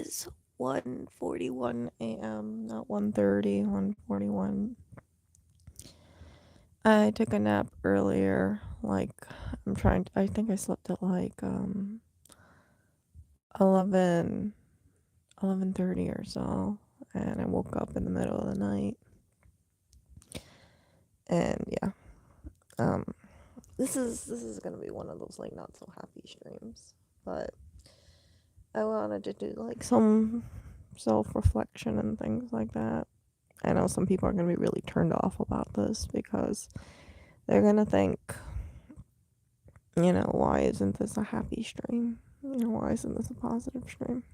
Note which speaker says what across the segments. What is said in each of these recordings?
Speaker 1: is 1:41 a.m., not 1:30, 1:41. I took a nap earlier, I think I slept at 11, 11:30 or so, and I woke up in the middle of the night. And yeah, um, this is gonna be one of those not so happy streams, but I wanted to do some self-reflection and things like that. I know some people are gonna be really turned off about this because they're gonna think, why isn't this a happy stream? Why isn't this a positive stream?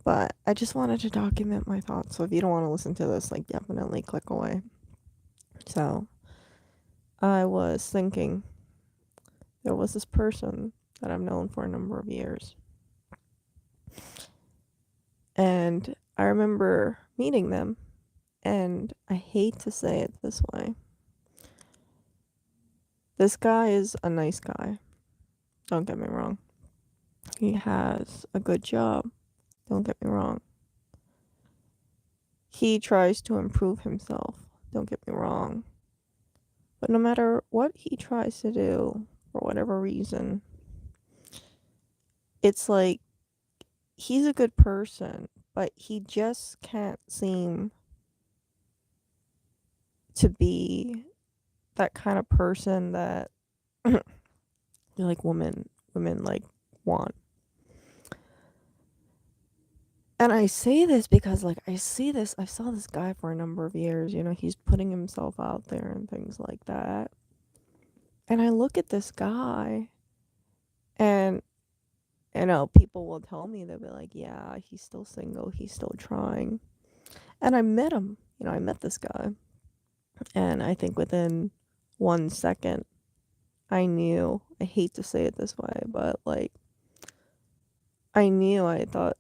Speaker 1: But I just wanted to document my thoughts. So if you don't want to listen to this, definitely click away. So I was thinking there was this person that I've known for a number of years. And I remember meeting them, and I hate to say it this way. This guy is a nice guy. Don't get me wrong. He has a good job. Don't get me wrong. He tries to improve himself. Don't get me wrong. But no matter what he tries to do, for whatever reason, it's like he's a good person, but he just can't seem to be that kind of person that women want. And I say this because I saw this guy for a number of years, he's putting himself out there and things like that. And I look at this guy, and people will tell me, they'll be like, yeah, he's still single, he's still trying. And I met him, I met this guy. And I think within 1 second, I knew, I hate to say it this way, but I thought,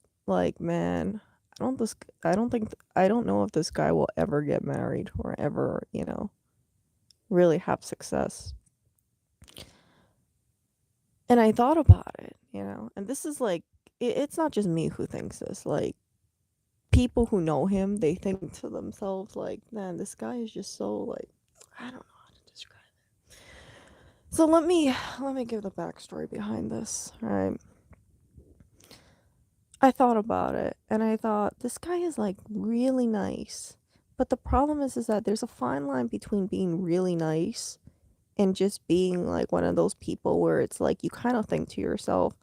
Speaker 1: man, I don't know if this guy will ever get married or ever, really have success. And I thought about it, and this is it's not just me who thinks this. People who know him, they think to themselves, man, this guy is just so, I don't know how to describe it. So let me give the backstory behind this, right? I thought about it, and I thought, this guy is really nice. But the problem is that there's a fine line between being really nice and just being one of those people where it's you kind of think to yourself,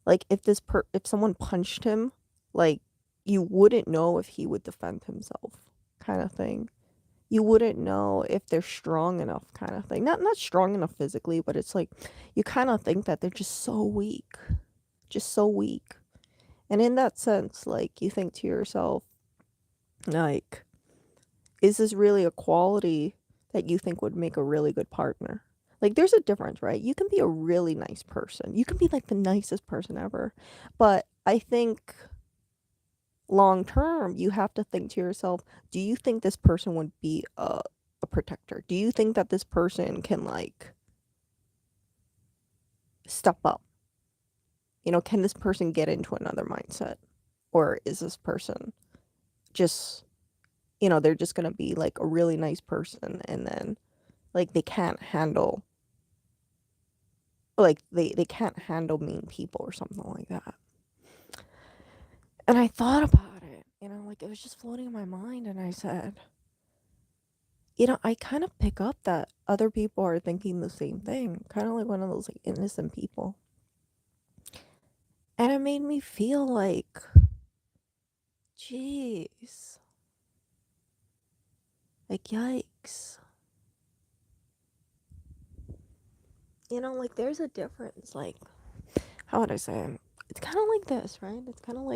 Speaker 1: if someone punched him, like you wouldn't know if he would defend himself, kind of thing. You wouldn't know if they're strong enough, kind of thing. Not strong enough physically, but it's you kind of think that they're just so weak. Just so weak. And in that sense, you think to yourself, like, is this really a quality that you think would make a really good partner? There's a difference, right? You can be a really nice person. You can be the nicest person ever. But I think long term, you have to think to yourself, do you think this person would be a protector? Do you think that this person can step up? Can this person get into another mindset? Or is this person just, they're just gonna be a really nice person, and then they can't handle they can't handle mean people or something like that. And I thought about it, it was just floating in my mind, and I said, I kind of pick up that other people are thinking the same thing, kind of like one of those innocent people. And it made me feel jeez, yikes. There's a difference, how would I say it? It's kind of like this, right? It's kind of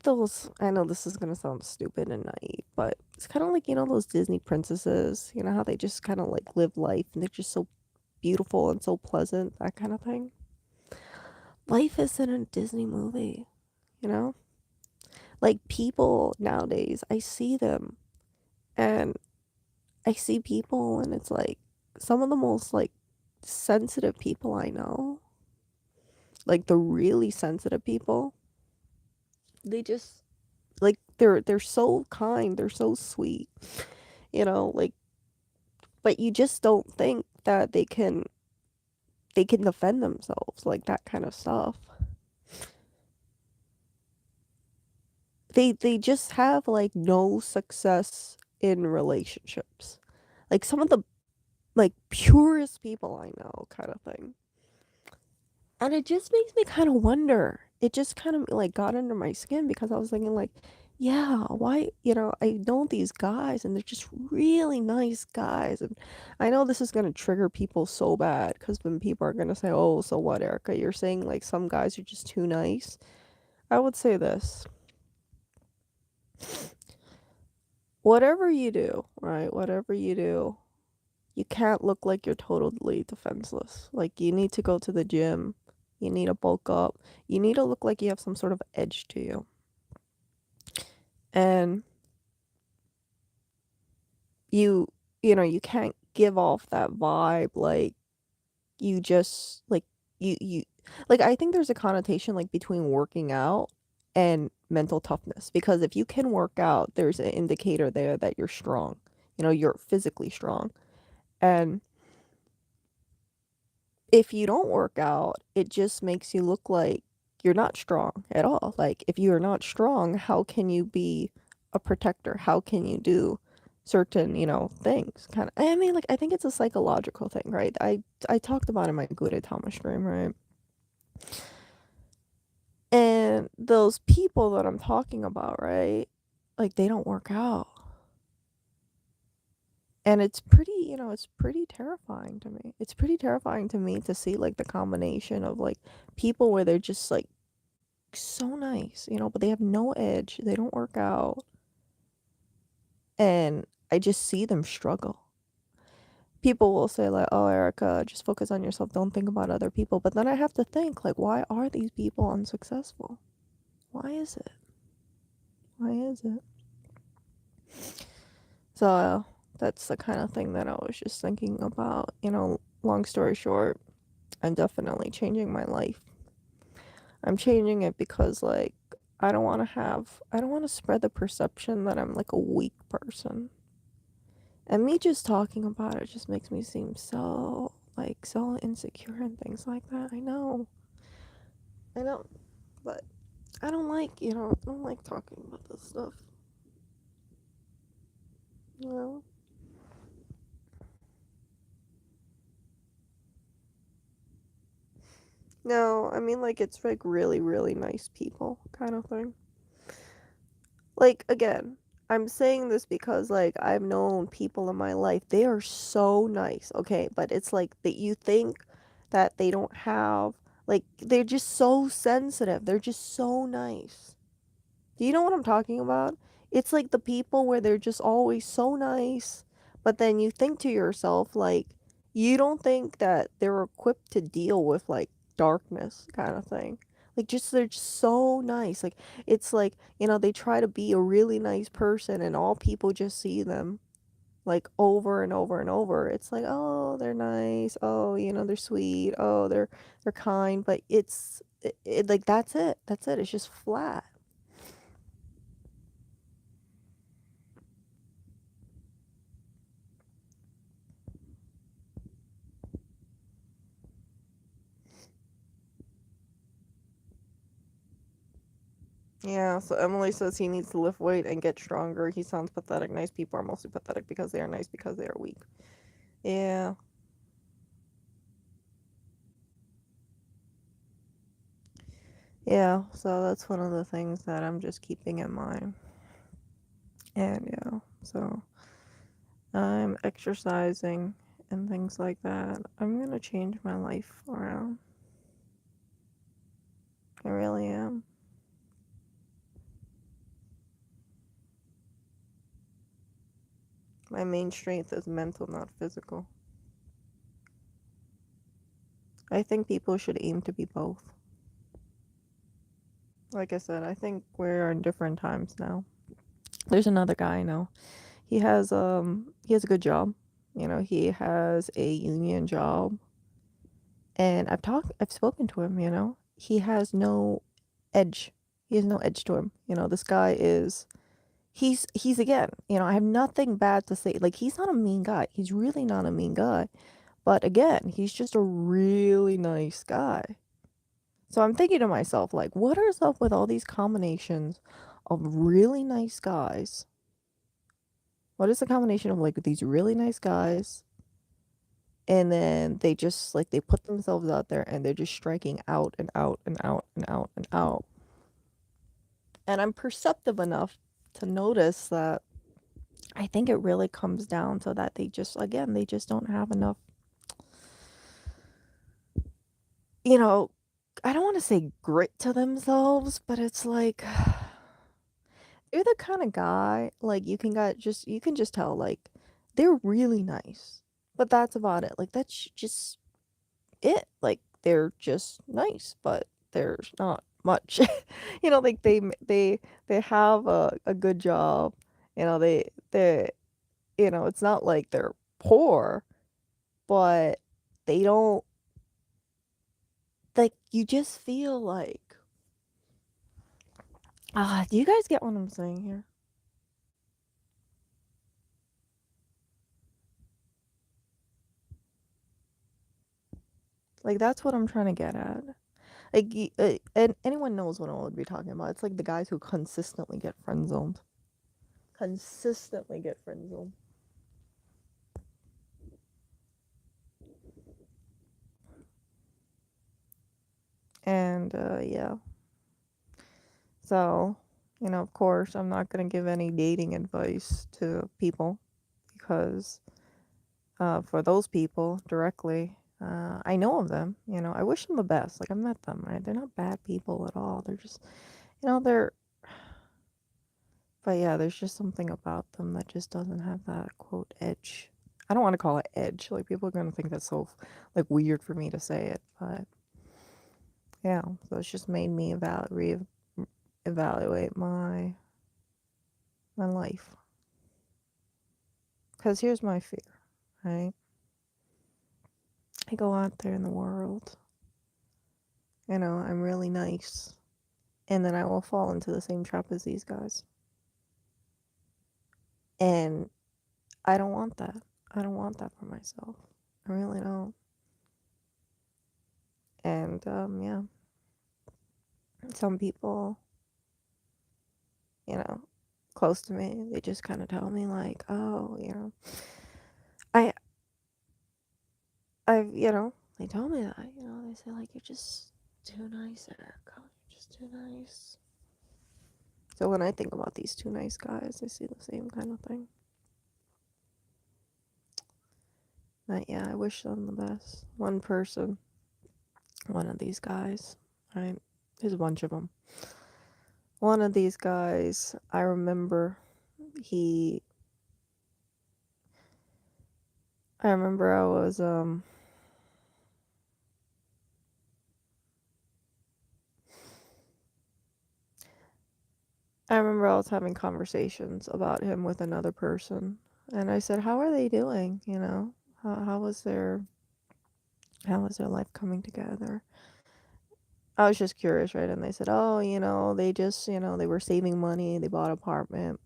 Speaker 1: those, I know this is gonna sound stupid and naive, but it's kind of those Disney princesses, how they just kind of live life, and they're just so beautiful and so pleasant, that kind of thing. Life isn't a Disney movie, you know? People nowadays, I see them, and I see people, and it's some of the most sensitive people I know. Like the really sensitive people, they just like they're so kind, they're so sweet, like but you just don't think that they can defend themselves like that kind of stuff. They just have like no success in relationships. Like some of the like purest people I know kind of thing. And it just makes me kind of wonder. It just kind of like got under my skin because I was thinking like, yeah, why, I know these guys and they're just really nice guys. And I know this is going to trigger people so bad because then people are going to say, "Oh, so what, Erica? You're saying like some guys are just too nice." I would say this. Whatever you do, right? Whatever you do, you can't look like you're totally defenseless. Like you need to go to the gym. You need to bulk up. You need to look like you have some sort of edge to you. And you you can't give off that vibe like you just like you like I think there's a connotation like between working out and mental toughness because if you can work out, there's an indicator there that you're strong. You're physically strong. And if you don't work out, it just makes you look like you're not strong at all. Like, if you are not strong, how can you be a protector? How can you do certain, things? Kind of, I mean, like, I think it's a psychological thing, right? I talked about in my Good Thomas stream, right? And those people that I'm talking about, right? Like, they don't work out. And it's pretty terrifying to me. It's pretty terrifying to me to see like the combination of like people where they're just like so nice, but they have no edge. They don't work out. And I just see them struggle. People will say like, "Oh, Erica, just focus on yourself. Don't think about other people." But then I have to think like, why are these people unsuccessful? Why is it? Why is it? So that's the kind of thing that I was just thinking about. Long story short, I'm definitely changing my life. I'm changing it because like I don't want to spread the perception that I'm like a weak person. And me just talking about it just makes me seem so like so insecure and things like that. I know. I know. But I don't like talking about this stuff. You know? No, I mean like it's like really, really nice people kind of thing. Like again, I'm saying this because like I've known people in my life, they are so nice, okay? But it's like that you think that they don't have like they're just so sensitive. They're just so nice. Do you know what I'm talking about? It's like the people where they're just always so nice, but then you think to yourself, like, you don't think that they're equipped to deal with like darkness kind of thing. Like, just they're just so nice. Like, it's like, they try to be a really nice person, and all people just see them like over and over and over. It's like, oh, they're nice. Oh, they're sweet. Oh, they're kind. But like that's it. That's it. It's just flat. Yeah, so Emily says he needs to lift weight and get stronger. He sounds pathetic. Nice people are mostly pathetic because they are nice because they are weak. Yeah. Yeah, so that's one of the things that I'm just keeping in mind. And yeah, so I'm exercising and things like that. I'm gonna change my life around. I really am. My main strength is mental, not physical. I think people should aim to be both. Like I said, I think we're in different times now. There's another guy I know. He has a good job. He has a union job. And I've spoken to him. he has no edge. He has no edge to him. You know, this guy is he's again, you know, I have nothing bad to say. Like he's not a mean guy. He's really not a mean guy. But again, he's just a really nice guy. So I'm thinking to myself, like, what is up with all these combinations of really nice guys? What is the combination of like these really nice guys and then they just like they put themselves out there and they're just striking out and out and out and out and out. And I'm perceptive enough to notice that I think it really comes down to that they just again, they just don't have enough, you know, I don't want to say grit to themselves, but it's like they're the kind of guy like you can just tell like they're really nice. But that's about it. Like that's just it. Like they're just nice, but there's not much. You know, like they have a good job. You know, they you know, it's not like they're poor, but they don't like you just feel like do you guys get what I'm saying here? Like that's what I'm trying to get at. Like and anyone knows what I would be talking about. It's like the guys who consistently get friend zoned. Consistently get friend zoned. And yeah. So, you know, of course, I'm not going to give any dating advice to people because for those people directly, I know of them. You know, I wish them the best. Like, I met them, right? They're not bad people at all. They're just, you know, they're, but yeah, there's just something about them that just doesn't have that quote edge. I don't want to call it edge. Like, people are going to think that's so, like, weird for me to say it. But yeah, so it's just made me evaluate my life. Because here's my fear, right? I go out there in the world, you know, I'm really nice, and then I will fall into the same trap as these guys. And I don't want that. I don't want that for myself. I really don't. And yeah, some people, you know, close to me, they just kind of tell me like, oh, you know, I, you know, they tell me that, you know, they say like, you're just too nice, Erica. You're just too nice. So when I think about these two nice guys, I see the same kind of thing. But yeah, I wish them the best. One person, one of these guys, right? There's a bunch of them. One of these guys, I remember he, I remember I remember I was having conversations about him with another person. And I said, how are they doing? You know, how was their life coming together? I was just curious, right? And they said, oh, you know, they just, you know, they were saving money, they bought an apartment.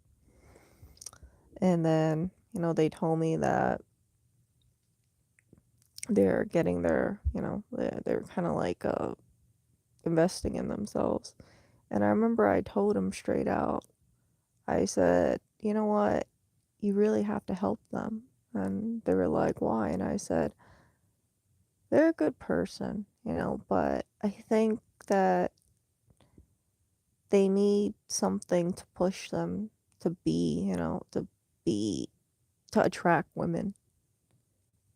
Speaker 1: And then, you know, they told me that they're getting their, you know, they're kind of like investing in themselves. And I remember I told them straight out, I said, you know what, you really have to help them. And they were like, why? And I said, they're a good person, you know, but I think that they need something to push them to be, you know, be, to attract women.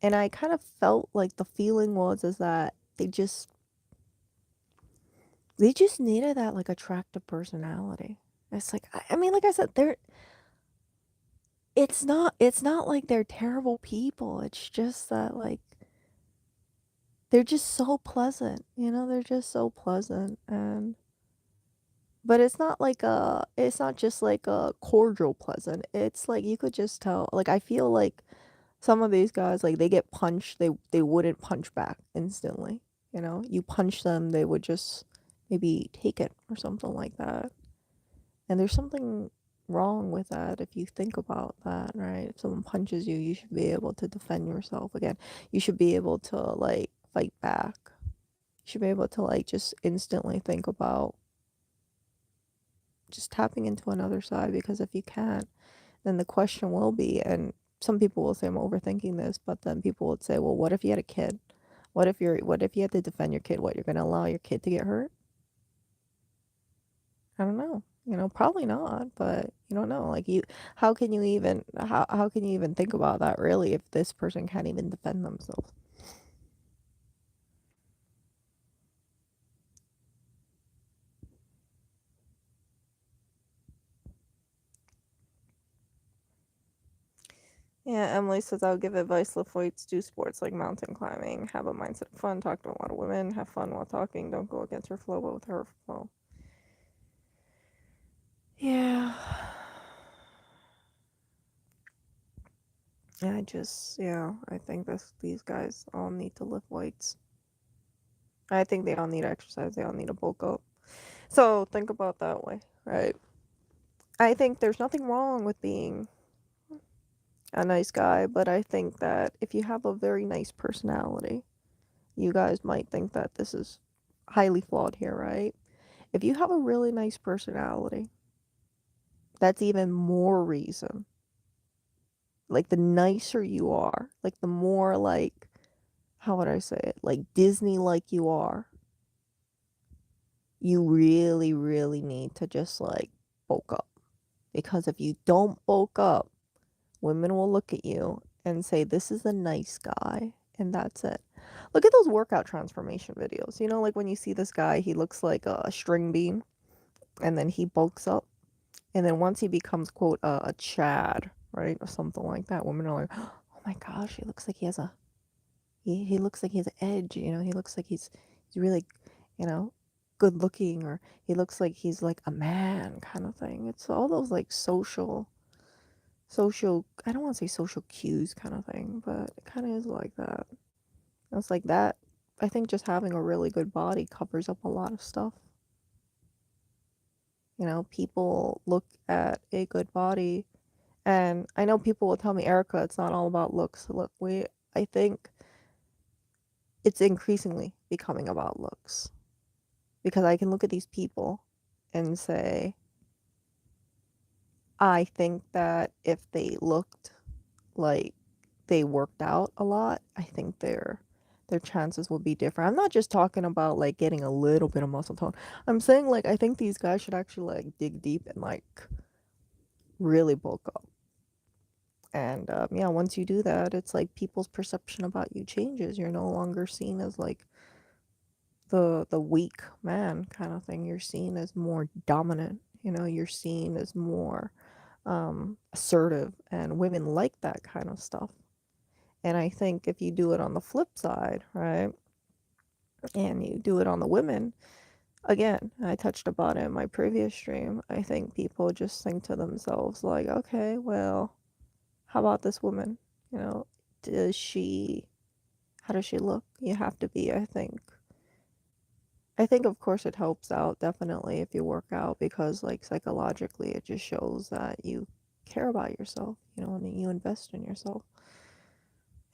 Speaker 1: And I kind of felt like the feeling was is that they just needed that like attractive personality. It's like I mean, like I said, it's not like they're terrible people. It's just that like they're just so pleasant, you know, they're just so pleasant and but it's not just like a cordial pleasant. It's like you could just tell. Like I feel like some of these guys like they get punched, they wouldn't punch back instantly, You know, you punch them, they would just maybe take it or something like that. And there's something wrong with that if you think about that, right? If someone punches you, you should be able to defend yourself again. You should be able to like fight back. You should be able to like just instantly think about just tapping into another side, because if you can't, then the question will be, and some people will say I'm overthinking this, but then people would say, well, what if you had a kid? What if you had to defend your kid? What, you're gonna allow your kid to get hurt? I don't know. You know, probably not, but you don't know. Like you, how can you even think about that really if this person can't even defend themselves? Yeah, Emily says I would give advice, lift weights, do sports like mountain climbing, have a mindset of fun, talk to a lot of women, have fun while talking, don't go against her flow, but with her flow. Yeah. I think these guys all need to lift weights. I think they all need exercise. They all need to bulk up. So think about that way, right? I think there's nothing wrong with being a nice guy, but I think that if you have a very nice personality, you guys might think that this is highly flawed here, right? If you have a really nice personality, that's even more reason. Like the nicer you are, like the more like, how would I say it? Like Disney like you are, you really, really need to just like bulk up. Because if you don't bulk up, women will look at you and say, this is a nice guy. And that's it. Look at those workout transformation videos. You know, like when you see this guy, he looks like a string bean and then he bulks up. And then once he becomes, quote, a Chad, right? Or something like that, women are like, oh my gosh, he looks like he looks like he has edge, you know, he looks like he's really, you know, good looking, or he looks like he's like a man kind of thing. It's all those like social, I don't want to say social cues kind of thing, but it kind of is like that. It's like that. I think just having a really good body covers up a lot of stuff. You know, people look at a good body, and I know people will tell me, Erica, it's not all about looks. Look, I think it's increasingly becoming about looks, because I can look at these people and say, I think that if they looked like they worked out a lot, I think their chances will be different. I'm not just talking about like getting a little bit of muscle tone. I'm saying like I think these guys should actually like dig deep and like really bulk up. And yeah, once you do that, it's like people's perception about you changes. You're no longer seen as like the weak man kind of thing. You're seen as more dominant. You know, you're seen as more assertive, and women like that kind of stuff. And I think if you do it on the flip side, right, and you do it on the women, again, I touched about it in my previous stream. I think people just think to themselves, like, okay, well, how about this woman? You know, does she, how does she look? You have to be, I think, of course, it helps out definitely if you work out, because, like, psychologically, it just shows that you care about yourself, you know, and you invest in yourself.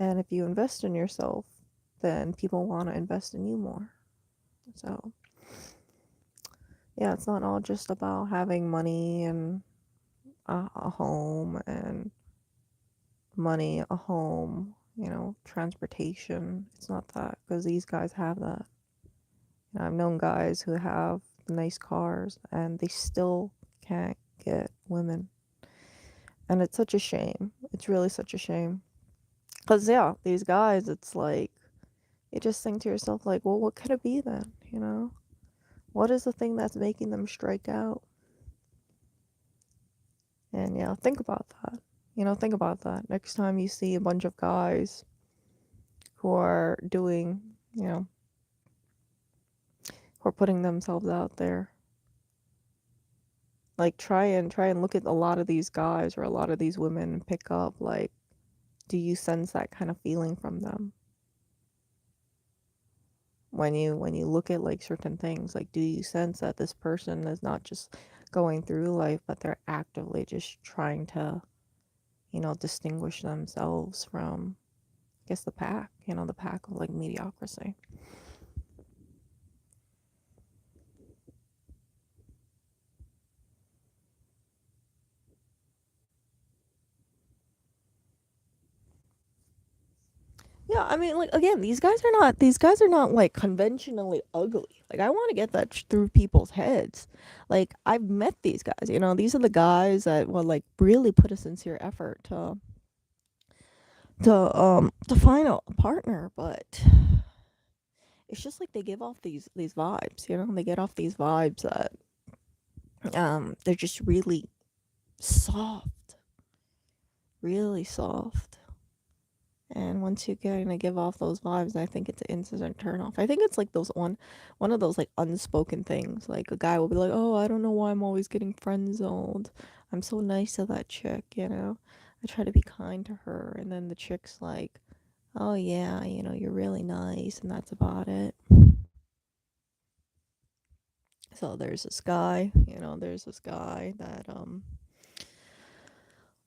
Speaker 1: And if you invest in yourself, then people want to invest in you more. So, yeah, it's not all just about having money and a home and money, a home, you know, transportation. It's not that, because these guys have that. You know, I've known guys who have nice cars and they still can't get women. And it's such a shame. It's really such a shame. Because, yeah, these guys, it's like, you just think to yourself, like, well, what could it be then? You know? What is the thing that's making them strike out? And yeah, think about that. You know, think about that. Next time you see a bunch of guys who are doing, you know, who are putting themselves out there, like try and look at a lot of these guys or a lot of these women and pick up, like, do you sense that kind of feeling from them? when you look at like certain things, like do you sense that this person is not just going through life, but they're actively just trying to, distinguish themselves from, I guess, the pack, the pack of like mediocrity. Yeah, I mean, like again, these guys are not like conventionally ugly. Like I want to get that through people's heads. Like I've met these guys. These are the guys that will like really put a sincere effort to find a partner, but it's just like they give off these vibes. They get off these vibes that they're just really soft, really soft. And once you get to give off those vibes, I think it's an instant turn off. I think it's like those one of those like unspoken things. Like a guy will be like, "Oh, I don't know why I'm always getting friend zoned. I'm so nice to that chick. I try to be kind to her." And then the chick's like, "Oh yeah, you're really nice," and that's about it. So there's this guy that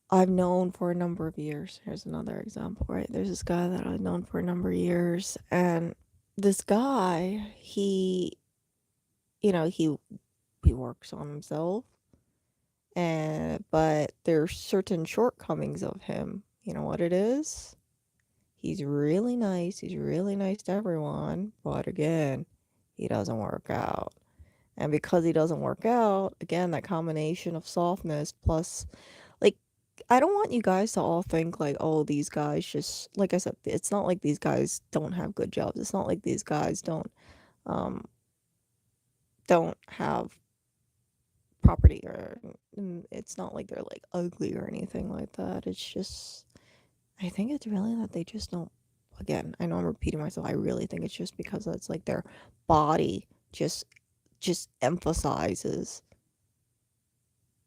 Speaker 1: I've known for a number of years. Here's another example, right? There's this guy that I've known for a number of years, and this guy, he works on himself, and but there's certain shortcomings of him. You know what it is? He's really nice. He's really nice to everyone, but again, he doesn't work out. And because he doesn't work out, again, that combination of softness plus, like, I don't want you guys to all think like, oh, these guys just, like I said, it's not like these guys don't have good jobs. It's not like these guys um don't have property, or it's not like they're like ugly or anything like that. It's just, I think it's really that they just don't, again, I know I'm repeating myself. I really think it's just because it's like their body just emphasizes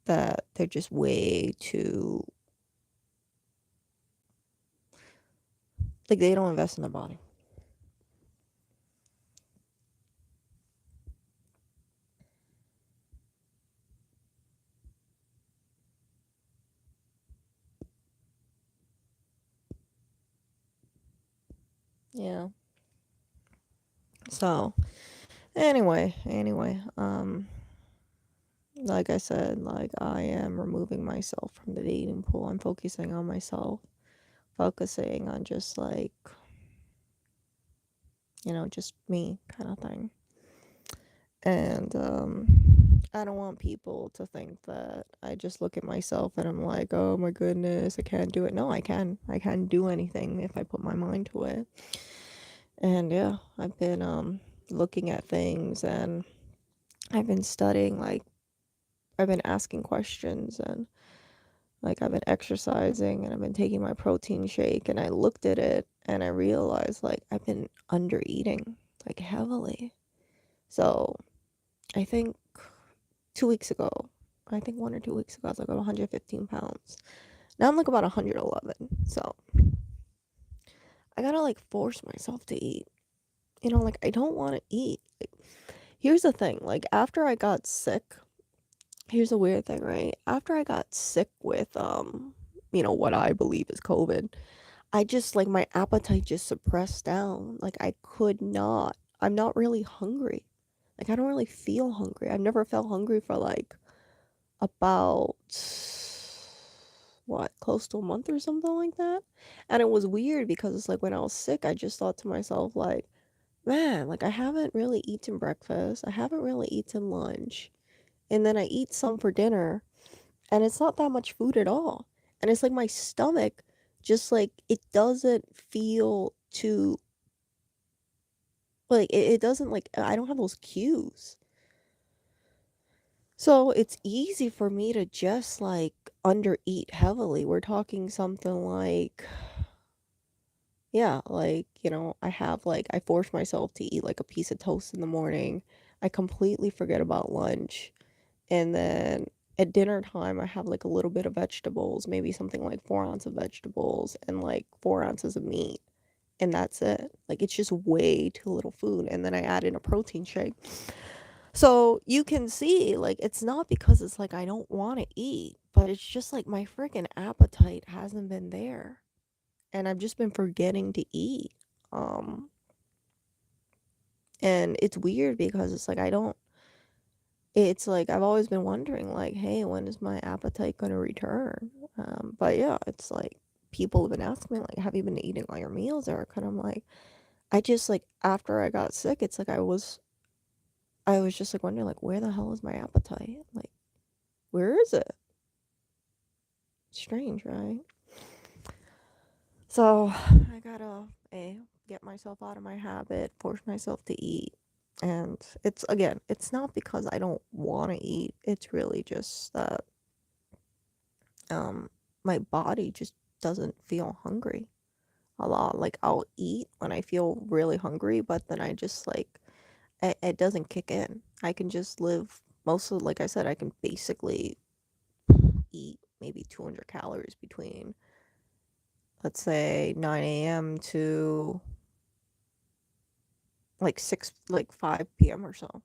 Speaker 1: that they're just way too, like they don't invest in their body. Yeah. So anyway, like I said, like I am removing myself from the dating pool. I'm focusing on myself, focusing on just like, just me kind of thing. And I don't want people to think that I just look at myself and I'm like, oh my goodness, I can't do it. No, I can. I can do anything if I put my mind to it. And yeah, I've been looking at things, and I've been studying, like I've been asking questions, and like I've been exercising, and I've been taking my protein shake, and I looked at it and I realized like I've been under eating like heavily. So I think 2 weeks ago, I think 1 or 2 weeks ago, I was like 115 pounds. Now I'm like about 111. So I gotta like force myself to eat. Like I don't want to eat. Like, here's the thing. Like after I got sick, here's a weird thing, right? After I got sick with what I believe is COVID, I just like my appetite just suppressed down. Like I could not. I'm not really hungry. Like I don't really feel hungry. I've never felt hungry for like about what, close to a month or something like that. And it was weird because it's like when I was sick, I just thought to myself like, man, like I haven't really eaten breakfast. I haven't really eaten lunch. And then I eat some for dinner, and it's not that much food at all. And it's like my stomach just like it doesn't feel too, like it doesn't, like I don't have those cues. So it's easy for me to just like under eat heavily. We're talking something like, yeah, like, I force myself to eat like a piece of toast in the morning. I completely forget about lunch. And then at dinner time, I have like a little bit of vegetables, maybe something like 4 ounces of vegetables and like 4 ounces of meat. and that's it. Like it's just way too little food. And then I add in a protein shake. So you can see, like, it's not because it's like I don't want to eat, but it's just like my freaking appetite hasn't been there. And I've just been forgetting to eat. Um, and it's weird because it's like I don't, it's like I've always been wondering, like, hey, when is my appetite going to return? But yeah, it's like people have been asking me, like, have you been eating all your meals, Erica? And I'm like, I just like after I got sick, it's like I was just like wondering, like, where the hell is my appetite? Like, where is it? Strange, right? So I gotta get myself out of my habit, force myself to eat. And it's again, it's not because I don't want to eat. It's really just that um my body just doesn't feel hungry a lot. Like I'll eat when I feel really hungry, but then I just like it doesn't kick in. I can just live most of, like I said, I can basically eat maybe 200 calories between, let's say, 9 a.m. to like 5 p.m. or so.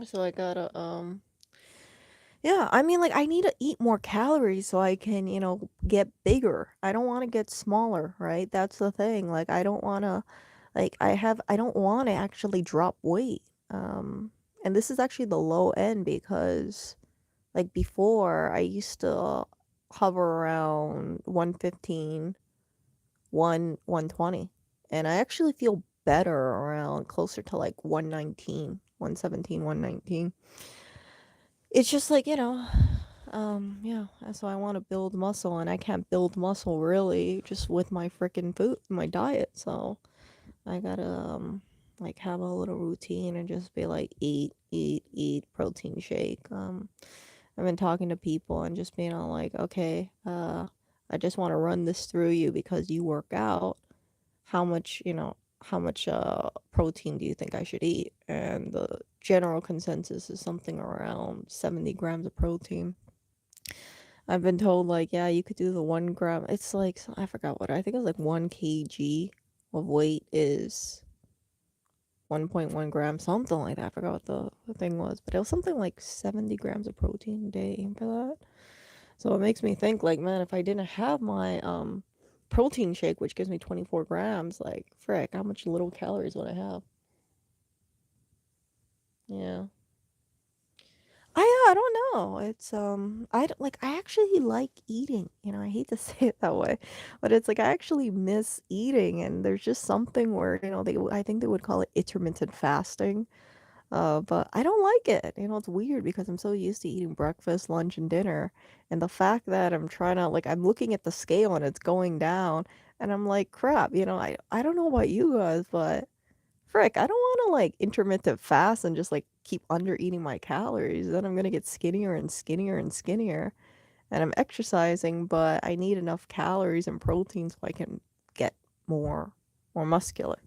Speaker 1: So I gotta yeah, I mean, like, I need to eat more calories so I can, get bigger. I don't want to get smaller, right? That's the thing. Like, I don't want to, like, I don't want to actually drop weight. And this is actually the low end because, like, before I used to hover around 115, 120. And I actually feel better around closer to like 119, 117, 119. It's just like, yeah, so I want to build muscle, and I can't build muscle really just with my freaking food, my diet. So I gotta, like, have a little routine and just be like, eat, eat, eat, protein shake. I've been talking to people and just being all like, okay, I just want to run this through you because you work out. How much protein do you think I should eat? And the general consensus is something around 70 grams of protein. I've been told, like, yeah, you could do the 1 gram. It's like, I forgot what, I think it was like 1 kg of weight is 1.1 grams, something like that. I forgot what the thing was, but it was something like 70 grams of protein a day. Aim for that. So it makes me think, like, man, if I didn't have my protein shake, which gives me 24 grams, like, frick, how much little calories would I have? Yeah. I don't know. It's like I actually like eating. I hate to say it that way, but it's like I actually miss eating, and there's just something where I think they would call it intermittent fasting. But I don't like it. It's weird because I'm so used to eating breakfast, lunch, and dinner, and the fact that I'm trying to, like, I'm looking at the scale and it's going down, and I'm like, crap. I don't know about you guys, but frick, I don't want to like intermittent fast and just like keep under eating my calories. Then I'm gonna get skinnier and skinnier and skinnier. And I'm exercising, but I need enough calories and protein so I can get more more muscular.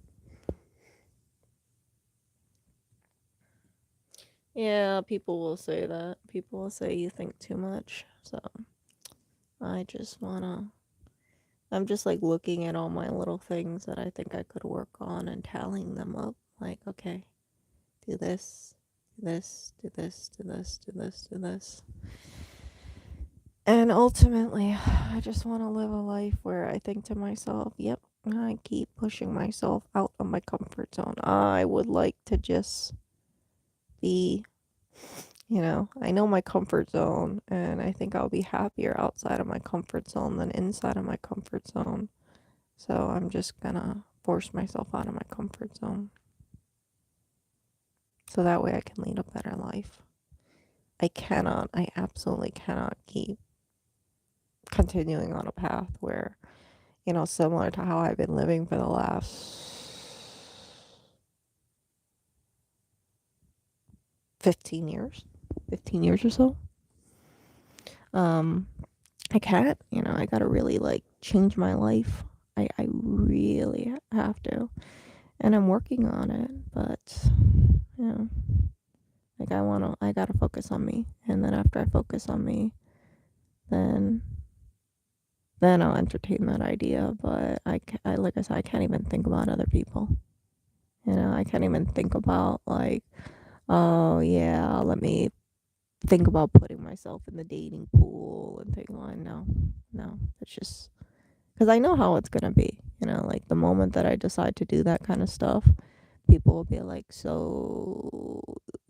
Speaker 1: Yeah, people will say that. People will say you think too much. So I just wanna I'm just like looking at all my little things that I think I could work on and tallying them up. Like, okay, do this, do this, do this, do this, do this, do this. And ultimately, I just want to live a life where I think to myself, yep, I keep pushing myself out of my comfort zone. I would like to just be, I know my comfort zone, and I think I'll be happier outside of my comfort zone than inside of my comfort zone. So I'm just gonna force myself out of my comfort zone so that way I can lead a better life. I absolutely cannot keep continuing on a path where, similar to how I've been living for the last 15 years, 15 years or so. Um, I can't, I gotta really like change my life. I really have to. And I'm working on it, but, you know, like I gotta focus on me. And then after I focus on me, then, then I'll entertain that idea. But like I said, I can't even think about other people. I can't even think about like, oh yeah, let me think about putting myself in the dating pool and think, well, no, it's just because I know how it's gonna be. Like the moment that I decide to do that kind of stuff, people will be like, "So,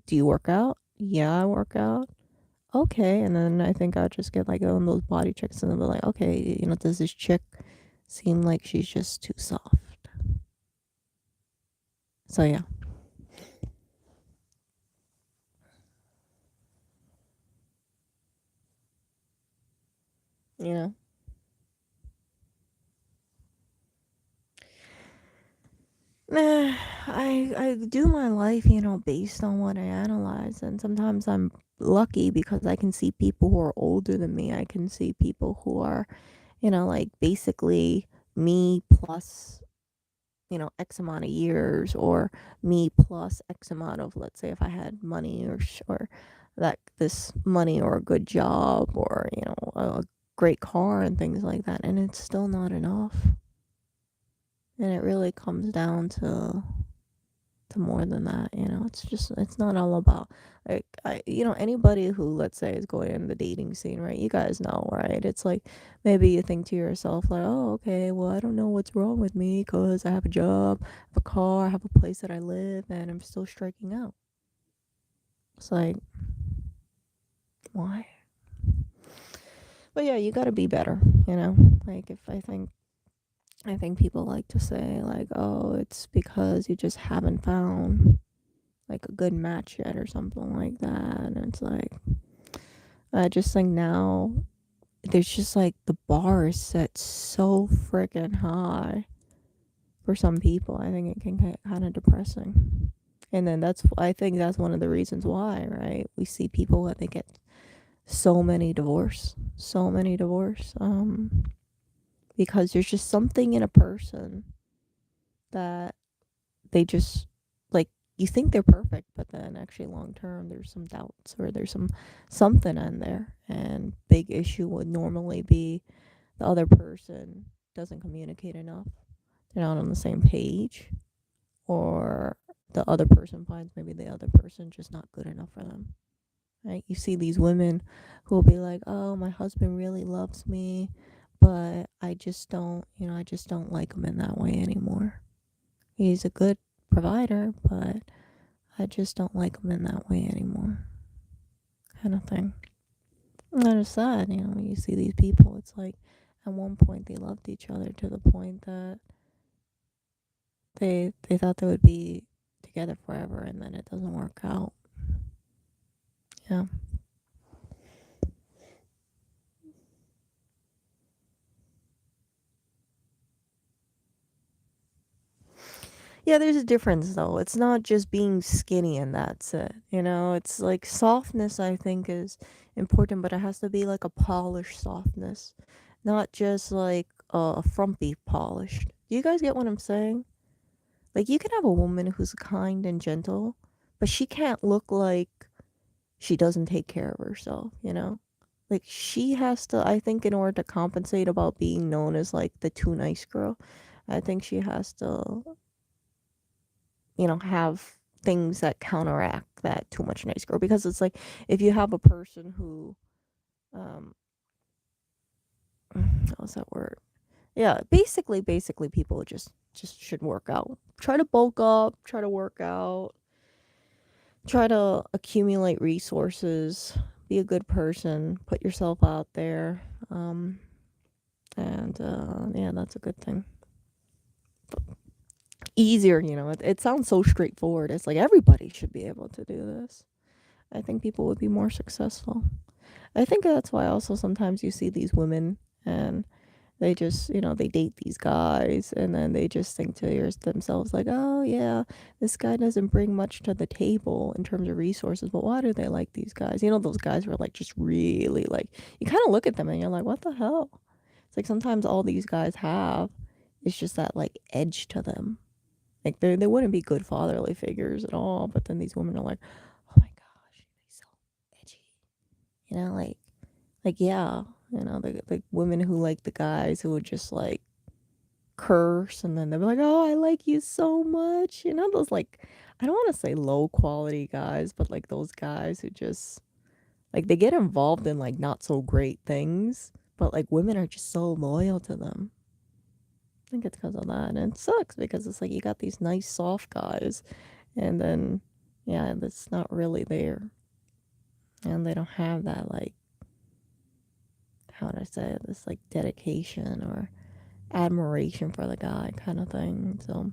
Speaker 1: do you work out?" Yeah, I work out. Okay, and then I think I'll just get like on those body checks, and they'll be like, "Okay, does this chick seem like she's just too soft?" So yeah, you know. Nah, I do my life, based on what I analyze, and sometimes I'm lucky because I can see people who are older than me. I can see people who are, like basically me plus, X amount of years, or me plus X amount of, let's say, if I had money, or that this money, or a good job, or a great car and things like that, and it's still not enough. And it really comes down to more than that. It's not all about, like, anybody who, let's say, is going in the dating scene, right? You guys know, right? It's like maybe you think to yourself like, oh, okay, well, I don't know what's wrong with me because I have a job, I have a car, I have a place that I live, and I'm still striking out. It's like, why? But yeah, you got to be better. Like, if I think people like to say like, oh, it's because you just haven't found like a good match yet, or something like that. And it's like, I just think now there's just like the bar is set so freaking high for some people. I think it can get kind of depressing. And then I think that's one of the reasons why, right? We see people that they get so many divorce, because there's just something in a person that they just, like, you think they're perfect, but then actually long term there's some doubts, or there's something in there. And big issue would normally be the other person doesn't communicate enough, they're not on the same page, or the other person finds maybe the other person just not good enough for them. Right? You see these women who will be like, oh, my husband really loves me, but I just don't like him in that way anymore. He's a good provider, but I just don't like him in that way anymore, kind of thing. And that is sad, when you see these people. It's like at one point they loved each other to the point that they thought they would be together forever, and then it doesn't work out. Yeah. Yeah, there's a difference though. It's not just being skinny and that's it. It's like softness, I think, is important, but it has to be like a polished softness, not just like a frumpy polished. Do you guys get what I'm saying? Like, you can have a woman who's kind and gentle, but she can't look like she doesn't take care of herself. Like, she has to, I think, in order to compensate about being known as like the too nice girl, I think she has to, have things that counteract that too much nice girl. Because it's like, if you have a person who, um, what's that word? Yeah, basically, people just should work out. Try to bulk up. Try to work out. Try to accumulate resources. Be a good person. Put yourself out there. And yeah, that's a good thing. Easier, it sounds so straightforward. It's like everybody should be able to do this. I think people would be more successful. I think that's why also sometimes you see these women, and They just, they date these guys and then they just think to themselves like, "Oh yeah, this guy doesn't bring much to the table in terms of resources, but why do they like these guys?" Those guys were like just really like you kind of look at them and you're like, "What the hell?" It's like sometimes all these guys have is just that like edge to them. Like they wouldn't be good fatherly figures at all, but then these women are like, "Oh my gosh, he's so edgy." Like yeah, the women who like the guys who would just like curse and then they'll be like, "Oh, I like you so much." Those like I don't want to say low quality guys, but like those guys who just like they get involved in like not so great things, but like women are just so loyal to them. I think it's because of that. And it sucks because it's like you got these nice soft guys and then yeah, that's not really there. And they don't have that like how would I say it? This like dedication or admiration for the guy kind of thing. So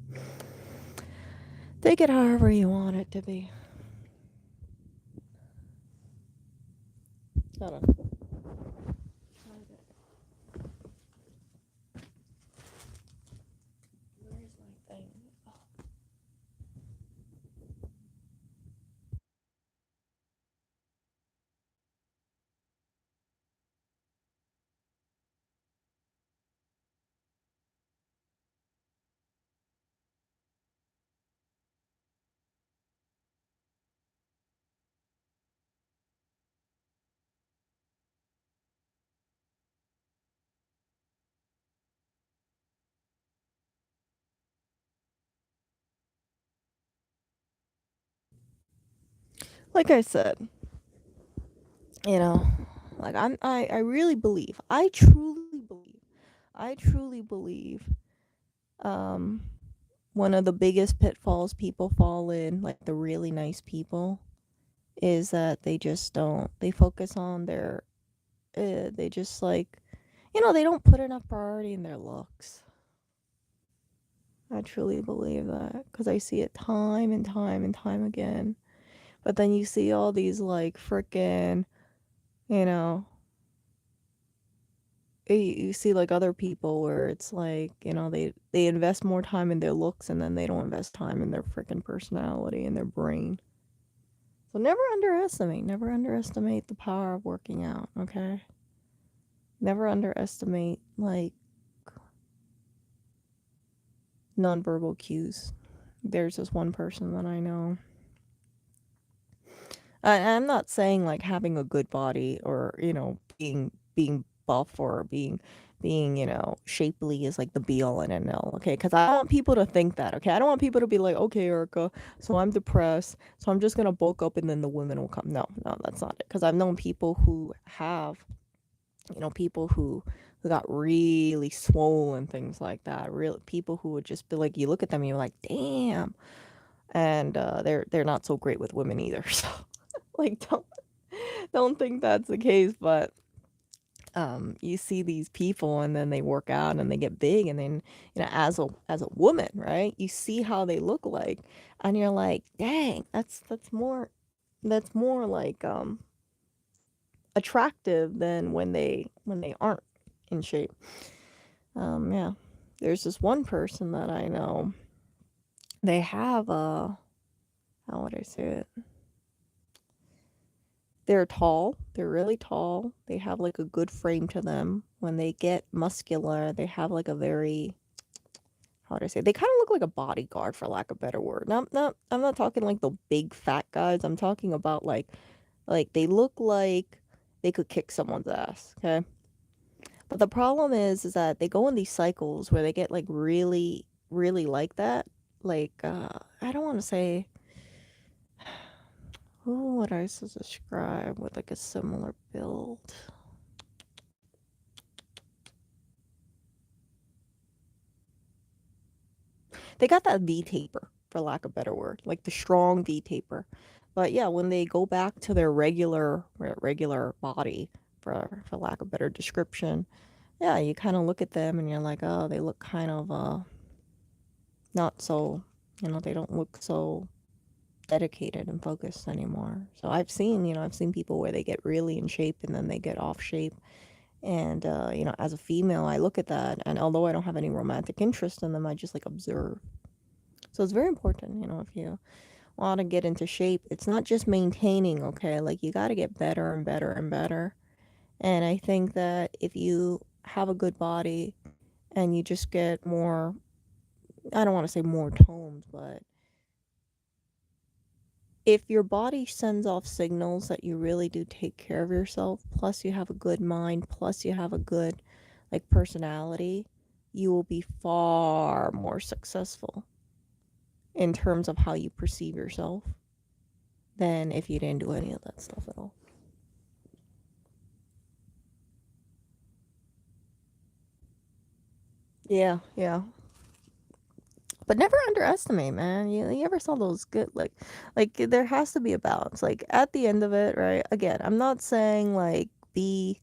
Speaker 1: take it however you want it to be. I don't know. Where's my thing? Like I said, you know, like I really believe, I truly believe, um, one of the biggest pitfalls people fall in, like the really nice people, is that they just don't, they focus on their, they just like, they don't put enough priority in their looks. I truly believe that because I see it time and time and time again. But then you see all these like freaking, you know, you see like other people where it's like, they invest more time in their looks and then they don't invest time in their freaking personality and their brain. So never underestimate the power of working out, okay? Never underestimate like nonverbal cues. There's this one person that I know. I'm not saying like having a good body or being buff or being shapely is like the be all and end all. Okay, because I don't want people to think that. Okay, I don't want people to be like, okay, Erica, so I'm depressed, so I'm just gonna bulk up and then the women will come. No, no, that's not it. Because I've known people who have people who got really swollen and things like that. Real people who would just be like, you look at them and you're like, damn, and they're not so great with women either. So like don't think that's the case, but you see these people and then they work out and they get big and then as a woman, right? You see how they look like and you're like, dang, that's more like attractive than when they aren't in shape. Yeah. There's this one person that I know. They have a how would I say it? They're tall. They're really tall. They have like a good frame to them. When they get muscular, they have like a very how would I say? They kind of look like a bodyguard for lack of a better word. I'm not talking like the big fat guys. I'm talking about like they look like they could kick someone's ass, okay? But the problem is that they go in these cycles where they get like really really like that. Like I don't want to say who would I describe with like a similar build. They got that V taper, for lack of a better word, like the strong V taper. But yeah, when they go back to their regular body, for lack of a better description, yeah, you kind of look at them and you're like, oh, they look kind of not so, they don't look so dedicated and focused anymore. So I've seen people where they get really in shape and then they get off shape And as a female, I look at that, and although I don't have any romantic interest in them, I just like observe. So it's very important, if you want to get into shape, it's not just maintaining, okay? Like you got to get better and better and better. And I think that if you have a good body and you just get more, I don't want to say more toned, but if your body sends off signals that you really do take care of yourself, plus you have a good mind, plus you have a good like personality, you will be far more successful in terms of how you perceive yourself than if you didn't do any of that stuff at all. Yeah, yeah. But never underestimate, man. You ever saw those good like there has to be a balance. Like at the end of it, right? Again, I'm not saying like be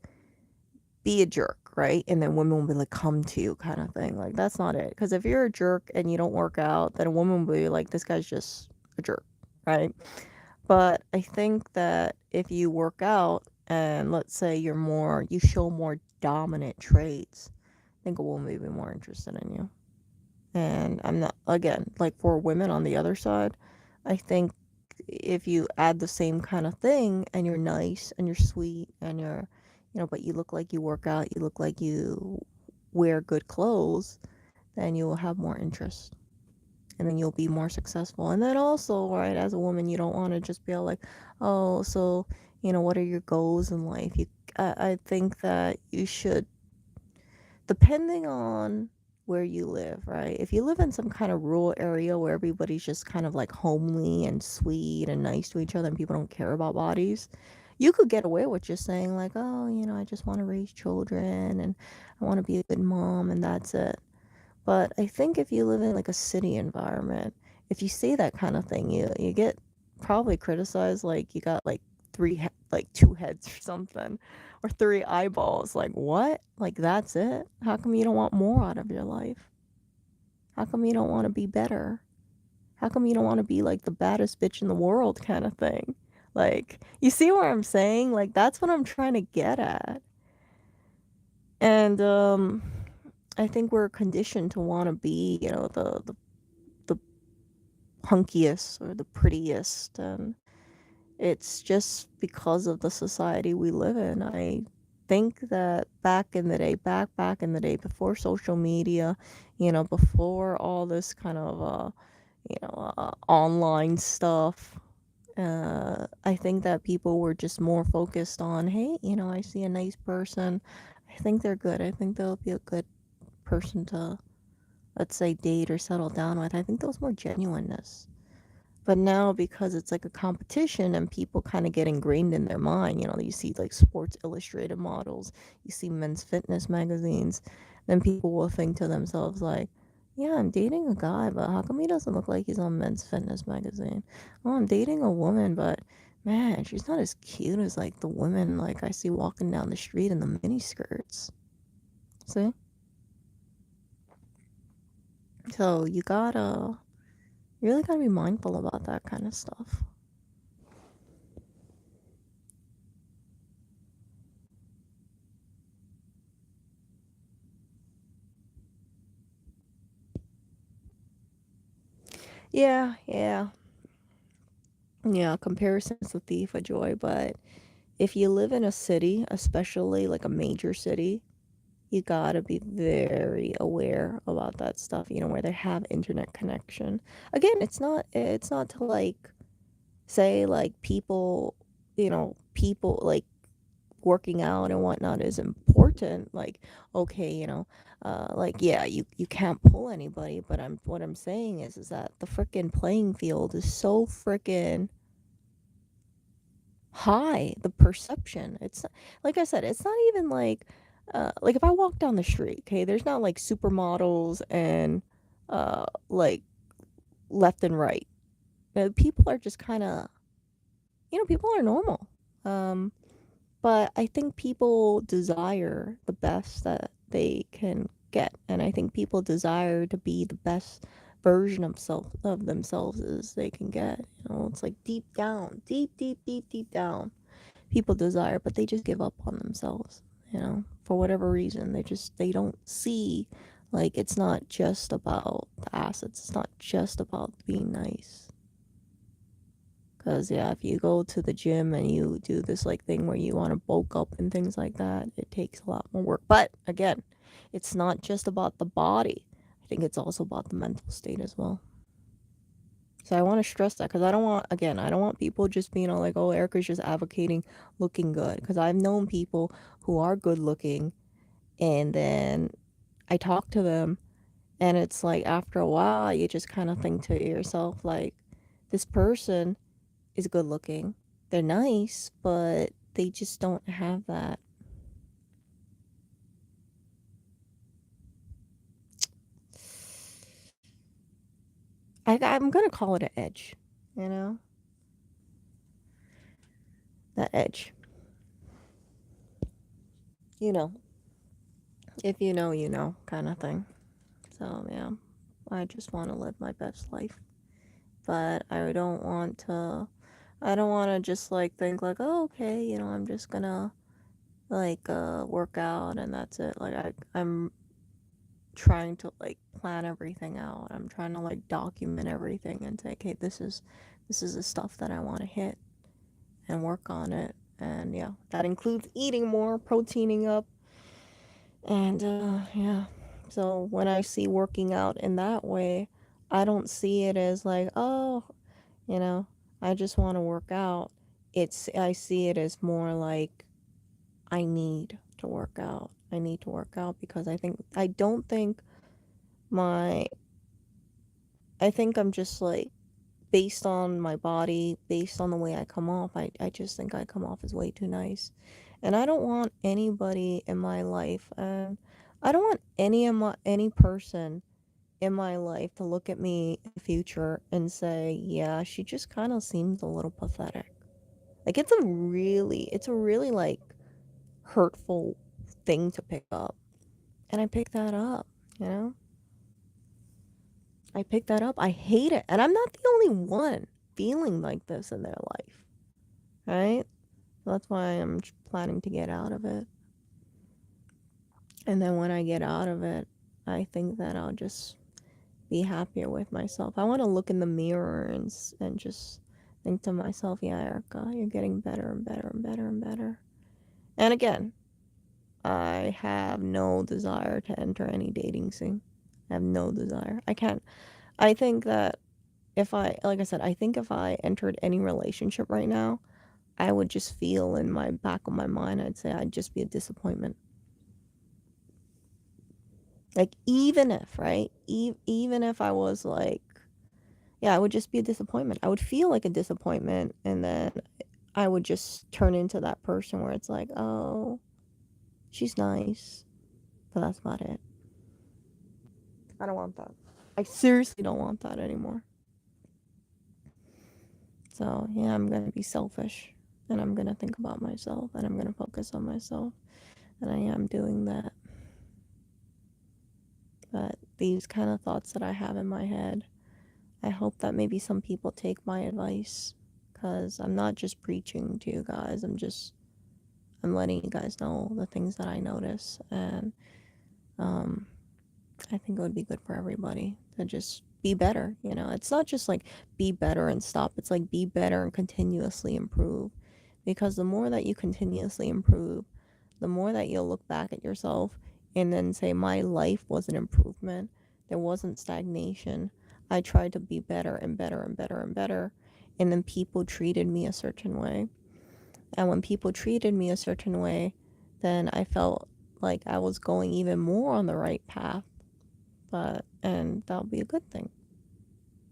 Speaker 1: a jerk, right? And then women will be like, come to you kind of thing. Like, that's not it. Because if you're a jerk and you don't work out, then a woman will be like, this guy's just a jerk, right? But I think that if you work out and let's say you show more dominant traits, I think a woman may be more interested in you. And I'm not, again, like for women on the other side, I think if you add the same kind of thing and you're nice and you're sweet and but you look like you work out, you look like you wear good clothes, then you will have more interest and then you'll be more successful. And then also, right, as a woman, you don't want to just be all like, oh, so, what are your goals in life? I think that you should, depending on where you live, right? If you live in some kind of rural area where everybody's just kind of like homely and sweet and nice to each other and people don't care about bodies, you could get away with just saying like, oh, I just want to raise children and I want to be a good mom and that's it. But I think if you live in like a city environment, if you say that kind of thing, you get probably criticized like you got like like two heads or something, or three eyeballs. Like what? Like that's it? How come you don't want more out of your life? How come you don't want to be better? How come you don't want to be like the baddest bitch in the world kind of thing? Like, you see what I'm saying? Like that's what I'm trying to get at. And I think we're conditioned to want to be, the hunkiest or the prettiest, and it's just because of the society we live in. I think that back in the day, before social media, before all this kind of online stuff, I think that people were just more focused on, hey, I see a nice person, I think they're good, I think they'll be a good person to, let's say, date or settle down with. I think there was more genuineness. But now, because it's like a competition and people kind of get ingrained in their mind, you see like Sports Illustrated models, you see men's fitness magazines, then people will think to themselves, like, yeah, I'm dating a guy, but how come he doesn't look like he's on men's fitness magazine? Oh, I'm dating a woman, but man, she's not as cute as like the women like I see walking down the street in the mini skirts. See? So you really gotta be mindful about that kind of stuff. Yeah, yeah. Yeah, comparison's the thief of joy, but if you live in a city, especially like a major city, you gotta be very aware about that stuff, where they have internet connection. Again, it's not to like say like people like working out and whatnot is important. Like, okay, like yeah, you can't pull anybody, but what I'm saying is that the freaking playing field is so freaking high, the perception. It's like I said, it's not even like if I walk down the street, okay, there's not like supermodels and like left and right. People are just kind of, people are normal. Um but I think people desire the best that they can get, and I think people desire to be the best version of themselves as they can get. It's like deep down, deep, deep, deep, deep down, people desire, but they just give up on themselves. for whatever reason. They don't see, like, it's not just about the assets. It's not just about being nice. Because, yeah, if you go to the gym and you do this, like, thing where you want to bulk up and things like that, it takes a lot more work. But, again, it's not just about the body. I think it's also about the mental state as well. So I want to stress that because I don't want people just being all like, oh, Erica's just advocating looking good. Because I've known people who are good looking, and then I talk to them, and it's like after a while, you just kind of think to yourself, like, this person is good looking. They're nice, but they just don't have that. I'm going to call it an edge, you know? That edge. You know. If you know, kind of thing. So, yeah. I just want to live my best life. But I don't want to just like think like, oh, okay, I'm just gonna like work out and that's it. Like I'm trying to like plan everything out. I'm trying to like document everything and say, okay, this is the stuff that I want to hit and work on it. And yeah, that includes eating more, proteining up, and yeah. So when I see working out in that way, I don't see it as like, oh, you know, I just want to work out. I see it as more like I need to work out. I need to work out because I don't think my, I think I'm just like, based on my body, based on the way I come off, I just think I come off as way too nice. And I don't want anybody in my life, and I don't want any person in my life to look at me in the future and say, yeah, she just kind of seems a little pathetic. Like it's a really like hurtful thing to pick up. And I picked that up, you know? I picked that up. I hate it. And I'm not the only one feeling like this in their life, right? So that's why I'm planning to get out of it. And then when I get out of it, I think that I'll just be happier with myself. I want to look in the mirror and just think to myself, yeah, Erica, you're getting better and better and better and better. And again, I have no desire to enter any dating scene. I have no desire. I can't. I think that like I said, I think if I entered any relationship right now, I would just feel in my back of my mind, I'd say I'd just be a disappointment. Like, even if, right? Even if I was like, yeah, I would just be a disappointment. I would feel like a disappointment, and then I would just turn into that person where it's like, oh, she's nice, but that's about it. I don't want that. I seriously don't want that anymore. So, yeah, I'm going to be selfish, and I'm going to think about myself, and I'm going to focus on myself, and I am doing that. But these kind of thoughts that I have in my head, I hope that maybe some people take my advice, because I'm not just preaching to you guys. I'm letting you guys know the things that I notice, and I think it would be good for everybody to just be better. It's not just like be better and stop. It's like be better and continuously improve, because the more that you continuously improve, the more that you'll look back at yourself and then say, my life was an improvement. There wasn't stagnation. I tried to be better and better and better and better. And then people treated me a certain way. And when people treated me a certain way, then I felt like I was going even more on the right path. And that'll be a good thing.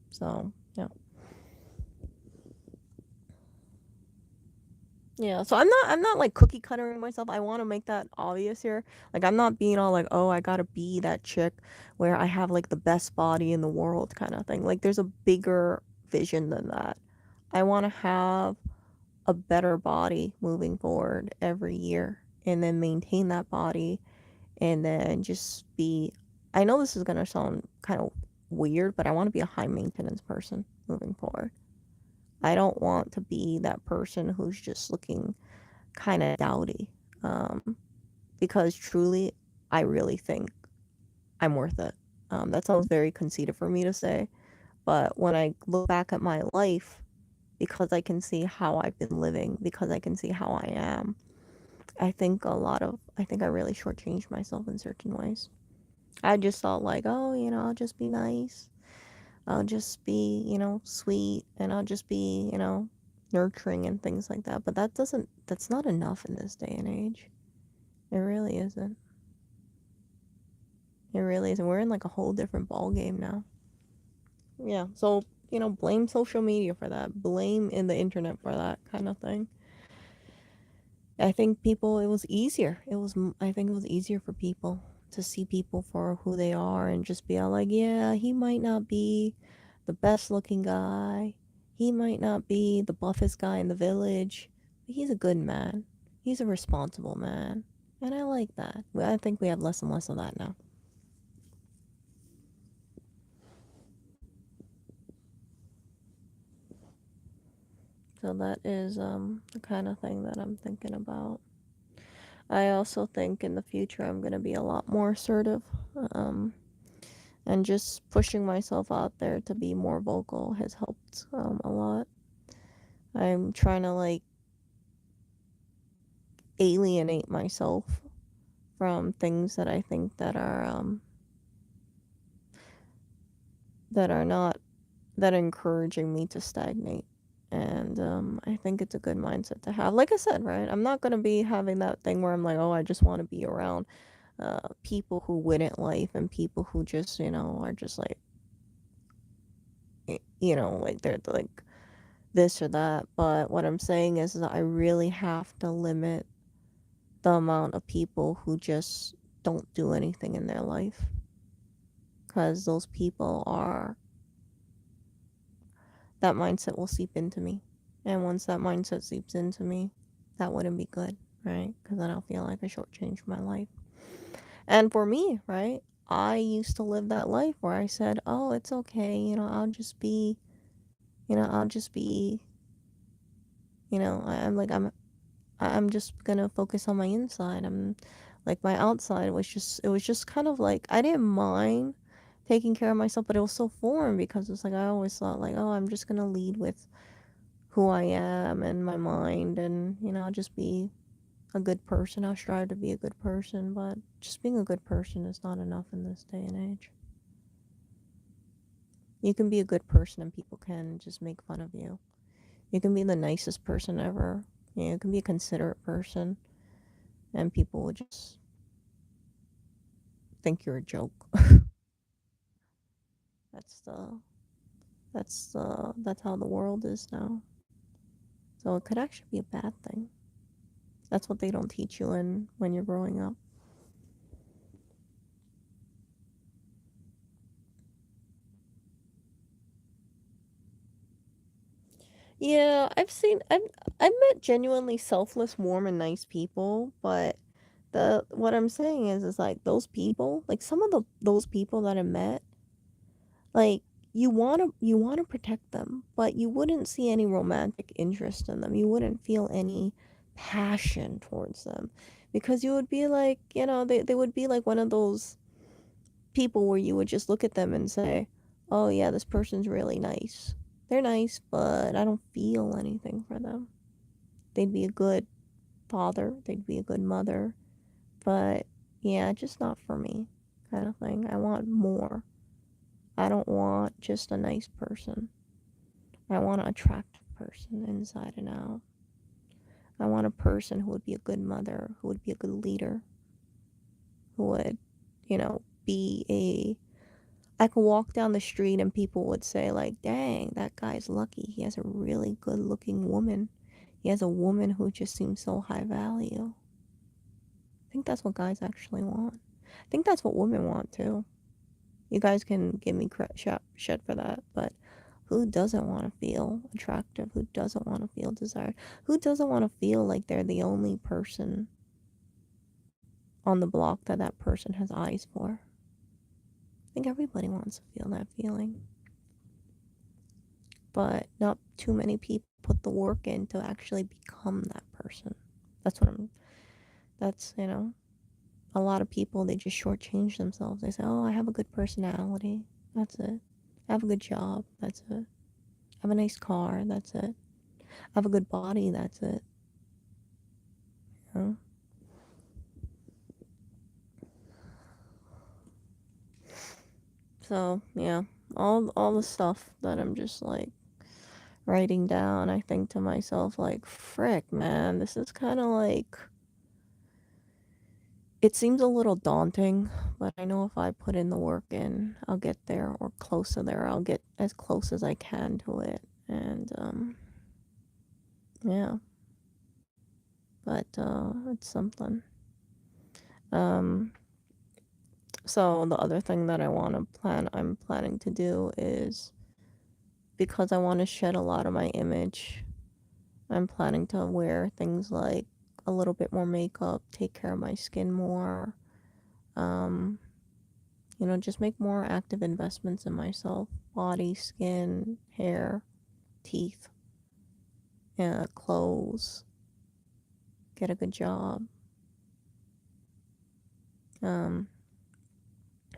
Speaker 1: So, yeah. Yeah, so I'm not like cookie cuttering myself. I want to make that obvious here. Like I'm not being all like, "Oh, I got to be that chick where I have like the best body in the world" kind of thing. Like there's a bigger vision than that. I want to have a better body moving forward every year and then maintain that body and then just be I know this is going to sound kind of weird, but I want to be a high maintenance person moving forward. I don't want to be that person who's just looking kind of dowdy. Um, because truly, I really think I'm worth it. That sounds very conceited for me to say, but when I look back at my life, because I can see how I've been living, because I can see how I am, I think I really shortchanged myself in certain ways. I just thought, like, oh, I'll just be nice. I'll just be, sweet, and I'll just be, nurturing and things like that. But that's not enough in this day and age. It really isn't. It really isn't. We're in like a whole different ball game now. Yeah. So, blame social media for that. Blame in the internet for that kind of thing. I think it was easier. I think it was easier for people to see people for who they are and just be all like, yeah, he might not be the best looking guy. He might not be the buffest guy in the village, but he's a good man. He's a responsible man. And I like that. I think we have less and less of that now. So that is the kind of thing that I'm thinking about. I also think in the future I'm going to be a lot more assertive. Um, and just pushing myself out there to be more vocal has helped a lot. I'm trying to like alienate myself from things that I think that are not that are encouraging me to stagnate. And I think it's a good mindset to have. Like I said, right? I'm not gonna be having that thing where I'm like, oh, I just want to be around people who win at life and people who just, are just like, like they're like this or that. But what I'm saying is that I really have to limit the amount of people who just don't do anything in their life. Because those people that mindset will seep into me. And once that mindset seeps into me, that wouldn't be good, right? Because then I'll feel like I shortchanged my life. And for me, right? I used to live that life where I said, oh, it's okay, I'll just be, I'm just gonna focus on my inside. I'm like my outside it was just kind of like I didn't mind taking care of myself, but it was so foreign because it's like I always thought like, oh, I'm just gonna lead with who I am and my mind, and I'll just be a good person. I'll strive to be a good person, but just being a good person is not enough in this day and age. You can be a good person and people can just make fun of you. You can be the nicest person ever. You can be a considerate person and people will just think you're a joke. That's the that's how the world is now. So it could actually be a bad thing. That's what they don't teach you when you're growing up. Yeah, I've met genuinely selfless, warm, and nice people, but the what I'm saying is like those people, like some of those people that I met, like you want to protect them, but you wouldn't see any romantic interest in them. You wouldn't feel any passion towards them because you would be like, they would be like one of those people where you would just look at them and say, "Oh yeah, this person's really nice. They're nice, but I don't feel anything for them." They'd be a good father, they'd be a good mother, but yeah, just not for me, kind of thing. I want more. I don't want just a nice person. I want an attractive person inside and out. I want a person who would be a good mother, who would be a good leader, who would, be a I could walk down the street and people would say like, "Dang, that guy's lucky. He has a really good-looking woman. He has a woman who just seems so high value." I think that's what guys actually want. I think that's what women want too. You guys can give me shit for that, but who doesn't want to feel attractive? Who doesn't want to feel desired? Who doesn't want to feel like they're the only person on the block that person has eyes for? I think everybody wants to feel that feeling, but not too many people put the work in to actually become that person. That's what I'm, that's, A lot of people, they just shortchange themselves. They say, oh, I have a good personality. That's it. I have a good job. That's it. I have a nice car. That's it. I have a good body. That's it. You know? So, yeah. All the stuff that I'm just like writing down, I think to myself, like, frick, man, this is kind of like, it seems a little daunting, but I know if I put in the work in, I'll get there or close to there. I'll get as close as I can to it. And, yeah, but, it's something. Um, so the other thing that I'm planning to do is because I want to shed a lot of my image, I'm planning to wear things like a little bit more makeup, take care of my skin more, um, just make more active investments in myself, body, skin, hair, teeth, clothes, get a good job, um,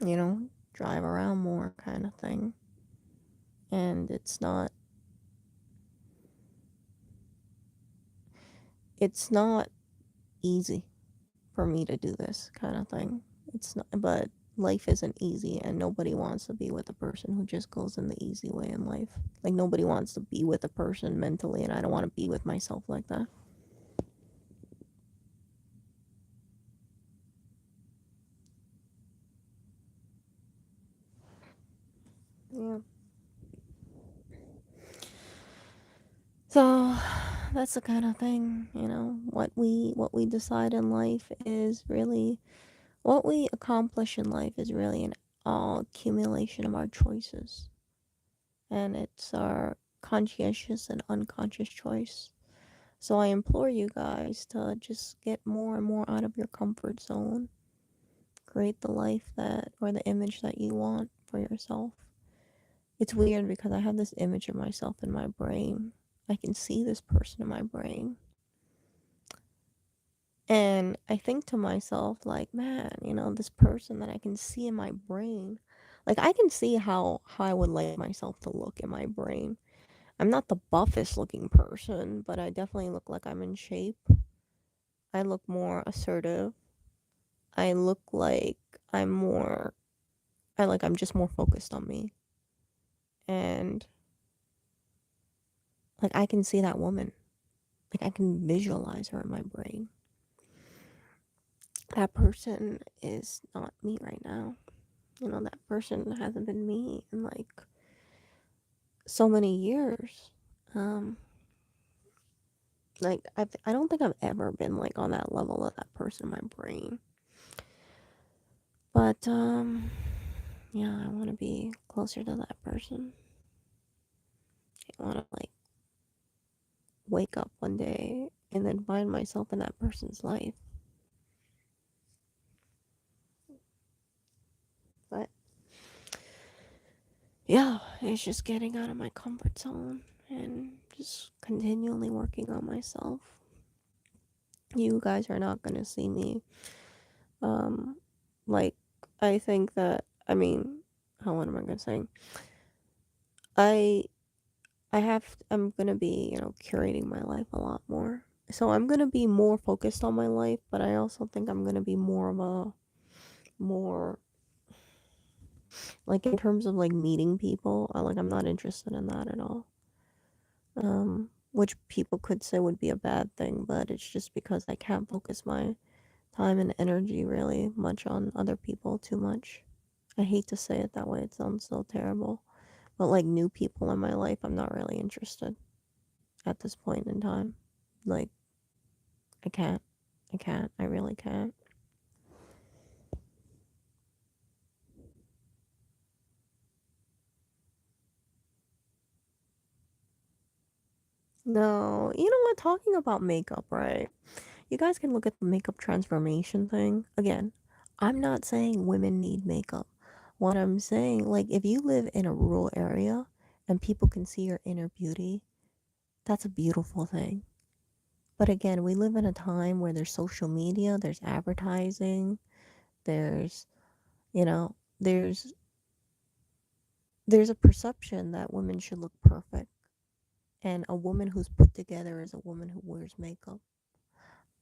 Speaker 1: you know, drive around more kind of thing. And it's not easy for me to do this kind of thing. It's not, but life isn't easy, and nobody wants to be with a person who just goes in the easy way in life. Like, nobody wants to be with a person mentally, and I don't want to be with myself like that. Yeah. So that's the kind of thing, what we decide in life is really what we accomplish in life is really an all accumulation of our choices. And it's our conscientious and unconscious choice. So I implore you guys to just get more and more out of your comfort zone. Create the life that, or the image that you want for yourself. It's weird because I have this image of myself in my brain. I can see this person in my brain. And I think to myself, like, man, this person that I can see in my brain, like, I can see how I would like myself to look in my brain. I'm not the buffest looking person, but I definitely look like I'm in shape. I look more assertive. I look like I'm more, I'm just more focused on me. And, like, I can see that woman. Like, I can visualize her in my brain. That person is not me right now. That person hasn't been me in, like, so many years. Um, like, I don't think I've ever been, like, on that level of that person in my brain. But, yeah, I want to be closer to that person. I want to, like, wake up one day and then find myself in that person's life. But, yeah, it's just getting out of my comfort zone and just continually working on myself. You guys are not going to see me, um, like, I think that, I mean, what am I going to say? I I'm gonna be, curating my life a lot more. So I'm gonna be more focused on my life, but I also think I'm gonna be more, like, in terms of, like, meeting people, I'm not interested in that at all. Which people could say would be a bad thing, but it's just because I can't focus my time and energy really much on other people too much. I hate to say it that way, it sounds so terrible. But, like, new people in my life, I'm not really interested at this point in time. Like, I can't. I can't. I really can't. No, you know what? Talking about makeup, right? You guys can look at the makeup transformation thing. Again, I'm not saying women need makeup. What I'm saying, like, if you live in a rural area and people can see your inner beauty, that's a beautiful thing. But again, we live in a time where there's social media, there's advertising. There's, you know, there's a perception that women should look perfect, and a woman who's put together is a woman who wears makeup.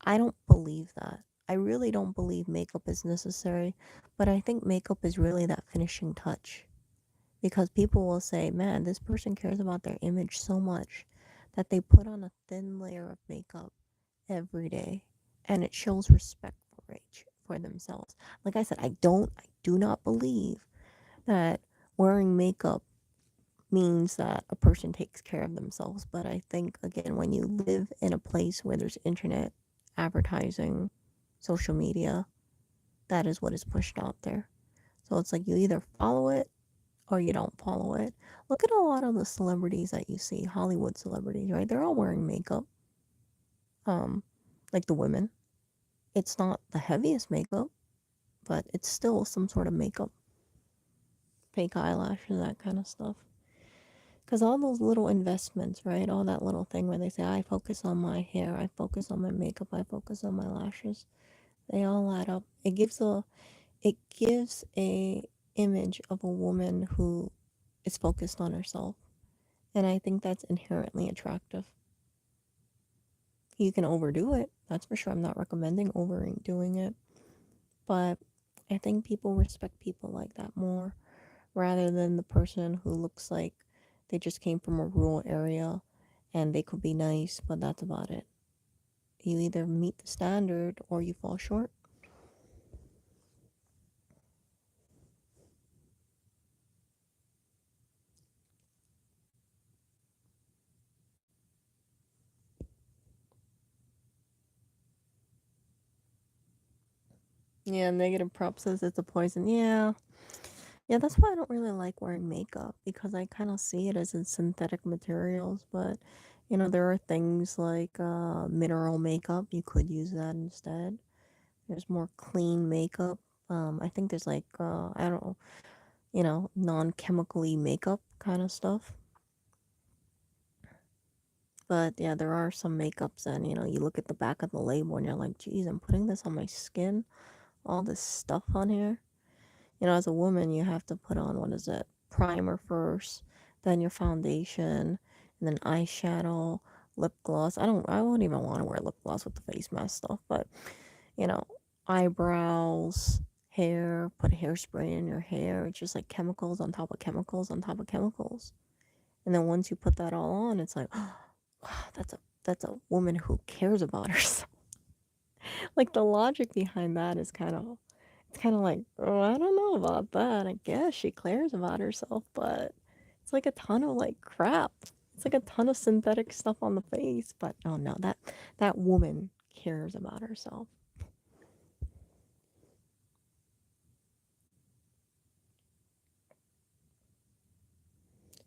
Speaker 1: I don't believe that. I really don't believe makeup is necessary, but I think makeup is really that finishing touch, because people will say, man, this person cares about their image so much that they put on a thin layer of makeup every day, and it shows respect for themselves. Like I said, I do not believe that wearing makeup means that a person takes care of themselves. But I think, again, when you live in a place where there's internet, advertising, social media, that is what is pushed out there. So it's like you either follow it or you don't follow it. Look at a lot of the celebrities that you see, Hollywood celebrities, right? They're all wearing makeup. Um, like the women. It's not the heaviest makeup, but it's still some sort of makeup. Fake eyelashes, that kind of stuff. Because all those little investments, right? All that little thing where they say, I focus on my hair, I focus on my makeup, I focus on my lashes. They all add up. It gives a image of a woman who is focused on herself. And I think that's inherently attractive. You can overdo it, that's for sure. I'm not recommending overdoing it. But I think people respect people like that more, rather than the person who looks like they just came from a rural area and they could be nice, but that's about it. You either meet the standard or you fall short. Yeah, negative prop says it's a poison. Yeah. Yeah, that's why I don't really like wearing makeup, because I kind of see it as in synthetic materials. But, there are things like mineral makeup. You could use that instead. There's more clean makeup. I think there's like, I don't know, non-chemically makeup kind of stuff. But yeah, there are some makeups, and you look at the back of the label and you're like, geez, I'm putting this on my skin, all this stuff on here. As a woman, you have to put on, what is it, primer first, then your foundation, and then eyeshadow, lip gloss. I won't even want to wear lip gloss with the face mask stuff, but you know, eyebrows, hair, put hairspray in your hair. It's just like chemicals on top of chemicals on top of chemicals. And then once you put that all on, it's like, oh, wow, that's a woman who cares about herself. Like the logic behind that is kind of like, oh, I don't know about that. I guess she cares about herself, but it's like a ton of like crap. It's like a ton of synthetic stuff on the face, but oh no, that woman cares about herself.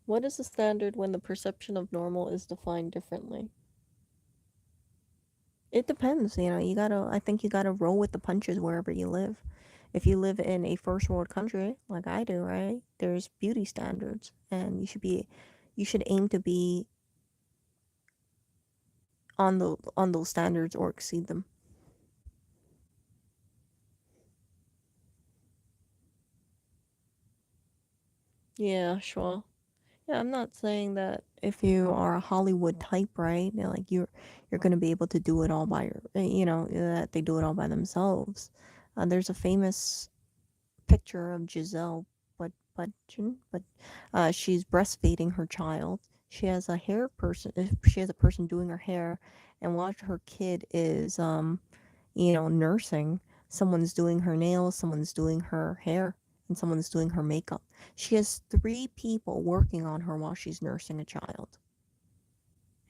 Speaker 1: What is the standard when the perception of normal is defined differently? It depends, I think you gotta roll with the punches wherever you live. If you live in a first world country, like I do, right? There's beauty standards, and you should aim to be on those standards or exceed them. Yeah, sure. Yeah, I'm not saying that if you are a Hollywood type, right? Like you're gonna be able to do it all by that they do it all by themselves. There's a famous picture of Giselle, but she's breastfeeding her child. She has a hair person. She has a person doing her hair, and while her kid is nursing, someone's doing her nails, someone's doing her hair, and someone's doing her makeup. She has three people working on her while she's nursing a child,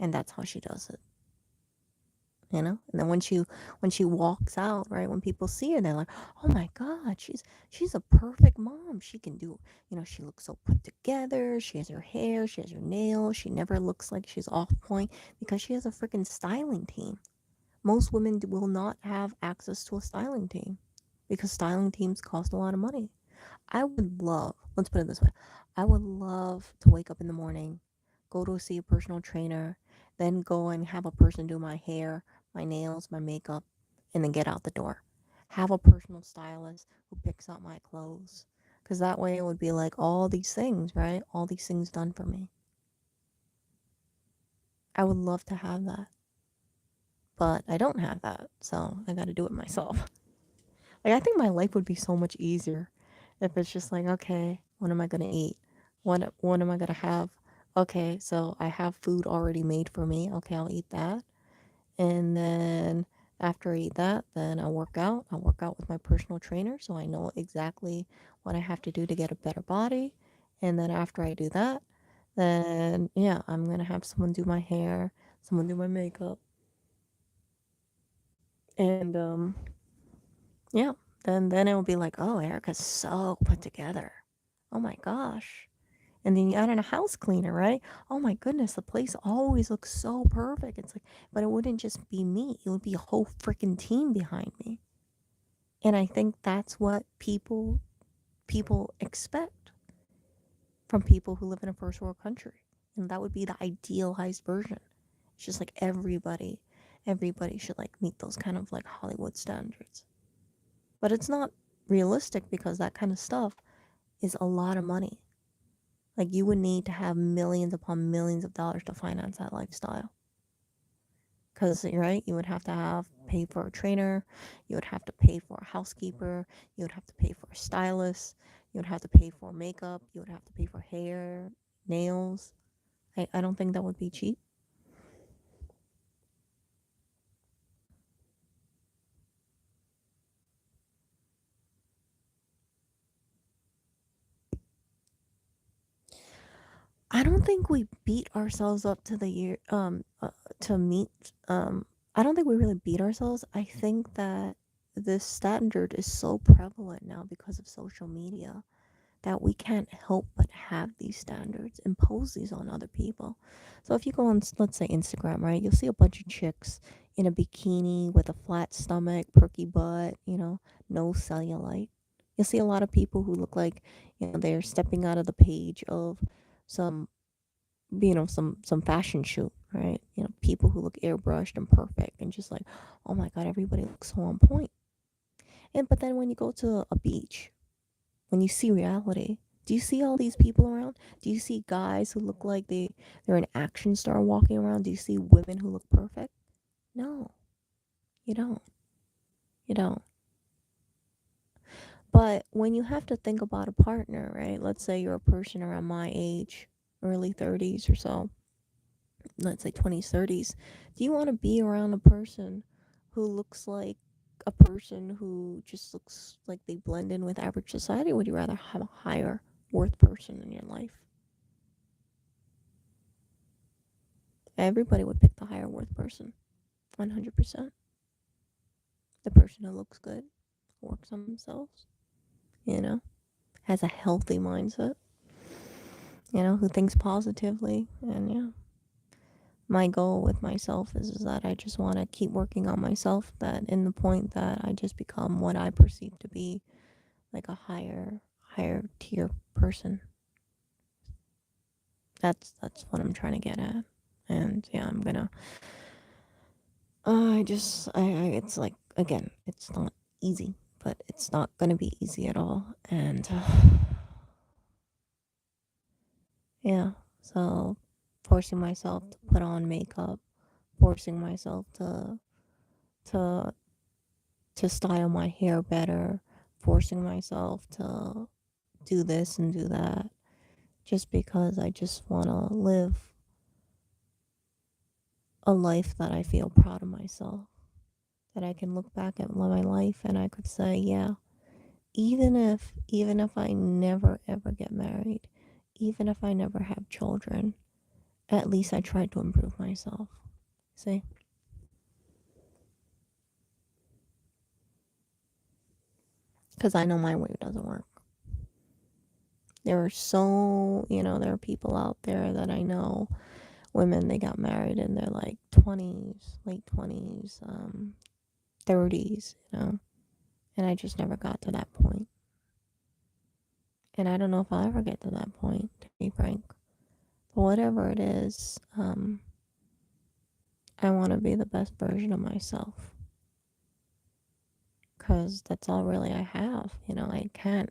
Speaker 1: and that's how she does it. And then when she walks out, right, when people see her, they're like, oh my god, she's a perfect mom. She can do, she looks so put together. She has her hair, she has her nails. She never looks like she's off point, because she has a freaking styling team. Most women will not have access to a styling team, because styling teams cost a lot of money. I would love, let's put it this way, I would love to wake up in the morning, go to see a personal trainer, then go and have a person do my hair, my nails, my makeup, and then get out the door. have a personal stylist who picks out my clothes. Because that way it would be like all these things, right? All these things done for me. I would love to have that. But I don't have that. So I got to do it myself. Like, I think my life would be so much easier if it's just like, okay, what am I going to eat? What am I going to have? Okay, so I have food already made for me. Okay, I'll eat that. And then after I eat that, then I'll work out. I'll work out with my personal trainer so I know exactly what I have to do to get a better body. And then after I do that, then yeah, I'm gonna have someone do my hair, someone do my makeup, and yeah, then it will be like, oh, Erica's so put together. Oh my gosh. And then you add in a house cleaner, right? Oh my goodness, the place always looks so perfect. It's like, but it wouldn't just be me, it would be a whole freaking team behind me. And I think that's what people expect from people who live in a first world country. And that would be the idealized version. It's just like everybody should like meet those kind of like Hollywood standards. But it's not realistic because that kind of stuff is a lot of money. Like you would need to have millions upon millions of dollars to finance that lifestyle. Because, right, you would have to have pay for a trainer, you would have to pay for a housekeeper, you would have to pay for a stylist, you would have to pay for makeup, you would have to pay for hair, nails. I don't think that would be cheap. I don't think we beat ourselves up to the year to meet I don't think we really beat ourselves. I think that this standard is so prevalent now because of social media that we can't help but have these standards, impose these on other people. So if you go on, let's say Instagram, right, you'll see a bunch of chicks in a bikini with a flat stomach, perky butt, no cellulite. You'll see a lot of people who look like, they're stepping out of the page of some, some fashion shoot, right? People who look airbrushed and perfect and just like, oh my God, everybody looks so on point. And but then when you go to a beach, when you see reality, do you see all these people around? Do you see guys who look like they're an action star walking around? Do you see women who look perfect? No, you don't. You don't. But when you have to think about a partner, right? Let's say you're a person around my age, early 30s or so, let's say 20s, 30s. Do you want to be around a person who looks like a person who just looks like they blend in with average society? Or would you rather have a higher worth person in your life? Everybody would pick the higher worth person. 100%. The person who looks good, works on themselves, you know, has a healthy mindset, who thinks positively. And yeah, my goal with myself is that I just want to keep working on myself, that in the point that I just become what I perceive to be like a higher tier person. That's what I'm trying to get at. And yeah, I'm gonna I just, it's like, again, it's not easy, but it's not gonna be easy at all. And yeah, so forcing myself to put on makeup, forcing myself to, to style my hair better, forcing myself to do this and do that, just because I just want to live a life that I feel proud of myself, that I can look back at my life and I could say, yeah, even if I never ever get married, even if I never have children, at least I tried to improve myself. See? Because I know my way doesn't work. There are people out there that I know, women, they got married in their like 20s, late 20s, 30s, and I just never got to that point. And I don't know if I'll ever get to that point, to be frank. But whatever it is, I want to be the best version of myself.
Speaker 2: because that's all really I have. You know, I can't,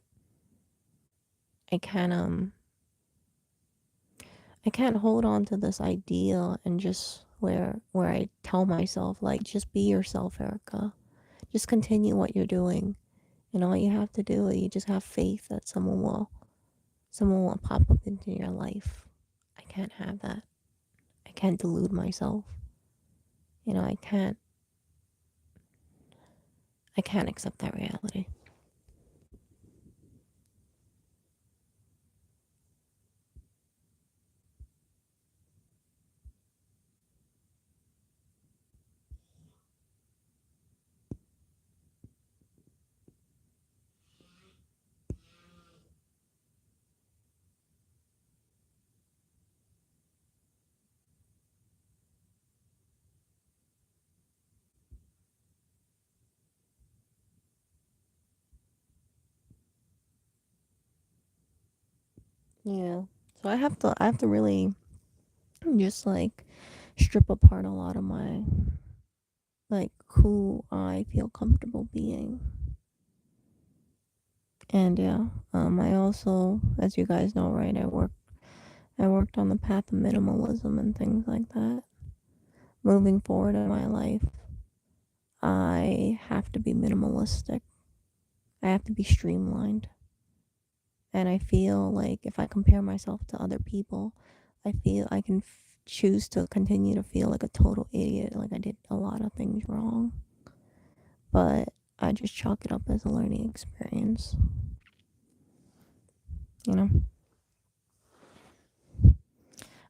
Speaker 2: I can't hold on to this ideal and just where I tell myself like, just be yourself, Erica. Just continue what you're doing. And all you have to do is you just have faith that someone will pop up into your life. I can't have that. I can't delude myself. You know, I can't accept that reality. Yeah. So I have to really just like strip apart a lot of my like who I feel comfortable being. And yeah, I also, as you guys know, right, I worked on the path of minimalism and things like that. Moving forward in my life, I have to be minimalistic. I have to be streamlined. And I feel like if I compare myself to other people, I feel I can choose to continue to feel like a total idiot, like I did a lot of things wrong. But I just chalk it up as a learning experience, you know?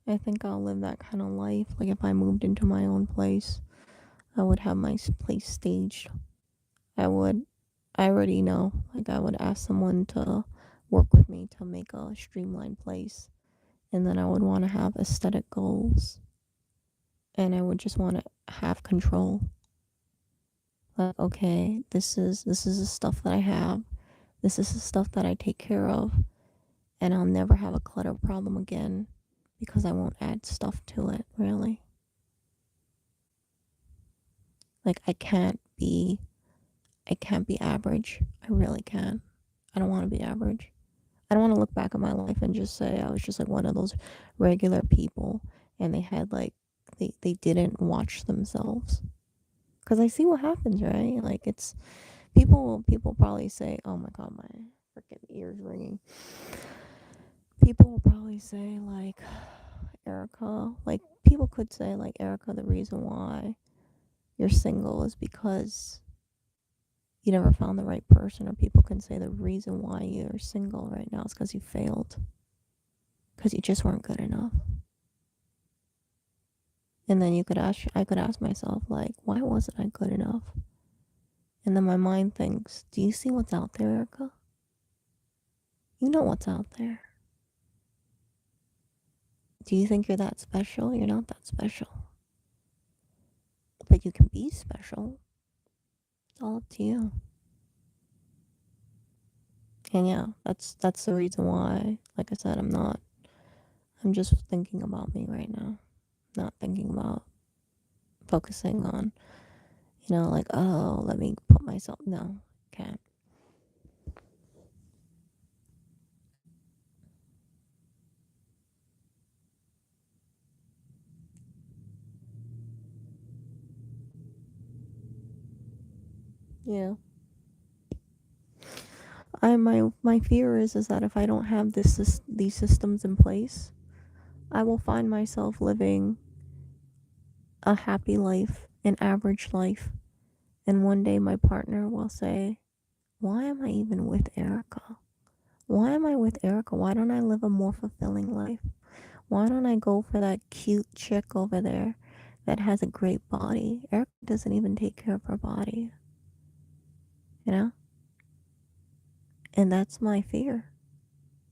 Speaker 2: I think I'll live that kind of life. Like if I moved into my own place, I would have my place staged. I would, I already know, like I would ask someone to work with me to make a streamlined place. And then I would want to have aesthetic goals. And I would just want to have control. Like, okay, this is the stuff that I have. This is the stuff that I take care of. And I'll never have a clutter problem again because I won't add stuff to it, really. Like I can't be average. I really can't. I don't want to be average. I don't want to look back at my life and just say I was just like one of those regular people and they had like they didn't watch themselves. Cuz I see what happens, right? Like it's people probably say, "Oh my god, my freaking ears ringing." People will probably say like, "Erica, like people could say like, Erica, the reason why you're single is because you never found the right person," or people can say the reason why you're single right now is because you failed, because you just weren't good enough. And then I could ask myself like, why wasn't I good enough? And then my mind thinks, do you see what's out there, Erica? You know what's out there. Do you think you're that special? You're not that special, but you can be special. It's all up to you. And yeah, that's the reason why. Like I said, I'm just thinking about me right now, not thinking about focusing on, you know, like, oh, let me put myself. No, can't. Yeah. My fear is that if I don't have these systems in place, I will find myself living a happy life, an average life, and one day my partner will say, "Why am I even with Erica? Why am I with Erica? Why don't I live a more fulfilling life? Why don't I go for that cute chick over there that has a great body? Erica doesn't even take care of her body, you know?" And that's my fear.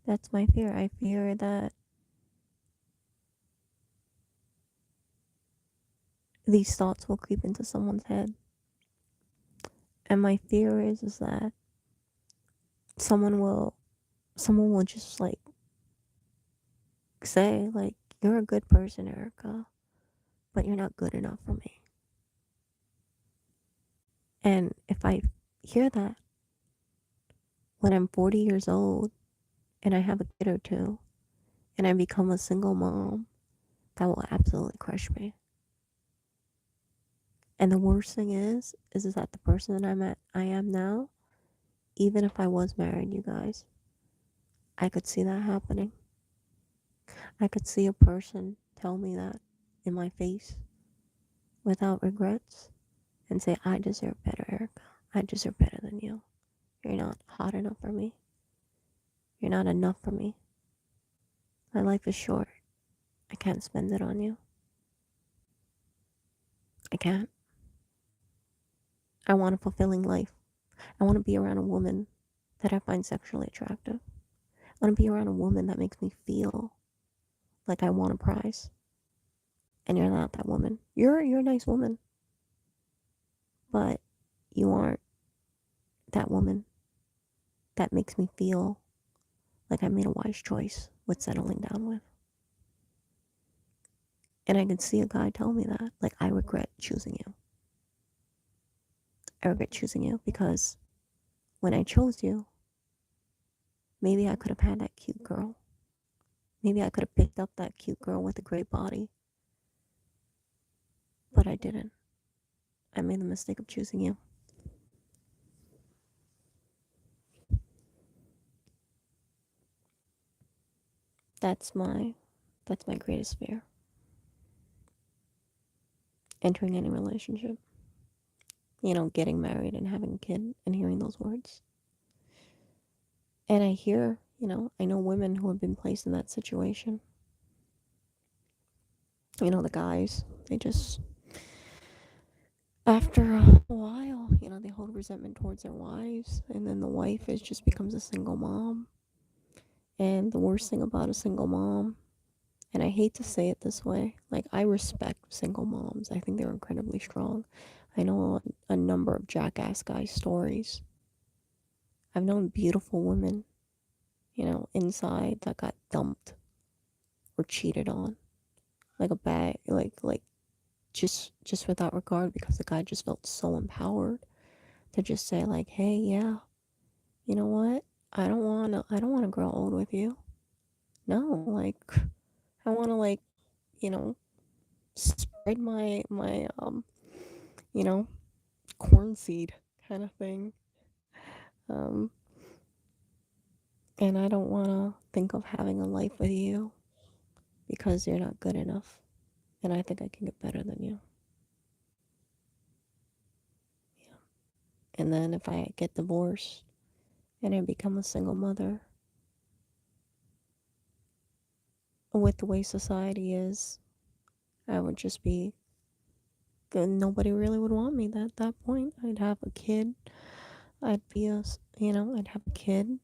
Speaker 2: That's my fear. I fear that these thoughts will creep into someone's head. And my fear is that someone will someone will just like say like, you're a good person, Erica, but you're not good enough for me. And if I hear that when I'm 40 years old and I have a kid or two and I become a single mom, that will absolutely crush me. And the worst thing is that the person that I am now, even if I was married, you guys, I could see that happening. I could see a person tell me that in my face without regrets and say, I deserve better, Erica. I deserve better than you. You're not hot enough for me. You're not enough for me. My life is short. I can't spend it on you. I can't. I want a fulfilling life. I want to be around a woman that I find sexually attractive. I want to be around a woman that makes me feel like I want a prize. And you're not that woman. You're a nice woman, but you aren't that woman that makes me feel like I made a wise choice with settling down with. And I can see a guy tell me that. Like, I regret choosing you. I regret choosing you because when I chose you, maybe I could have had that cute girl. Maybe I could have picked up that cute girl with a great body, but I didn't. I made the mistake of choosing you. That's my that's my greatest fear. Entering any relationship. Getting married and having a kid and hearing those words. And I know women who have been placed in that situation. The guys, they just, after a while, they hold resentment towards their wives. And then the wife just becomes a single mom. And the worst thing about a single mom, and I hate to say it this way, like, I respect single moms. I think they're incredibly strong. I know a number of jackass guys' stories. I've known beautiful women, inside that got dumped or cheated on, like a bag, like just without regard because the guy just felt so empowered to just say like, hey, yeah, you know what? I don't want to grow old with you. No, like, I want to, like, you know, spread my you know, corn seed kind of thing. Um, and I don't want to think of having a life with you because you're not good enough. And I think I can get better than you. Yeah. And then if I get divorced and I become a single mother, with the way society is, I would just be good. Nobody really would want me at that point. I'd have a kid. I'd have a kid.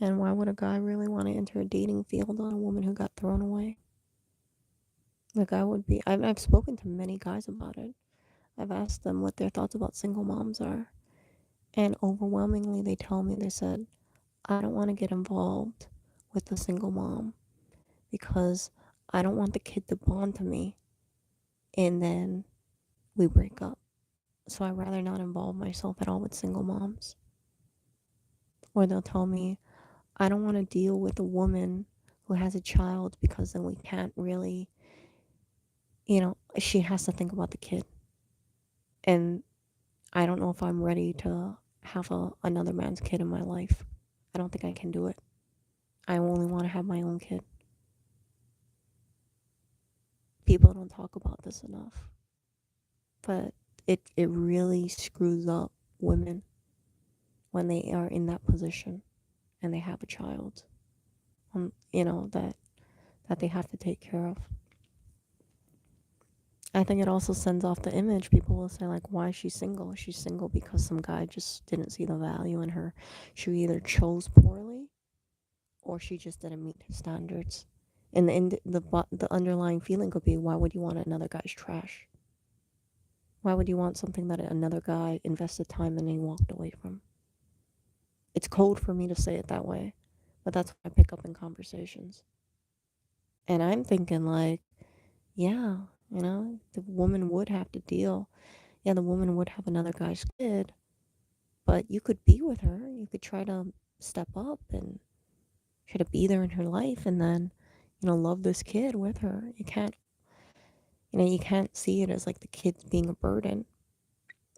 Speaker 2: And why would a guy really want to enter a dating field on a woman who got thrown away? Like, I've spoken to many guys about it. I've asked them what their thoughts about single moms are. And overwhelmingly, they said, I don't want to get involved with a single mom because I don't want the kid to bond to me and then we break up. So I'd rather not involve myself at all with single moms. Or they'll tell me, I don't want to deal with a woman who has a child because then we can't really, she has to think about the kid. And I don't know if I'm ready to have another man's kid in my life. I don't think I can do it. I only want to have my own kid. People don't talk about this enough. But it really screws up women when they are in that position and they have a child, that they have to take care of. I think it also sends off the image. People will say, like, why is she single? She's single because some guy just didn't see the value in her. She either chose poorly or she just didn't meet his standards. And the underlying feeling could be, why would you want another guy's trash? Why would you want something that another guy invested time in and he walked away from? It's cold for me to say it that way, but that's what I pick up in conversations. And I'm thinking, like, yeah, the woman would have to deal. Yeah, the woman would have another guy's kid, But you could be with her. You could try to step up and try to be there in her life, and then, love this kid with her. You can't see it as like the kids being a burden.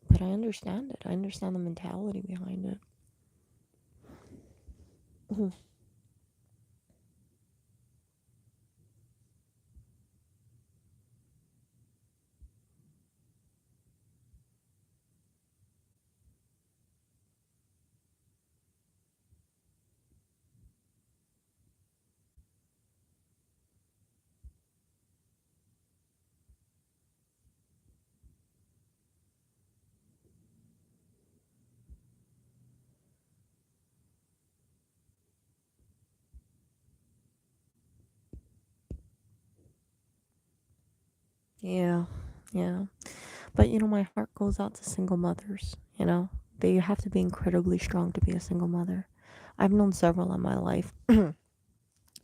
Speaker 2: But I understand it. I understand the mentality behind it. Yeah, yeah. But my heart goes out to single mothers. They have to be incredibly strong to be a single mother. I've known several in my life. I've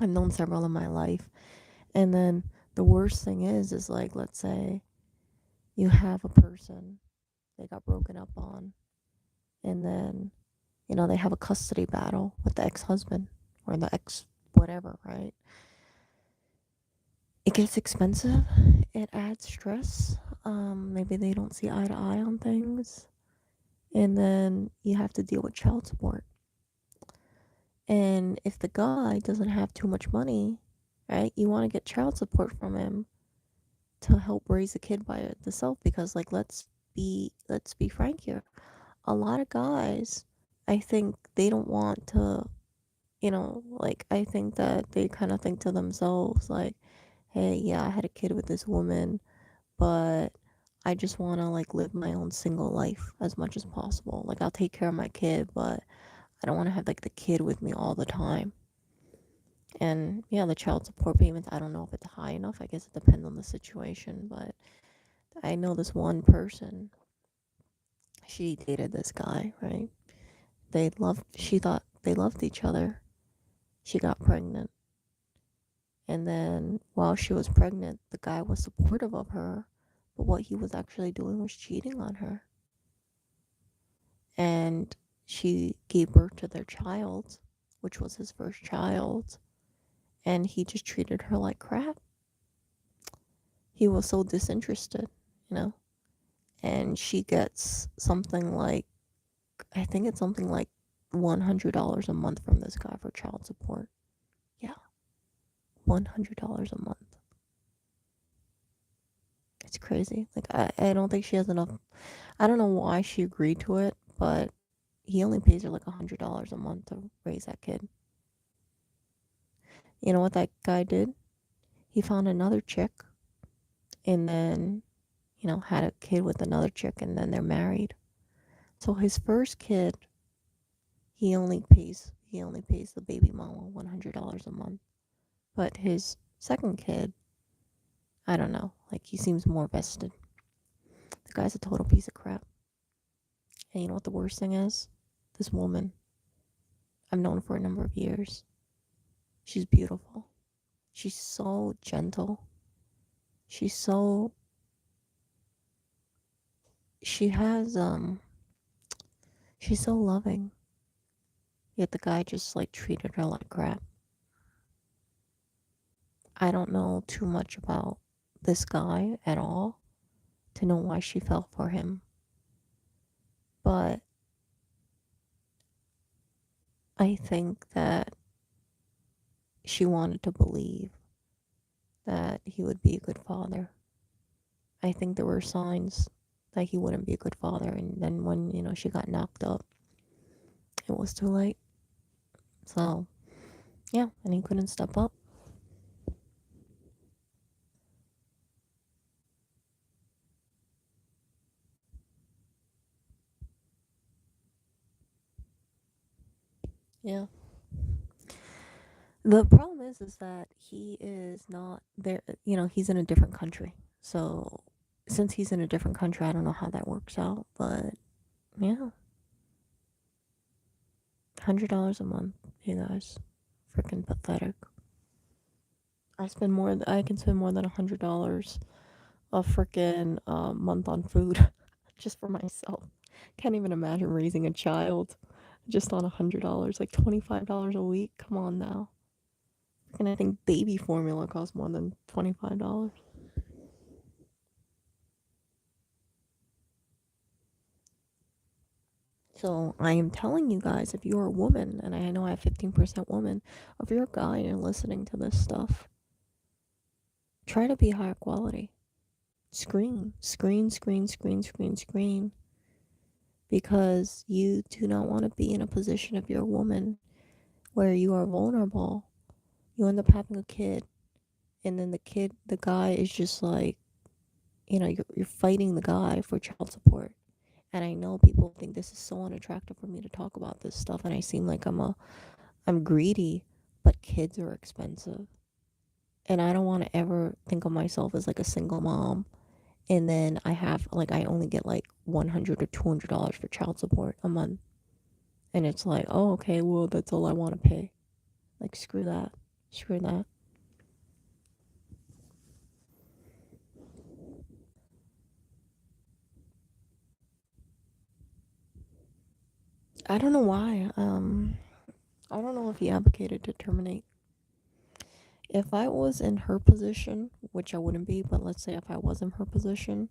Speaker 2: known several in my life. And then the worst thing is like, let's say you have a person they got broken up on, and then, they have a custody battle with the ex husband or the ex whatever, right? It gets expensive, it adds stress. Maybe they don't see eye to eye on things. And then you have to deal with child support. And if the guy doesn't have too much money, right, you want to get child support from him to help raise a kid by itself, because like let's be frank here. A lot of guys, I think they don't want to, like I think that they kind of think to themselves like, hey, yeah, I had a kid with this woman, but I just want to like live my own single life as much as possible. Like I'll take care of my kid, but I don't want to have like the kid with me all the time. And yeah, the child support payments, I don't know if it's high enough. I guess it depends on the situation, but I know this one person, she dated this guy, right? She thought they loved each other. She got pregnant. And then while she was pregnant, the guy was supportive of her, but what he was actually doing was cheating on her. And she gave birth to their child, which was his first child, and he just treated her like crap. He was so disinterested, you know? And she gets something like, I think it's something like $100 a month from this guy for child support. Yeah, $100 a month. It's crazy. Like, I don't think she has enough. I don't know why she agreed to it, but he only pays her like $100 a month to raise that kid. You know what that guy did? He found another chick and then, had a kid with another chick, and then they're married. So his first kid, he only pays the baby mama $100 a month. But his second kid, I don't know, like he seems more vested. The guy's a total piece of crap. And you know what the worst thing is? This woman, I've known her for a number of years. She's beautiful. She's so gentle. She's so she has she's so loving. Yet the guy just like treated her like crap. I don't know too much about this guy at all to know why she fell for him. But I think that she wanted to believe that he would be a good father. I think there were signs that he wouldn't be a good father, and then when, she got knocked up, it was too late. So, yeah, and he couldn't step up. Yeah. The problem is that he is not there, he's in a different country. So, since he's in a different country, I don't know how that works out, but yeah, $100 a month, you guys. Freaking pathetic. I can spend more than $100 a freaking month on food just for myself. Can't even imagine raising a child just on $100, like $25 a week. Come on now. And I think baby formula costs more than $25. So I am telling you guys, if you're a woman, and I know I have 15% women, if you're a guy and you're listening to this stuff, try to be higher quality. Screen, screen, screen, screen, screen, screen. Because you do not want to be in a position if you're a woman where you are vulnerable. You end up having a kid, and then the guy is just like, you're fighting the guy for child support. And I know people think this is so unattractive for me to talk about this stuff, and I seem like I'm greedy, but kids are expensive. And I don't want to ever think of myself as like a single mom. And then I only get like $100 or $200 for child support a month. And it's like, oh, okay, well, that's all I want to pay. Like, screw that. Screw that. I don't know why. I don't know if he advocated to terminate. If I was in her position, which I wouldn't be, but let's say if I was in her position,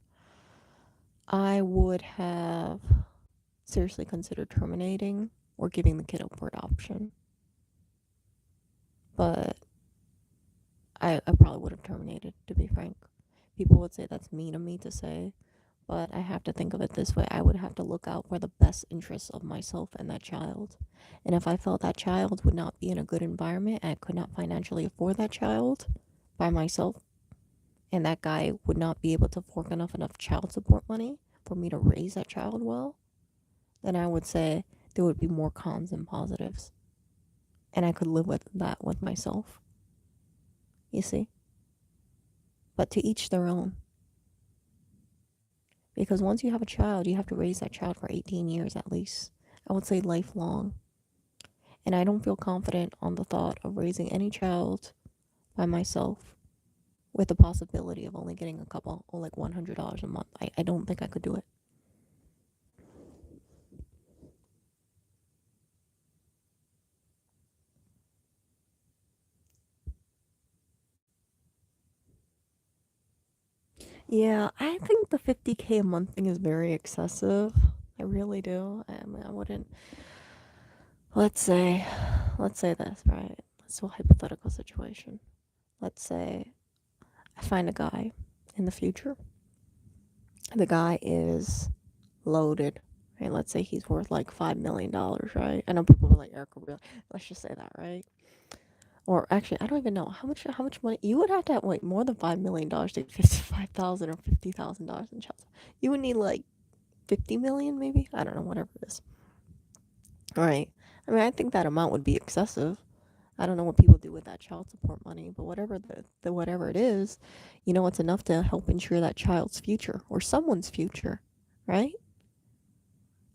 Speaker 2: I would have seriously considered terminating or giving the kid up for adoption. But I probably would have terminated, to be frank. People would say that's mean of me to say, but I have to think of it this way. I would have to look out for the best interests of myself and that child. And if I felt that child would not be in a good environment and I could not financially afford that child by myself, and that guy would not be able to fork enough child support money for me to raise that child well, then I would say there would be more cons than positives. And I could live with that with myself. You see? But to each their own. Because once you have a child, you have to raise that child for 18 years at least. I would say lifelong. And I don't feel confident on the thought of raising any child by myself with the possibility of only getting a couple or like $100 a month. I don't think I could do it. Yeah, I think the 50K a month thing is very excessive. I really do. I mean, I wouldn't. Let's say, let's say this, right? Let's do a hypothetical situation. Let's say I find a guy in the future. The guy is loaded, right? Let's say he's worth like $5 million, right? I know people are like, Erica, really? Let's just say that, right? Or actually, I don't even know how much money you would have to have. Like more than $5 million to get 55,000 or $50,000 in child. You would need like 50 million, maybe. I don't know, whatever it is. All right. I mean, I think that amount would be excessive. I don't know what people do with that child support money, but whatever the whatever it is, it's enough to help ensure that child's future or someone's future, right?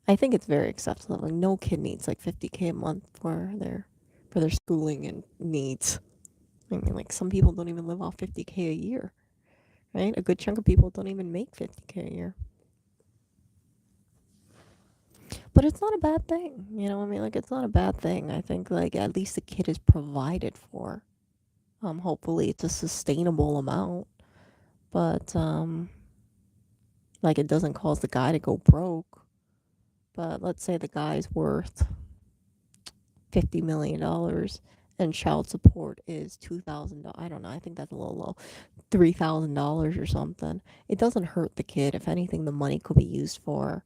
Speaker 2: I think it's very acceptable. Like no kid needs like 50K a month for their schooling and needs. I mean, like some people don't even live off 50K a year, right? A good chunk of people don't even make 50K a year. But it's not a bad thing, I mean, like it's not a bad thing. I think like at least the kid is provided for. Hopefully it's a sustainable amount, but like it doesn't cause the guy to go broke. But let's say the guy's worth $50 million and child support is $2,000. I don't know. I think that's a little low. $3,000 or something. It doesn't hurt the kid. If anything, the money could be used for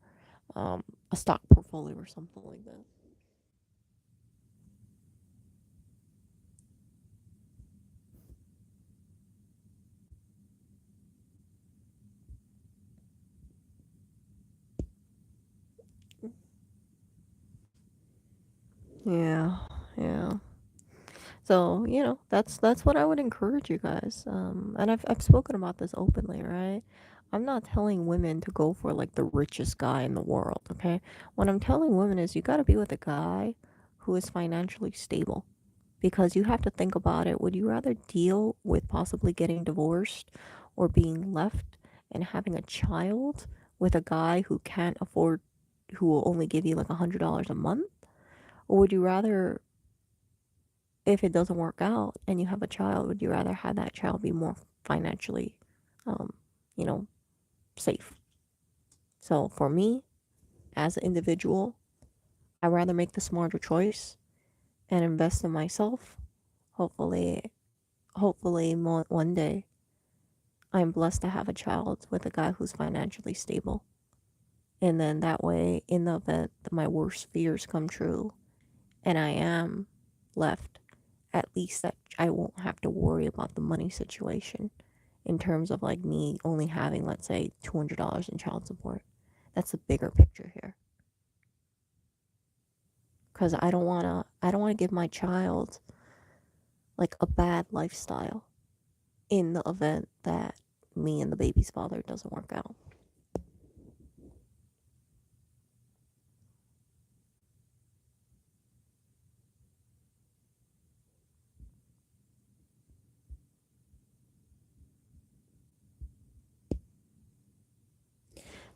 Speaker 2: a stock portfolio or something like that. Yeah, yeah. So that's what I would encourage you guys. And I've spoken about this openly, right? I'm not telling women to go for like the richest guy in the world, okay? What I'm telling women is you got to be with a guy who is financially stable, because you have to think about it. Would you rather deal with possibly getting divorced or being left and having a child with a guy who can't afford who will only give you like $100 a month? Or would you rather, if it doesn't work out and you have a child, would you rather have that child be more financially, um, you know, safe? So for me, as an individual, I'd rather make the smarter choice and invest in myself. Hopefully, one day I'm blessed to have a child with a guy who's financially stable. And then that way, in the event that my worst fears come true and I am left, at least that I won't have to worry about the money situation in terms of like me only having, let's say, $200 in child support. That's the bigger picture here. Because I don't want to give my child like a bad lifestyle in the event that me and the baby's father doesn't work out.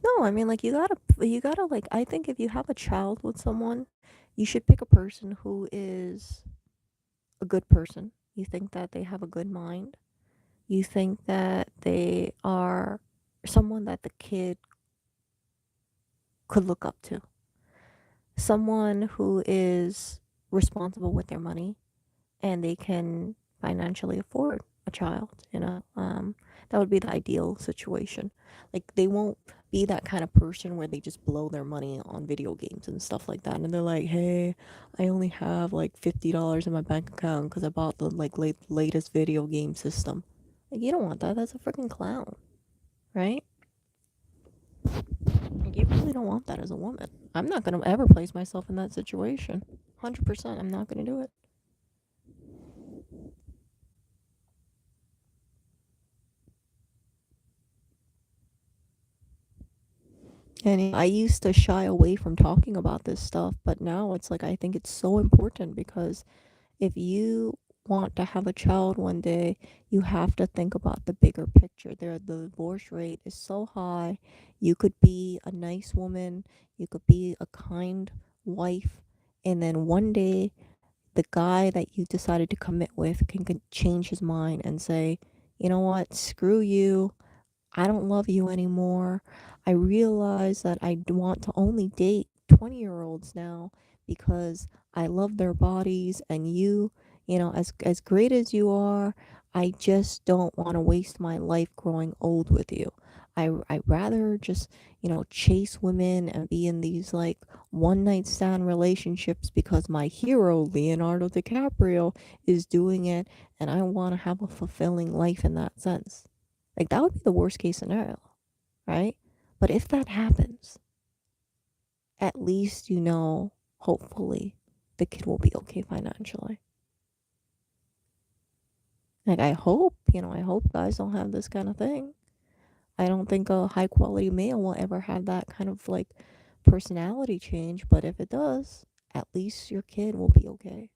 Speaker 2: No, I mean like you gotta like I think if you have a child with someone, you should pick a person who is a good person. You think that they have a good mind. You think that they are someone that the kid could look up to. Someone who is responsible with their money and they can financially afford a child, you know. That would be the ideal situation. Like they won't be that kind of person where they just blow their money on video games and stuff like that and they're like, hey, I only have like $50 in my bank account because I bought the like latest video game system. Like you don't want that. That's a freaking clown, right? Like you really don't want that as a woman. I'm not gonna ever place myself in that situation. 100%, I'm not gonna do it. And I used to shy away from talking about this stuff, but now it's like I think it's so important because if you want to have a child one day, you have to think about the bigger picture. The divorce rate is so high. You could be a nice woman, you could be a kind wife, and then one day the guy that you decided to commit with can change his mind and say, you know what, screw you. I don't love you anymore. I realize that I want to only date 20-year-olds now because I love their bodies and you know, as great as you are, I just don't want to waste my life growing old with you. I rather just, you know, chase women and be in these like one night stand relationships because my hero Leonardo DiCaprio is doing it and I want to have a fulfilling life in that sense. Like that would be the worst case scenario, right? But if that happens, at least you know, hopefully, the kid will be okay financially. Like I hope, you know, I hope guys don't have this kind of thing. I don't think a high quality male will ever have that kind of like personality change, but if it does, at least your kid will be okay.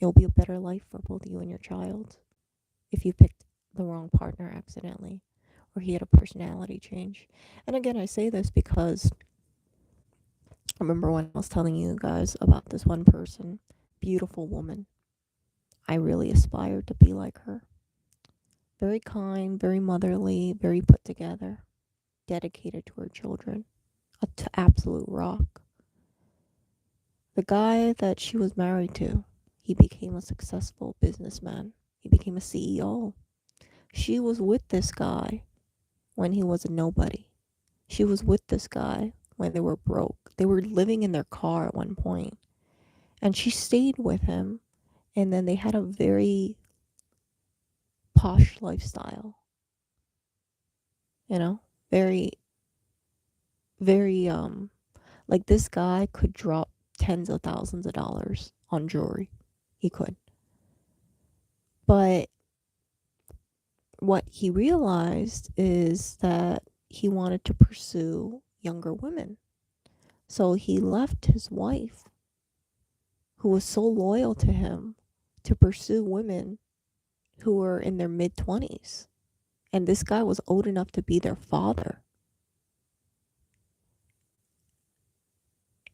Speaker 2: It'll be a better life for both you and your child if you picked the wrong partner accidentally or he had a personality change. And again, I say this because I remember when I was telling you guys about this one person, beautiful woman. I really aspired to be like her. Very kind, very motherly, very put together, dedicated to her children. Absolute rock. The guy that she was married to, he became a successful businessman. He became a CEO. She was with this guy when he was a nobody. She was with this guy when they were broke. They were living in their car at one point, and she stayed with him. And then they had a very posh lifestyle, you know, very, very, like this guy could drop tens of thousands of dollars on jewelry. He could. But what he realized is that he wanted to pursue younger women. So he left his wife, who was so loyal to him, to pursue women who were in their mid 20s. And this guy was old enough to be their father.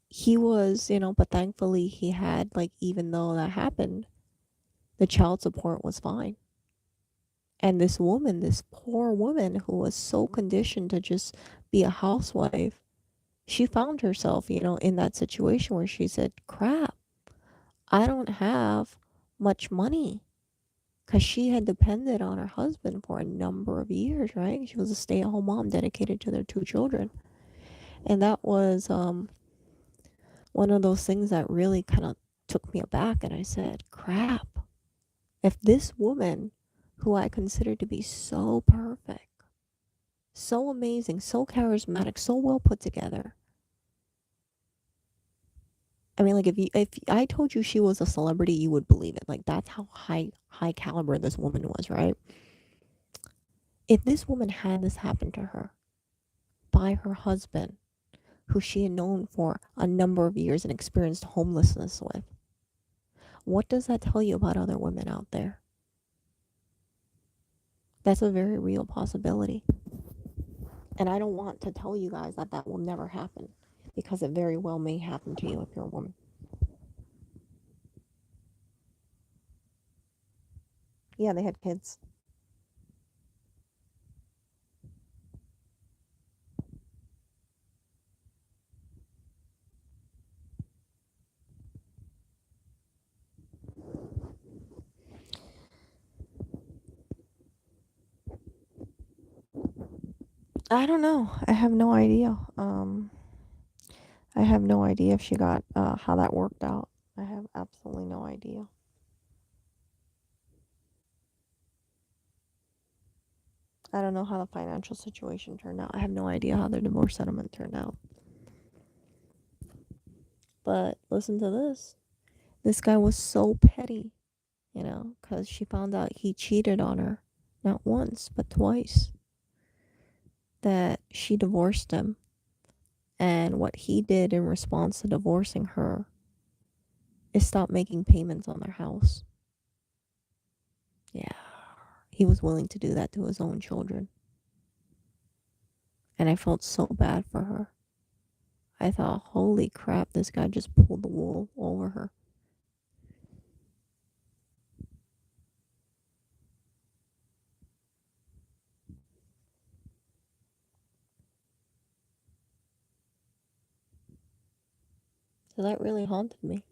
Speaker 2: He was, but thankfully he had, like, even though that happened, the child support was fine. And this woman, this poor woman who was so conditioned to just be a housewife, she found herself, in that situation where she said, crap, I don't have much money. Because she had depended on her husband for a number of years, right? She was a stay at home mom dedicated to their two children. And that was one of those things that really kind of took me aback. And I said, crap, if this woman, who I consider to be so perfect, so amazing, so charismatic, so well put together. I mean, like, if I told you she was a celebrity, you would believe it. Like, that's how high caliber this woman was, right? If this woman had this happen to her by her husband, who she had known for a number of years and experienced homelessness with, what does that tell you about other women out there? That's a very real possibility. And I don't want to tell you guys that that will never happen, because it very well may happen to you if you're a woman. Yeah, they had kids. I don't know. I have no idea. I have no idea if she got how that worked out. I have absolutely no idea. I don't know how the financial situation turned out. I have no idea how their divorce settlement turned out. But listen to this. This guy was so petty, because she found out he cheated on her not once, but twice, that she divorced him. And what he did in response to divorcing her is stop making payments on their house. Yeah, he was willing to do that to his own children. And I felt so bad for her. I thought, holy crap, this guy just pulled the wool over her. So that really haunted me.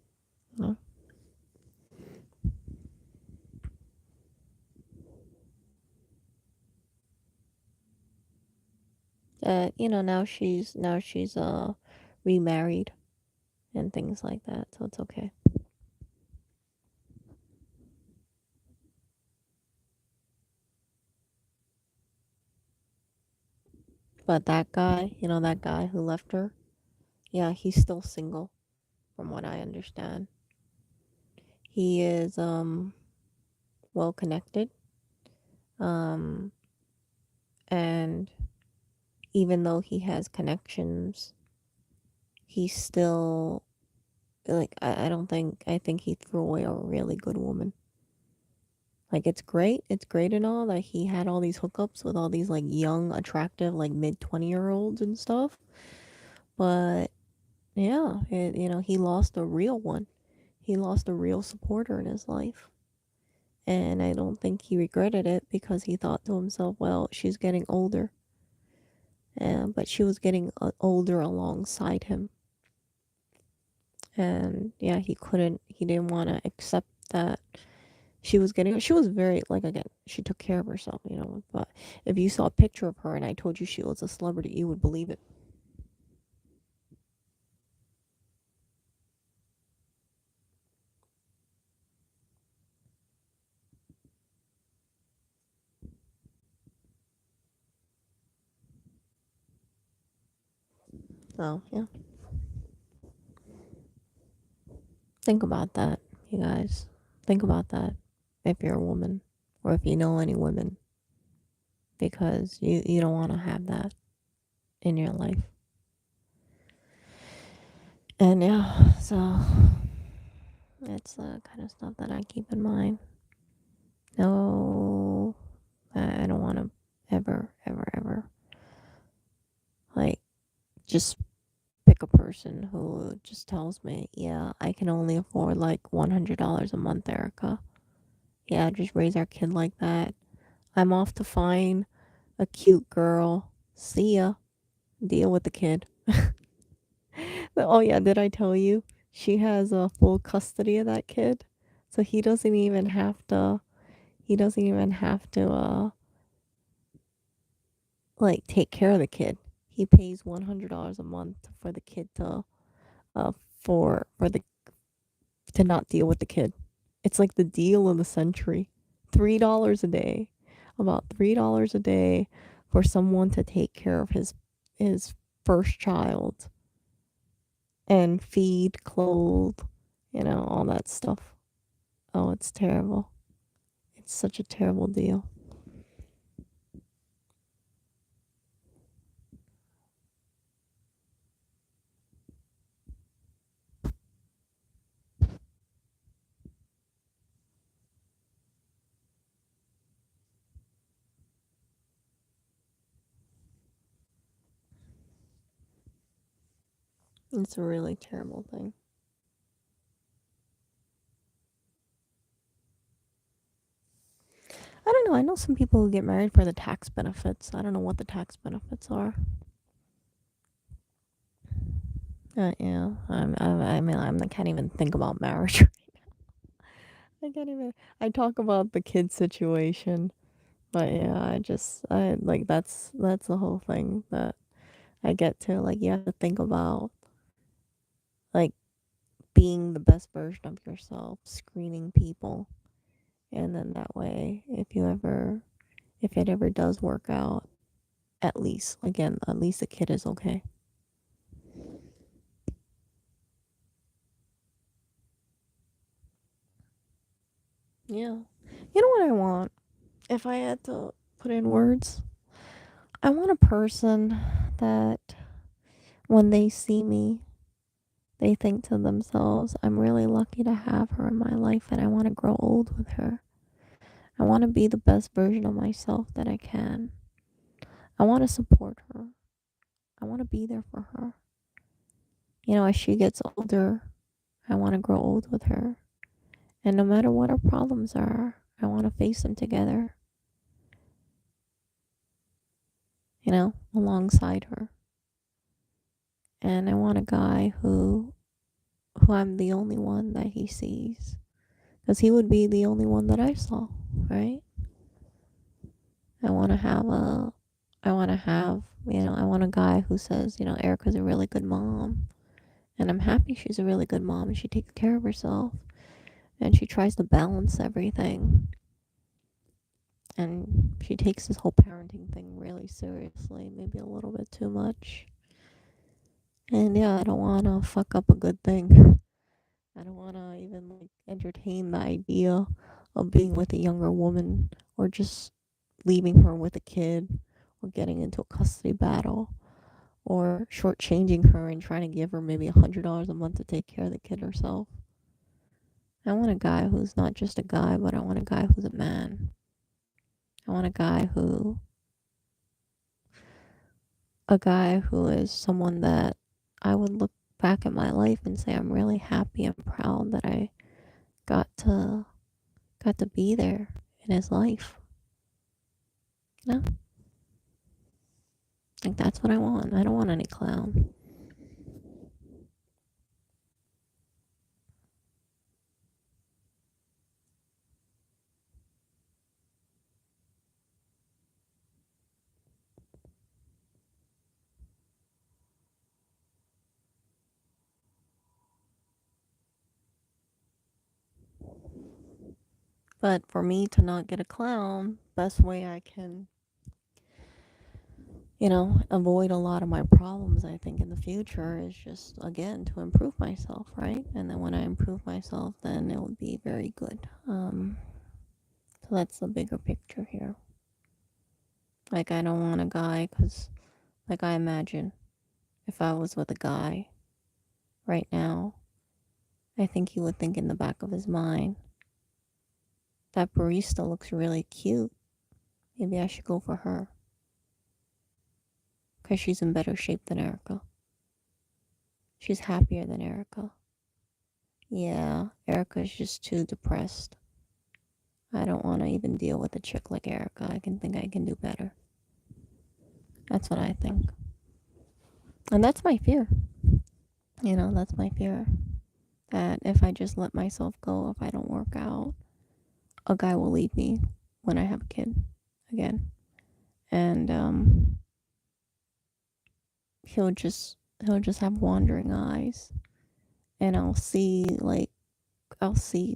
Speaker 2: You know? Now she's remarried and things like that, so it's okay. But that guy who left her, yeah, he's still single, from what I understand. He is well connected, um, and even though he has connections, he's still, like, I don't think, I think he threw away a really good woman. Like, it's great and all that he had all these hookups with all these, like, young, attractive, like, mid-20-year-olds and stuff. But yeah, he lost a real one. He lost a real supporter in his life. And I don't think he regretted it, because he thought to himself, well, she's getting older. But she was getting older alongside him. And yeah, he didn't want to accept that she was very, like, again, she took care of herself, but if you saw a picture of her and I told you she was a celebrity, you would believe it. So yeah, think about that, you guys. Think about that if you're a woman, or if you know any women, because you don't want to have that in your life. And yeah, so it's the kind of stuff that I keep in mind. No, I don't want to ever, ever, ever. Like, just pick a person who just tells me, yeah, I can only afford like $100 a month, Erica. Yeah, just raise our kid like that. I'm off to find a cute girl. See ya. Deal with the kid. Oh yeah, did I tell you? She has full custody of that kid. So he doesn't even have to like take care of the kid. He pays $100 a month for the kid to uh for the to not deal with the kid. It's like the deal of the century. $3 a day. About $3 a day for someone to take care of his first child and feed, clothe, all that stuff. Oh, it's terrible. It's such a terrible deal. It's a really terrible thing. I don't know. I know some people who get married for the tax benefits. I don't know what the tax benefits are. Yeah, I mean, I can't even think about marriage. I can't even. I talk about the kid situation, but yeah, I like that's the whole thing that I get to. Like, you have to think about like being the best version of yourself, screening people, and then that way, if it ever does work out, at least the kid is okay. Yeah. You know what I want? If I had to put in words, I want a person that when they see me, they think to themselves, I'm really lucky to have her in my life and I want to grow old with her. I want to be the best version of myself that I can. I want to support her. I want to be there for her. As she gets older, I want to grow old with her. And no matter what her problems are, I want to face them together, alongside her. And I want a guy who I'm the only one that he sees. Because he would be the only one that I saw, right? I want to have a, I want to have, I want a guy who says, Erica's a really good mom. And I'm happy she's a really good mom and she takes care of herself. And she tries to balance everything. And she takes this whole parenting thing really seriously, maybe a little bit too much. And yeah, I don't want to fuck up a good thing. I don't want to even like entertain the idea of being with a younger woman or just leaving her with a kid or getting into a custody battle or shortchanging her and trying to give her maybe $100 a month to take care of the kid herself. I want a guy who's not just a guy, but I want a guy who's a man. I want a guy who is someone that I would look back at my life and say I'm really happy and proud that I got to got to be there in his life. You know? Like, that's what I want. I don't want any clown. But for me to not get a clown, best way I can, avoid a lot of my problems, I think, in the future is just, again, to improve myself, right? And then when I improve myself, then it will be very good. So that's the bigger picture here. Like, I don't want a guy because, like, I imagine if I was with a guy right now, I think he would think in the back of his mind, that barista looks really cute. Maybe I should go for her. because she's in better shape than Erica. She's happier than Erica. Yeah, Erica's just too depressed. I don't want to even deal with a chick like Erica. I can think I can do better. That's what I think. And that's my fear. That's my fear. That if I just let myself go, if I don't work out, a guy will leave me when I have a kid again. And he'll just have wandering eyes. And I'll see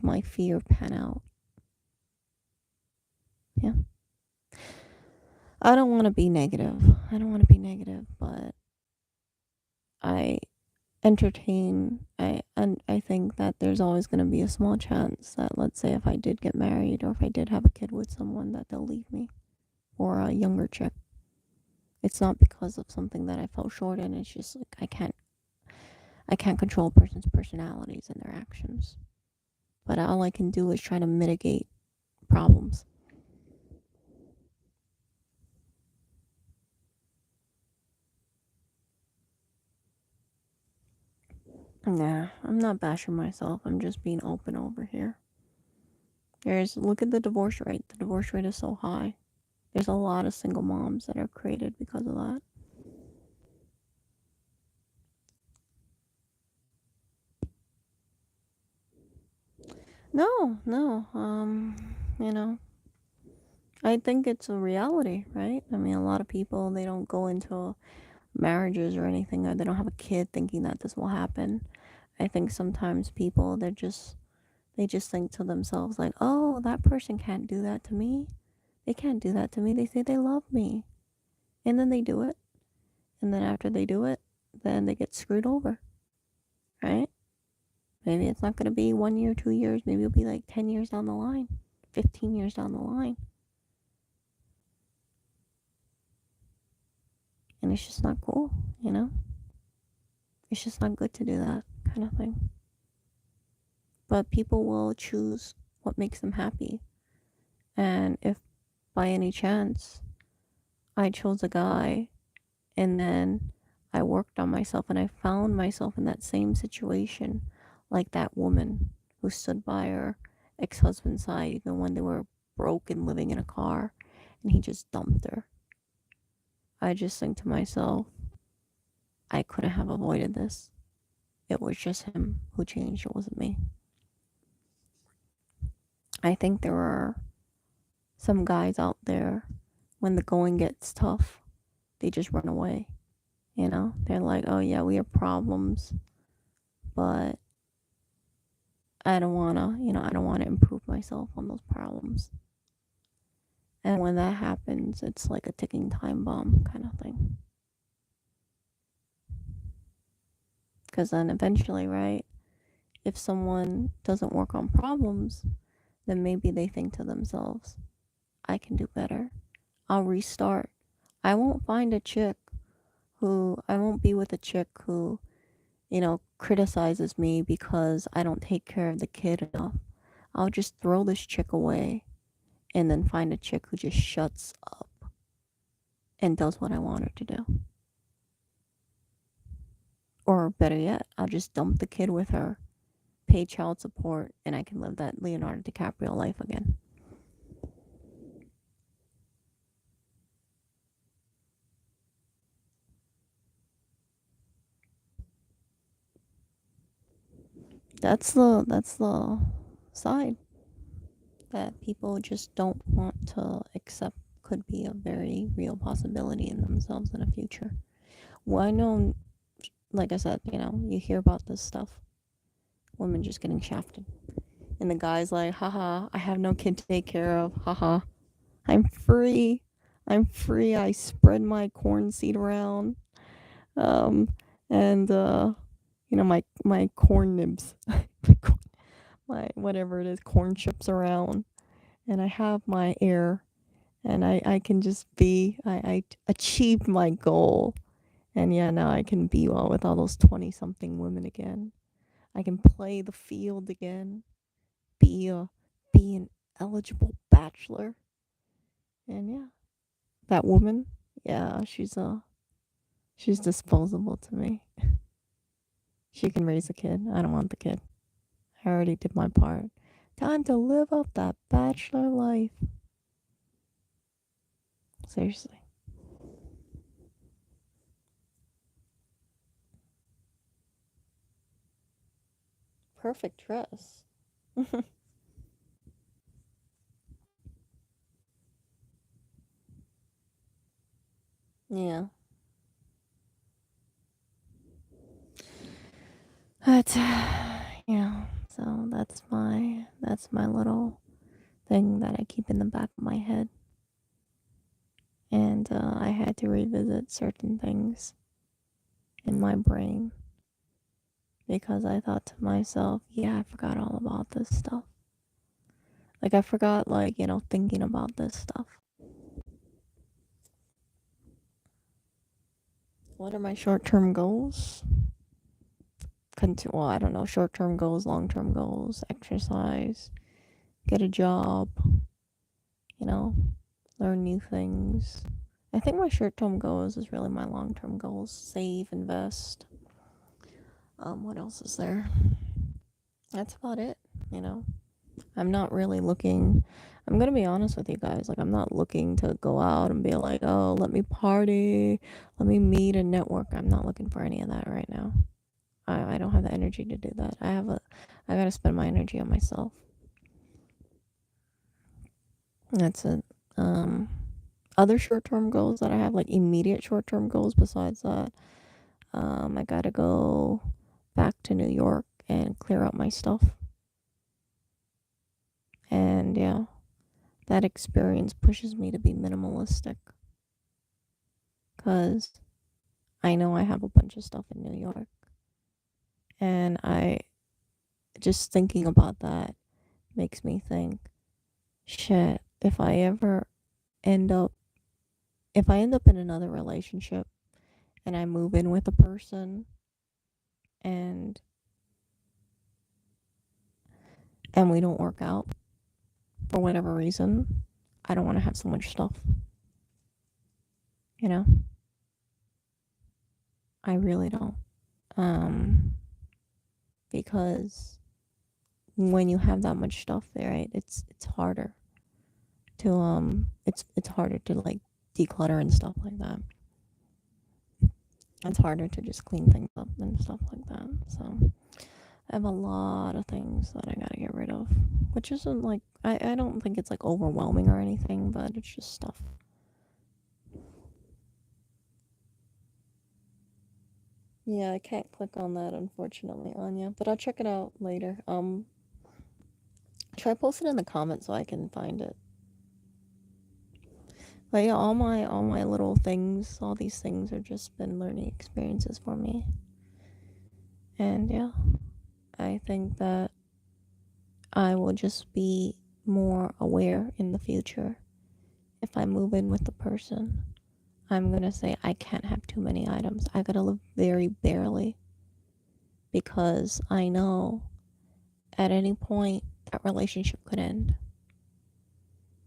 Speaker 2: my fear pan out. Yeah. I don't want to be negative. I don't want to be negative, but I I think that there's always going to be a small chance that, let's say, if I did get married or if I did have a kid with someone, that they'll leave me or a younger chick. It's not because of something that I fell short in. It's just like I can't control a person's personalities and their actions. But all I can do is try to mitigate problems. Nah, I'm not bashing myself. I'm just being open over here. Look at the divorce rate. The divorce rate is so high. There's a lot of single moms that are created because of that. No, no. You know, I think it's a reality, right? I mean, a lot of people, they don't go into marriages or anything, or they don't have a kid thinking that this will happen. I think sometimes people, they just think to themselves like, "Oh, that person can't do that to me. They can't do that to me. They say they love me." And then they do it. And then after they do it, then they get screwed over, right? Maybe it's not going to be 1 year, 2 years. Maybe it'll be like 10 years down the line, 15 years down the line. And it's just not cool, you know? It's just not good to do that kind of thing. But people will choose what makes them happy. And if by any chance I chose a guy and then I worked on myself and I found myself in that same situation, like that woman who stood by her ex husband's side even when they were broke and living in a car and he just dumped her. I just think to myself, I couldn't have avoided this. It was just him who changed, it wasn't me. I think there are some guys out there, when the going gets tough, they just run away. They're like, oh yeah, we have problems, but I don't want to improve myself on those problems. And when that happens, it's like a ticking time bomb kind of thing. Because then eventually, right, if someone doesn't work on problems, then maybe they think to themselves, I can do better. I'll restart. I won't be with a chick who, criticizes me because I don't take care of the kid enough. I'll just throw this chick away and then find a chick who just shuts up and does what I want her to do. Or better yet, I'll just dump the kid with her, pay child support, and I can live that Leonardo DiCaprio life again. That's the side that people just don't want to accept could be a very real possibility in themselves in the future. Well, I know, like I said, you hear about this stuff, women just getting shafted. And the guy's like, haha, I have no kid to take care of. Haha, I'm free. I'm free. I spread my corn seed around. Um, and, my corn nibs, my whatever it is, corn chips around. And I have my air. And I can just I achieved my goal. And yeah, now I can be well with all those 20 something women again. I can play the field again, be a be an eligible bachelor. And yeah, that woman, yeah, She's disposable to me. She can raise a kid. I don't want the kid. I already did my part. Time to live up that bachelor life. Seriously. Perfect dress. Yeah. But yeah. So that's my little thing that I keep in the back of my head. And I had to revisit certain things in my brain because I thought to myself, yeah, I forgot all about this stuff. Like I forgot, like, thinking about this stuff. What are my short-term goals? Well, I don't know. Short-term goals, long-term goals, exercise, get a job, you know, learn new things. I think my short-term goals is really my long-term goals. Save, invest. What else is there? That's about it, you know. I'm not really looking. I'm gonna be honest with you guys. Like, I'm not looking to go out and be like, oh, let me party, let me meet and network. I'm not looking for any of that right now. I don't have the energy to do that. I gotta spend my energy on myself. That's it. Um, Other short term goals that I have, like immediate short term goals besides that, I gotta go back to New York and clear out my stuff. And yeah, that experience pushes me to be minimalistic because I know I have a bunch of stuff in New York. And I just thinking about that makes me think, shit, end up if I end up in another relationship and I move in with a person and we don't work out for whatever reason, I don't want to have so much stuff. You know? I really don't. Um because when you have that much stuff there, right, it's harder to it's harder to like declutter and stuff like that. It's harder to just clean things up and stuff like that. So I have a lot of things that I gotta get rid of, which isn't like I don't think it's like overwhelming or anything, but it's just stuff. Yeah, I can't click on that unfortunately, Anya, but I'll check it out later. Try post it in the comments so I can find it. But yeah, all my little things, all these things are just been learning experiences for me. And yeah, I think that I will just be more aware in the future. If I move in with the person, I'm gonna say I can't have too many items. I gotta live very barely because I know at any point that relationship could end.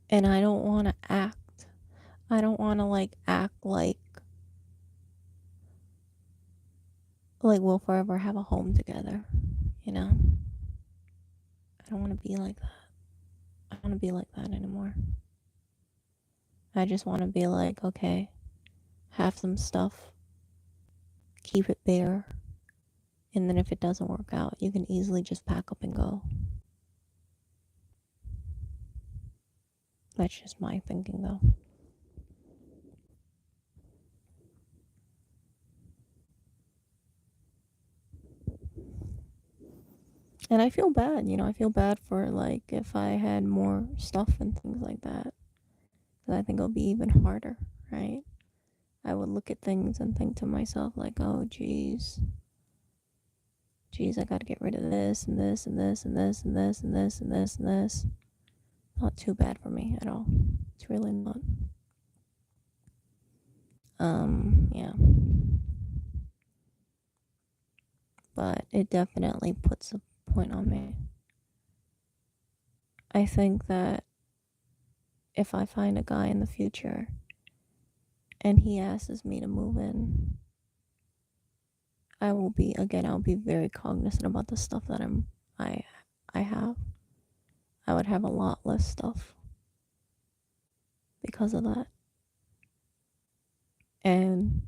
Speaker 2: And I don't wanna act. I don't wanna like act like we'll forever have a home together, you know? I don't wanna be like that. I don't wanna be like that anymore. I just wanna be like, okay, have some stuff, keep it bare, and then if it doesn't work out, you can easily just pack up and go. That's just my thinking though. And I feel bad, I feel bad for like if I had more stuff and things like that. Because I think it'll be even harder, right? I would look at things and think to myself like, oh geez, I gotta get rid of this and this and this and this and this and this and this and this. Not too bad for me at all. It's really not. Yeah. But it definitely puts a point on me. I think that if I find a guy in the future and he asks me to move in, I'll be very cognizant about the stuff that I I have. I would have a lot less stuff because of that. And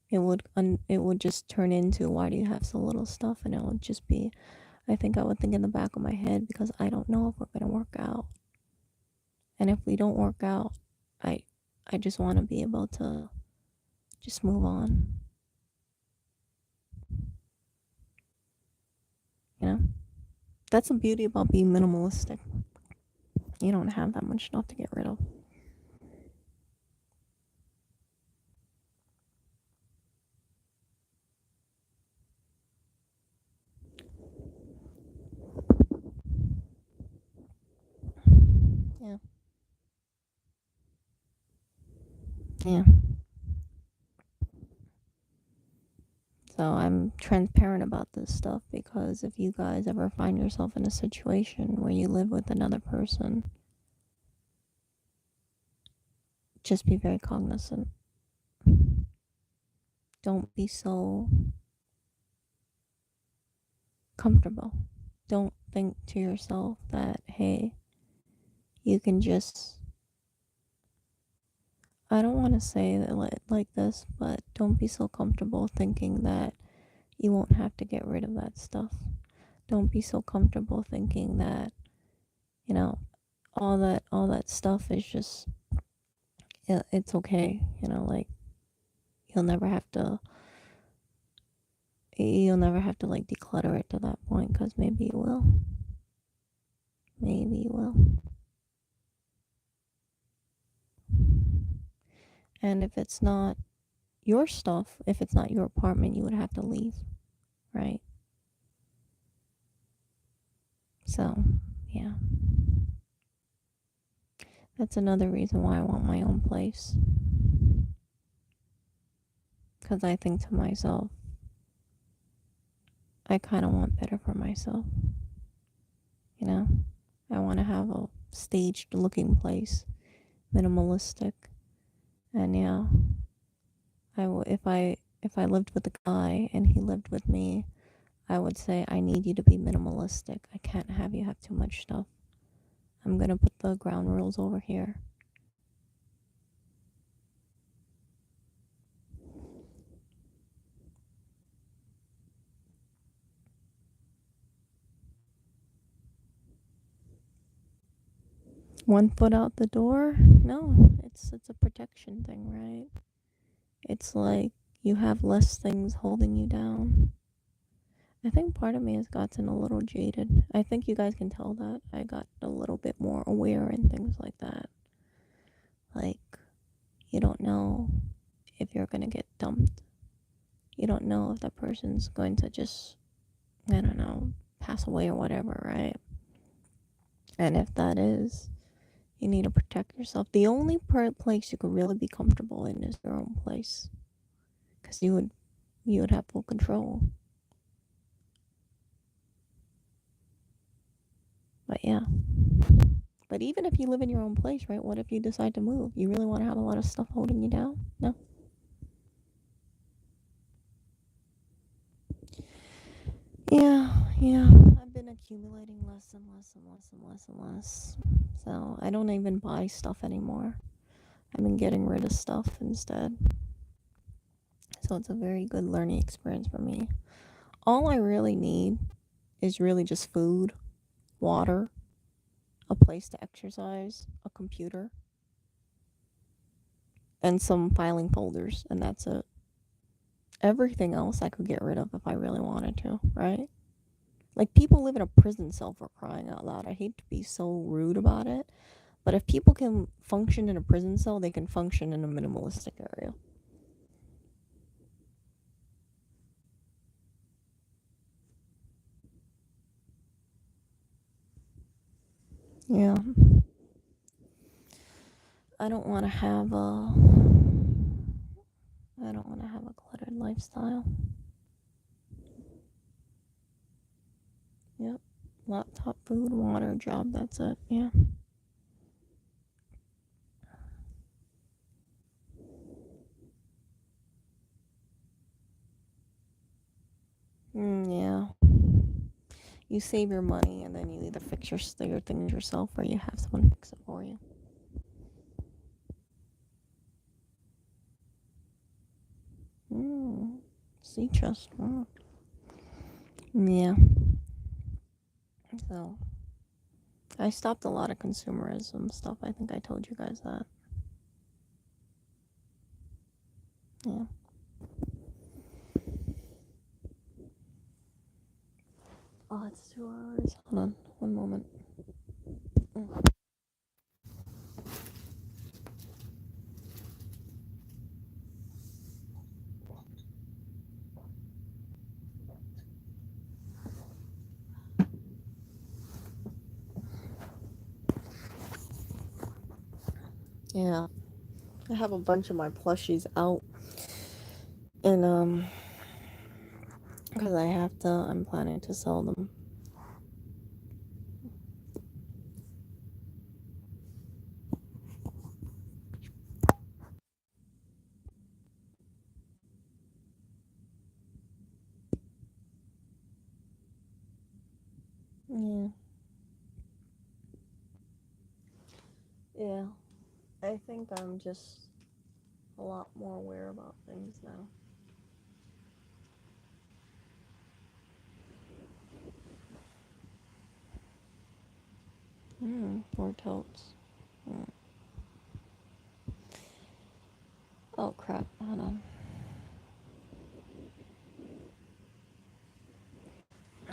Speaker 2: it would just turn into, why do you have so little stuff? And it would just be, I think I would think in the back of my head, because I don't know if we're going to work out. And if we don't work out, I I just want to be able to just move on, you know? That's the beauty about being minimalistic. You don't have that much stuff to get rid of. Yeah. Yeah. So I'm transparent about this stuff, because if you guys ever find yourself in a situation where you live with another person, just be very cognizant. Don't be so comfortable. Don't think to yourself that, hey, you can just, I don't want to say that like this, but don't be so comfortable thinking that you won't have to get rid of that stuff. Don't be so comfortable thinking that, you know, all that stuff is just, it's okay, like you'll never have to you'll never have to like declutter it to that point, because maybe you will. Maybe you will. And if it's not your stuff, if it's not your apartment, you would have to leave, right? So, yeah. That's another reason why I want my own place. Because I think to myself, I kind of want better for myself, you know? I want to have a staged looking place, minimalistic. And yeah, if I lived with a guy and he lived with me, I would say, I need you to be minimalistic. I can't have you have too much stuff. I'm gonna put the ground rules over here. One foot out the door? No, it's a protection thing, right? It's like you have less things holding you down. I think part of me has gotten a little jaded. I think you guys can tell that I got a little bit more aware and things like that. Like, you don't know if you're gonna get dumped. You don't know if that person's going to just, I don't know, pass away or whatever, right? And if that is, you need to protect yourself. The only place you could really be comfortable in is your own place, because you would have full control. But yeah. But even if you live in your own place, right? What if you decide to move? You really want to have a lot of stuff holding you down? No. Yeah, yeah. I've been accumulating less and less and less and less and less. So I don't even buy stuff anymore. I've been getting rid of stuff instead. So it's a very good learning experience for me. All I really need is really just food, water, a place to exercise, a computer, and some filing folders, and that's it. Everything else I could get rid of if I really wanted to, right? Like, people live in a prison cell, for crying out loud. I hate to be so rude about it, but if people can function in a prison cell, they can function in a minimalistic area. Yeah. I don't want to have a I don't want to have a cluttered lifestyle. Yep. Laptop, food, water, job, that's it. Yeah. you save your money and then you either fix your things yourself or you have someone fix it for you. Mm, sea chest. Mm. Yeah. So I stopped a lot of consumerism stuff. I think I told you guys that. Yeah. Oh, it's 2 hours. Hold on, one moment. Mm. Yeah, I have a bunch of my plushies out, and because I have to, I'm planning to sell them. Yeah. Yeah. I think I'm just a lot more aware about things now. More totes. Mm. Oh crap! Hold on.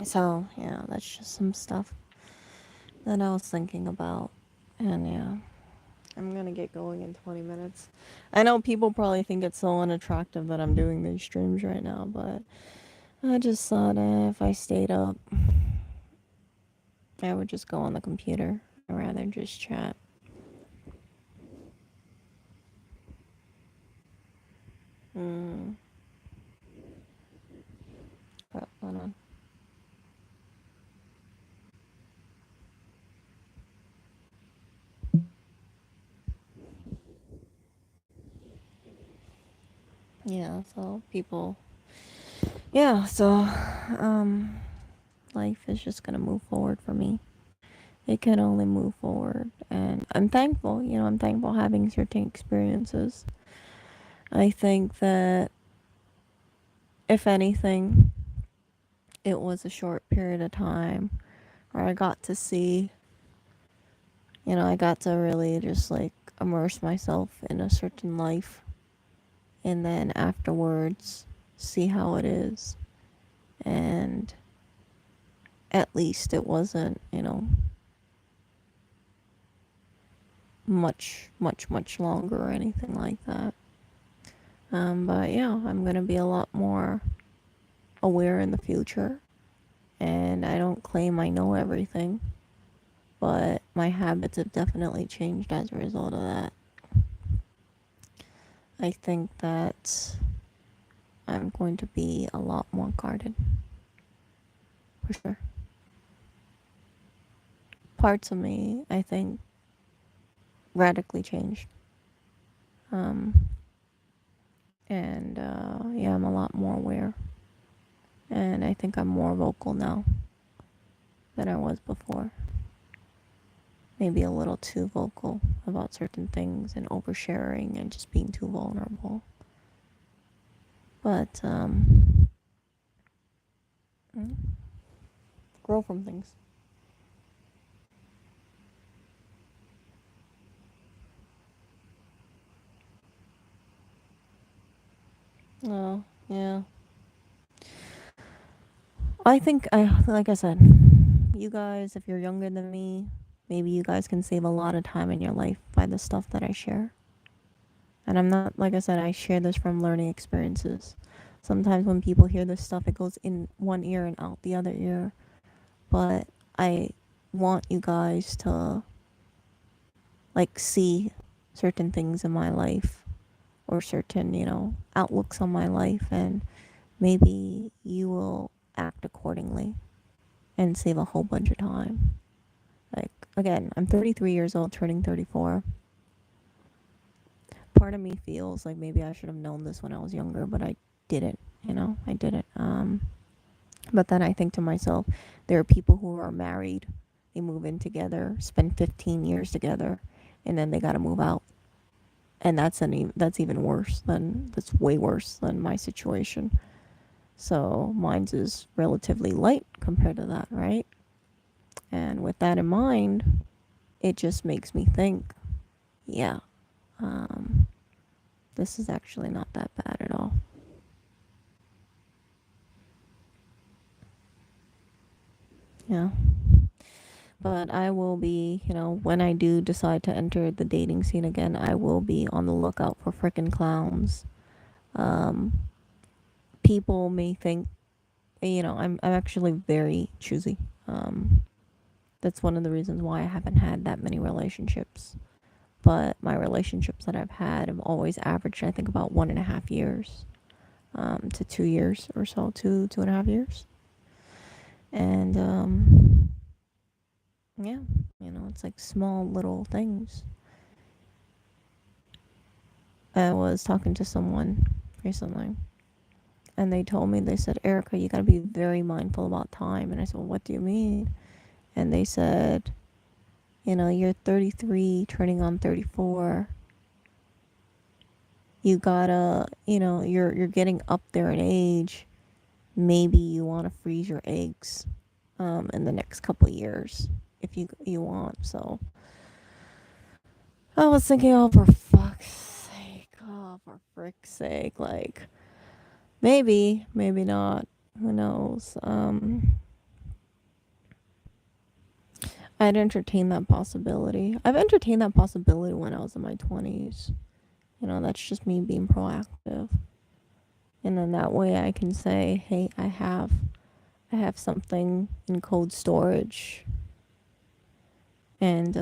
Speaker 2: So yeah, that's just some stuff that I was thinking about, and yeah, I'm gonna get going in 20 minutes. I know people probably think it's so unattractive that I'm doing these streams right now, but I just thought if I stayed up, I would just go on the computer. I'd rather just chat. Mm. Crap, hold on. Yeah, so people. Yeah, so life is just gonna move forward for me. It can only move forward, and I'm thankful. I'm thankful having certain experiences. I think that if anything, it was a short period of time where I got to see, I got to really just like immerse myself in a certain life and then afterwards see how it is. And at least it wasn't, much longer or anything like that. But yeah, I'm gonna be a lot more aware in the future. And I don't claim I know everything, but my habits have definitely changed as a result of that. I think that I'm going to be a lot more guarded, for sure. Parts of me, I think, radically changed. Um, and yeah, I'm a lot more aware. And I think I'm more vocal now than I was before. Maybe a little too vocal about certain things and oversharing and just being too vulnerable. But, grow from things. Oh, yeah. I think like I said, you guys, if you're younger than me, maybe you guys can save a lot of time in your life by the stuff that I share. And I'm not, like I said, I share this from learning experiences. Sometimes when people hear this stuff, it goes in one ear and out the other ear. But I want you guys to, like, see certain things in my life or certain, outlooks on my life, and maybe you will act accordingly and save a whole bunch of time. Like, again, I'm 33 years old, turning 34. Part of me feels like maybe I should have known this when I was younger, but I didn't, I didn't. But then I think to myself, there are people who are married, they move in together, spend 15 years together, and then they got to move out. And that's even worse than that's way worse than my situation. So mine's is relatively light compared to that, right? And with that in mind, it just makes me think, yeah, um, this is actually not that bad at all. Yeah. But I will be, when I do decide to enter the dating scene again, I will be on the lookout for frickin' clowns. Um, People may think, I'm actually very choosy. Um, that's one of the reasons why I haven't had that many relationships. But my relationships that I've had have always averaged, I think, about 1.5 years, to 2 years or so, 2.5 years. And yeah, it's like small little things. I was talking to someone recently, and they told me, they said, Erica, you gotta be very mindful about time. And I said, well, what do you mean? And they said, you're 33, turning on 34. You gotta, you're getting up there in age. Maybe you want to freeze your eggs, in the next couple of years, if you want. So I was thinking, oh, for fuck's sake, oh, for frick's sake, like, maybe not. Who knows? I'd entertain that possibility. I've entertained that possibility when I was in my 20s. That's just me being proactive. And then that way I can say, hey, I have something in cold storage. And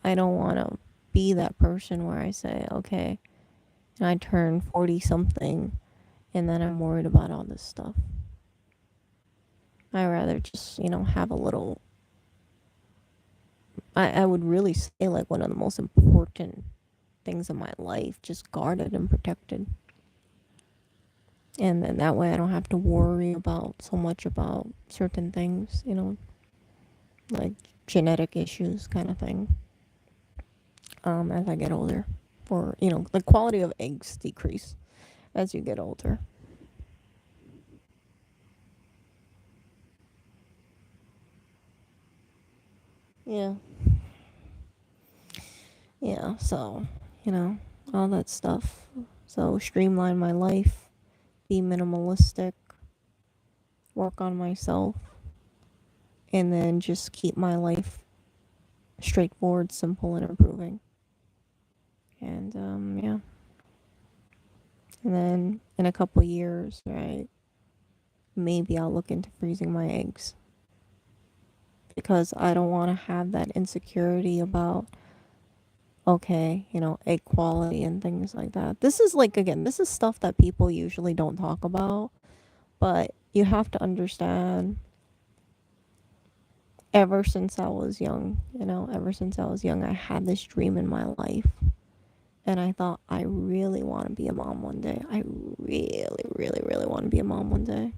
Speaker 2: I don't want to be that person where I say, okay, and I turn 40 something and then I'm worried about all this stuff. I rather just, have a little. I would really say, like, one of the most important things in my life, just guarded and protected. And then that way I don't have to worry about so much about certain things, like genetic issues kind of thing, as I get older. For, the quality of eggs decrease as you get older. Yeah. Yeah, so, you know, all that stuff. So streamline my life, be minimalistic, work on myself, and then just keep my life straightforward, simple, and improving. And yeah. And then in a couple years, right, maybe I'll look into freezing my eggs, because I don't want to have that insecurity about, okay, egg quality and things like that. This is, like, again, this is stuff that people usually don't talk about, but you have to understand, ever since I was young, I had this dream in my life. And I thought, I really want to be a mom one day. I really, really, really want to be a mom one day.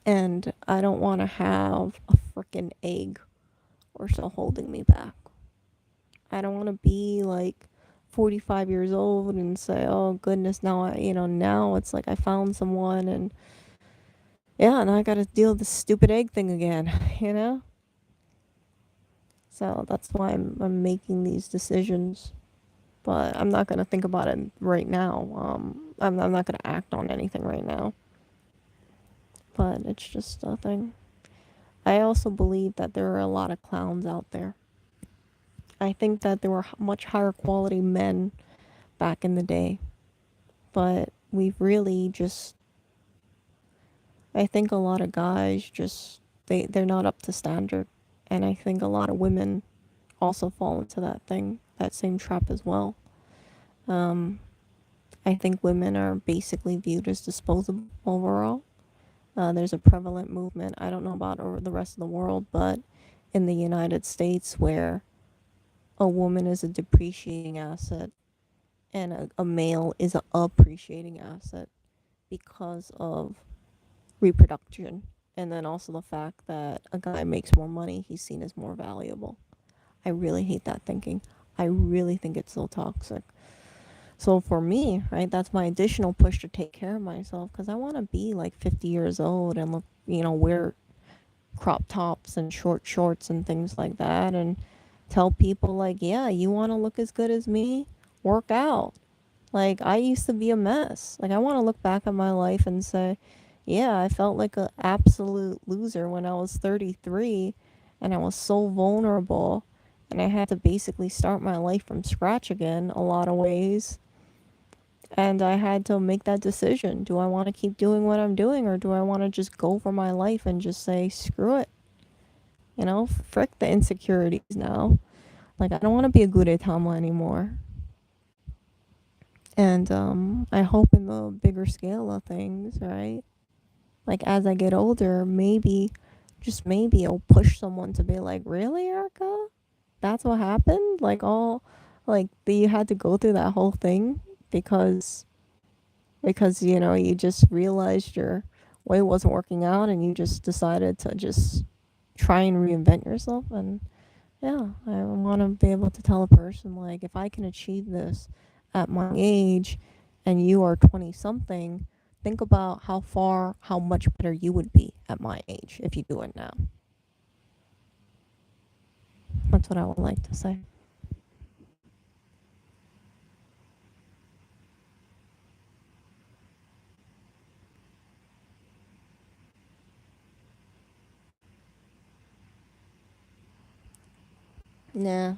Speaker 2: And I don't want to have a freaking egg or so holding me back. I don't want to be like 45 years old and say, oh goodness, now it's like I found someone, and yeah, now I got to deal with this stupid egg thing again, you know? So that's why I'm making these decisions. But I'm not going to think about it right now. I'm not going to act on anything right now. But it's just a thing. I also believe that there are a lot of clowns out there. I think that there were much higher quality men back in the day. But we've really just. I think a lot of guys just. They're not up to standard. And I think a lot of women also fall into that thing, that same trap as well. Um, I think women are basically viewed as disposable overall. There's a prevalent movement, I don't know about over the rest of the world, but in the United States, where a woman is a depreciating asset and a male is a appreciating asset because of reproduction, and then also the fact that a guy makes more money, he's seen as more valuable. I really hate that thinking. I really think it's so toxic. So for me, right, that's my additional push to take care of myself because I want to be like 50 years old and look, wear crop tops and short shorts and things like that and tell people like, yeah, you want to look as good as me? Work out. Like I used to be a mess. Like I want to look back at my life and say, yeah, I felt like an absolute loser when I was 33 and I was so vulnerable and I had to basically start my life from scratch again a lot of ways. And I had to make that decision. Do I want to keep doing what I'm doing or do I want to just go for my life and just say, screw it? Frick the insecurities now. Like, I don't want to be a Gudetama anymore. And I hope in the bigger scale of things, right? Like, as I get older, maybe, just maybe, it'll push someone to be like, really, Erica? That's what happened? Like, that you had to go through that whole thing because you just realized your way wasn't working out and you just decided to just try and reinvent yourself. And yeah, I want to be able to tell a person, like, if I can achieve this at my age and you are 20 something, think about how much better you would be at my age if you do it now. That's what I would like to say. Nah.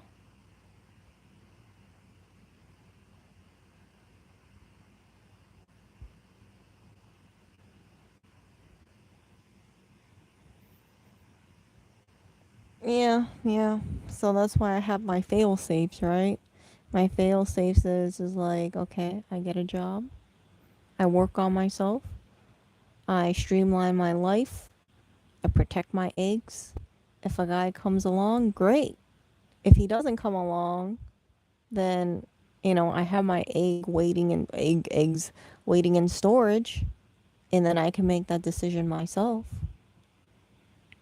Speaker 2: Yeah, yeah. So that's why I have my fail safes, right? My fail safes is like, okay, I get a job, I work on myself, I streamline my life, I protect my eggs. If a guy comes along, great. If he doesn't come along, then I have my eggs waiting in storage, and then I can make that decision myself.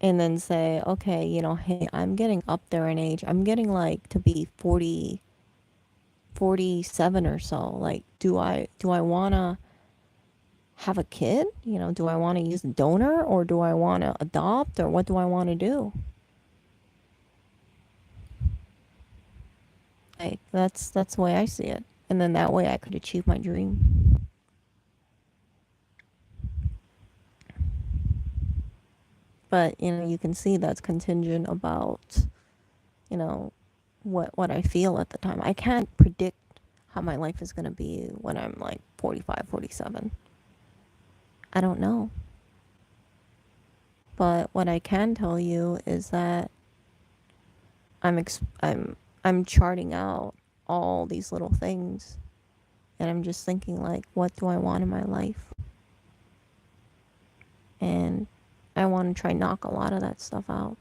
Speaker 2: And then say, okay, hey, I'm getting up there in age. I'm getting like to be 47 or so. Like, do I want to have a kid? Do I want to use a donor or do I want to adopt or what do I want to do? Like that's the way I see it. And then that way I could achieve my dream. But, you can see that's contingent about, you know, what I feel at the time. I can't predict how my life is going to be when I'm like 45, 47. I don't know. But what I can tell you is that I'm charting out all these little things and I'm just thinking like what do I want in my life? And I want to try knock a lot of that stuff out.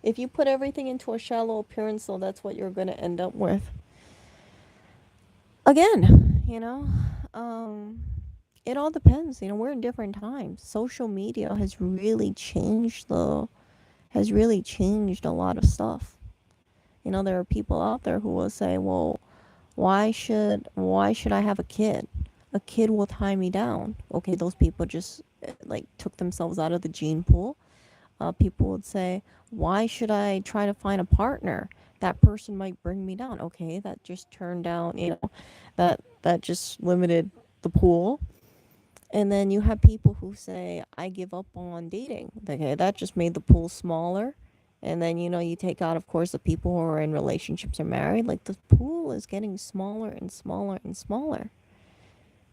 Speaker 2: If you put everything into a shallow appearance, though, that's what you're going to end up with. Again, it all depends. We're in different times. Social media has really changed a lot of stuff. There are people out there who will say, "Well, why should I have a kid? A kid will tie me down." Okay, those people just like took themselves out of the gene pool. People would say, "Why should I try to find a partner? That person might bring me down." Okay, that just turned down, that just limited the pool. And then you have people who say, "I give up on dating." Okay, that just made the pool smaller. And then, you take out, of course, the people who are in relationships or married. Like, the pool is getting smaller and smaller and smaller.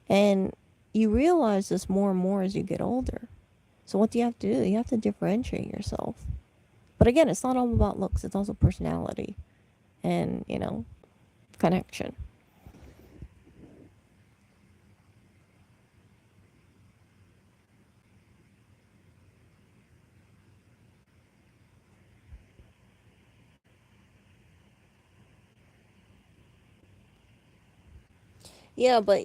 Speaker 2: And you realize this more and more as you get older. So what do you have to do? You have to differentiate yourself. But again, it's not all about looks, it's also personality and, connection. Yeah, but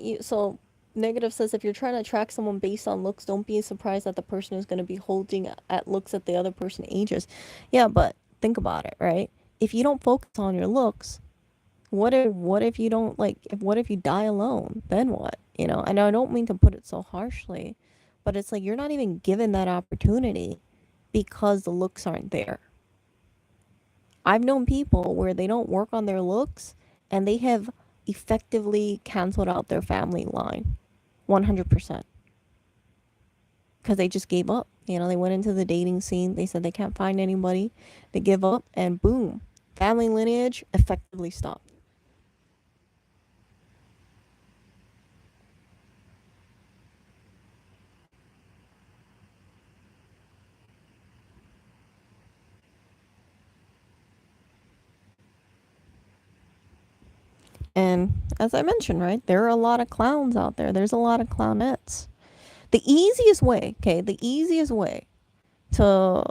Speaker 2: negative says if you're trying to attract someone based on looks, don't be surprised that the person is going to be holding at looks that the other person ages. Yeah, but think about it, right? If you don't focus on your looks, what if you don't like if what if you die alone? Then what? You know, and I don't mean to put it so harshly, but it's like you're not even given that opportunity because the looks aren't there. I've known people where they don't work on their looks and they have effectively canceled out their family line 100% because they just gave up. You know, they went into the dating scene, they said they can't find anybody, they give up, and boom, family lineage effectively stopped. And as I mentioned, right, there are a lot of clowns out there, there's a lot of clownettes. The easiest way, okay, the easiest way to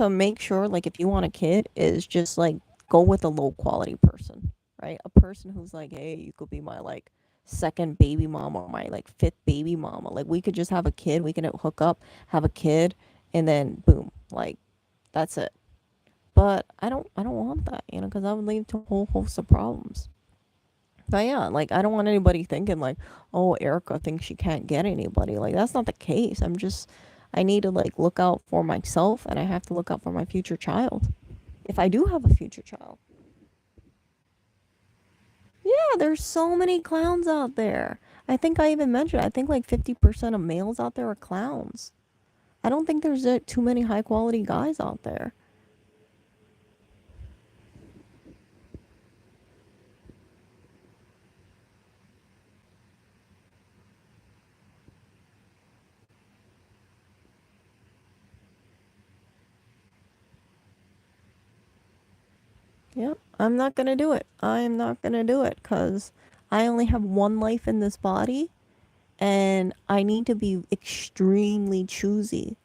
Speaker 2: make sure like if you want a kid is just like go with a low quality person, right? A person who's like, hey, you could be my like second baby mama or my like fifth baby mama. Like we could just have a kid, we can hook up, have a kid, and then boom, like that's it. But I don't want that, you know, because that would lead to a whole host of problems. But yeah, like I don't want anybody thinking like, oh, Erica thinks she can't get anybody. Like that's not the case. I need to like look out for myself and I have to look out for my future child. If I do have a future child. Yeah, there's so many clowns out there. I think I even mentioned I think like 50% of males out there are clowns. I don't think there's too many high quality guys out there. Yep, I'm not going to do it. I'm not going to do it cuz I only have one life in this body and I need to be extremely choosy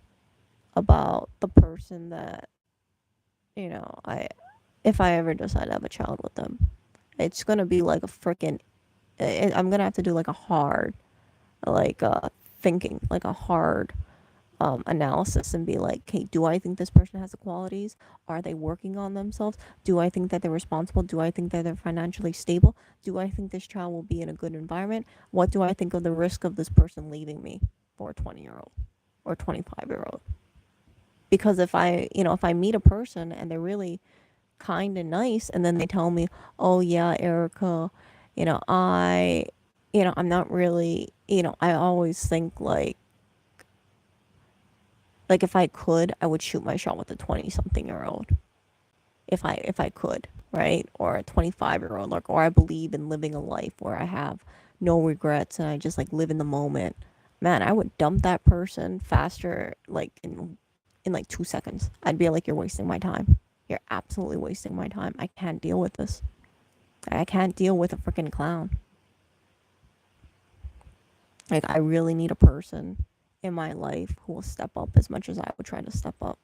Speaker 2: about the person that, you know, I if I ever decide to have a child with them. It's going to be like a freaking I'm going to have to do like a hard like thinking, like a hard analysis and be like, okay, do I think this person has the qualities? Are they working on themselves? Do I think that they're responsible? Do I think that they're financially stable? Do I think this child will be in a good environment? What do I think of the risk of this person leaving me for a 20-year-old or 25-year-old? Because if I meet a person and they're really kind and nice and then they tell me, oh yeah, Erica, you know, I, I'm not really, I always think like if I could, I would shoot my shot with a 20 something year old. If I could, right? Or a 25-year-old, like, or I believe in living a life where I have no regrets and I just like live in the moment. Man, I would dump that person faster, like in like 2 seconds. I'd be like, you're wasting my time. You're absolutely wasting my time. I can't deal with this. I can't deal with a freaking clown. Like, I really need a person in my life who will step up as much as I would try to step up.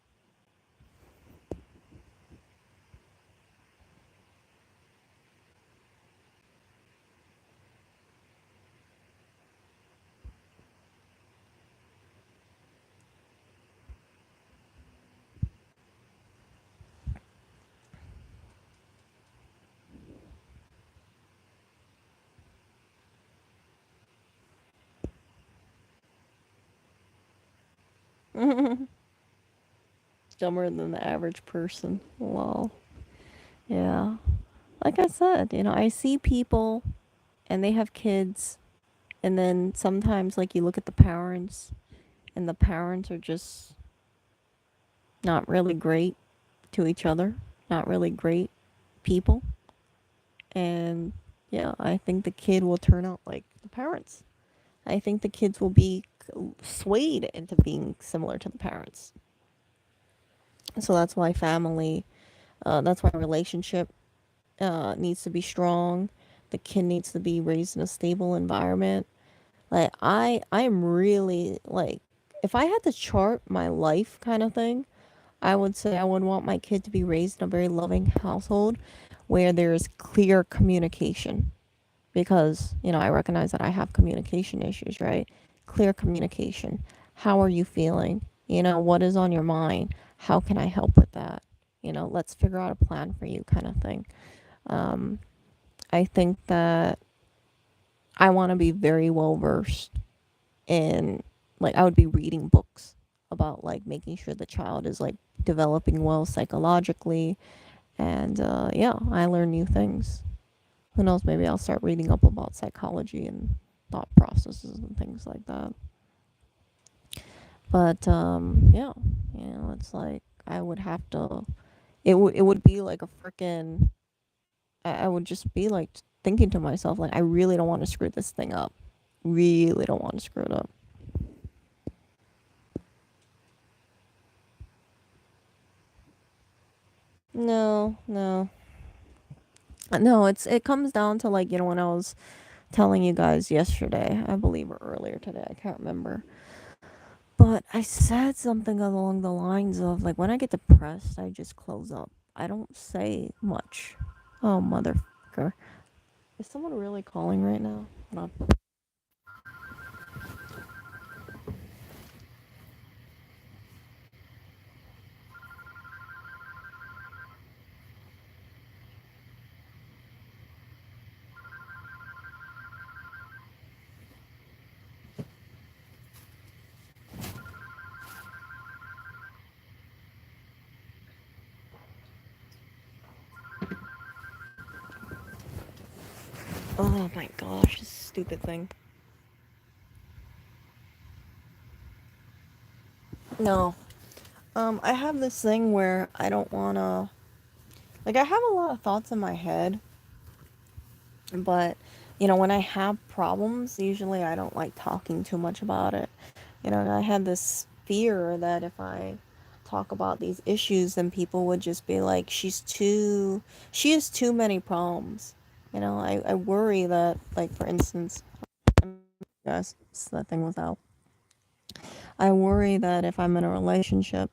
Speaker 2: Dumber than the average person. Well, yeah. Like I said, I see people and they have kids, and then sometimes, like, you look at the parents, and the parents are just not really great to each other, not really great people. And yeah, I think the kid will turn out like the parents. I think the kids will be swayed into being similar to the parents. So that's why that's why relationship needs to be strong. The kid needs to be raised in a stable environment. Like I'm really like, if I had to chart my life kind of thing, I would say I would want my kid to be raised in a very loving household where there is clear communication because, I recognize that I have communication issues, right? Clear communication. How are you feeling? What is on your mind? How can I help with that? Let's figure out a plan for you, kind of thing. Um, I think that I want to be very well versed in, like, I would be reading books about, like, making sure the child is, like, developing well psychologically. And yeah, I learn new things. Who knows, maybe I'll start reading up about psychology and thought processes and things like that. But yeah, it's like I would have to. It would be like a freaking. I would just be like thinking to myself, like, I really don't want to screw this thing up. Really don't want to screw it up. No, no, no. It comes down to, like, when I was telling you guys yesterday, I believe, or earlier today, I can't remember. But I said something along the lines of, like, when I get depressed, I just close up. I don't say much. Oh, motherfucker. Is someone really calling right now? Hold on. Oh my gosh, this stupid thing. No. I have this thing where I don't wanna. Like, I have a lot of thoughts in my head, but, when I have problems, usually I don't like talking too much about it. I had this fear that if I talk about these issues, then people would just be like, she has too many problems. I worry that, like, for instance, yes, that thing was out. I worry that if I'm in a relationship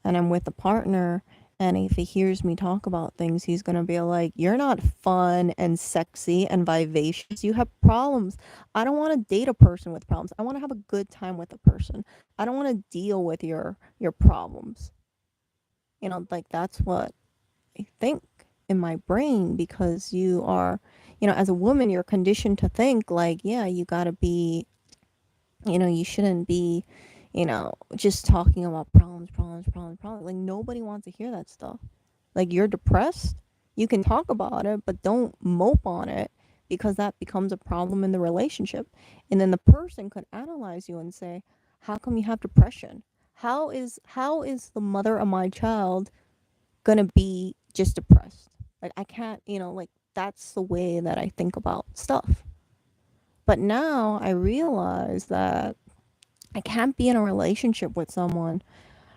Speaker 2: and I'm with a partner, and if he hears me talk about things, he's going to be like, "You're not fun and sexy and vivacious. You have problems. I don't want to date a person with problems. I want to have a good time with a person. I don't want to deal with your problems." Like, that's what I think in my brain, because as a woman, you're conditioned to think, like, yeah, you got to be, you shouldn't be, just talking about problems, problems, problems, problems. Like, nobody wants to hear that stuff. Like, you're depressed, you can talk about it, but don't mope on it, because that becomes a problem in the relationship. And then the person could analyze you and say, "How come you have depression? How is the mother of my child gonna be just depressed?" Like, I can't, like, that's the way that I think about stuff. But now I realize that I can't be in a relationship with someone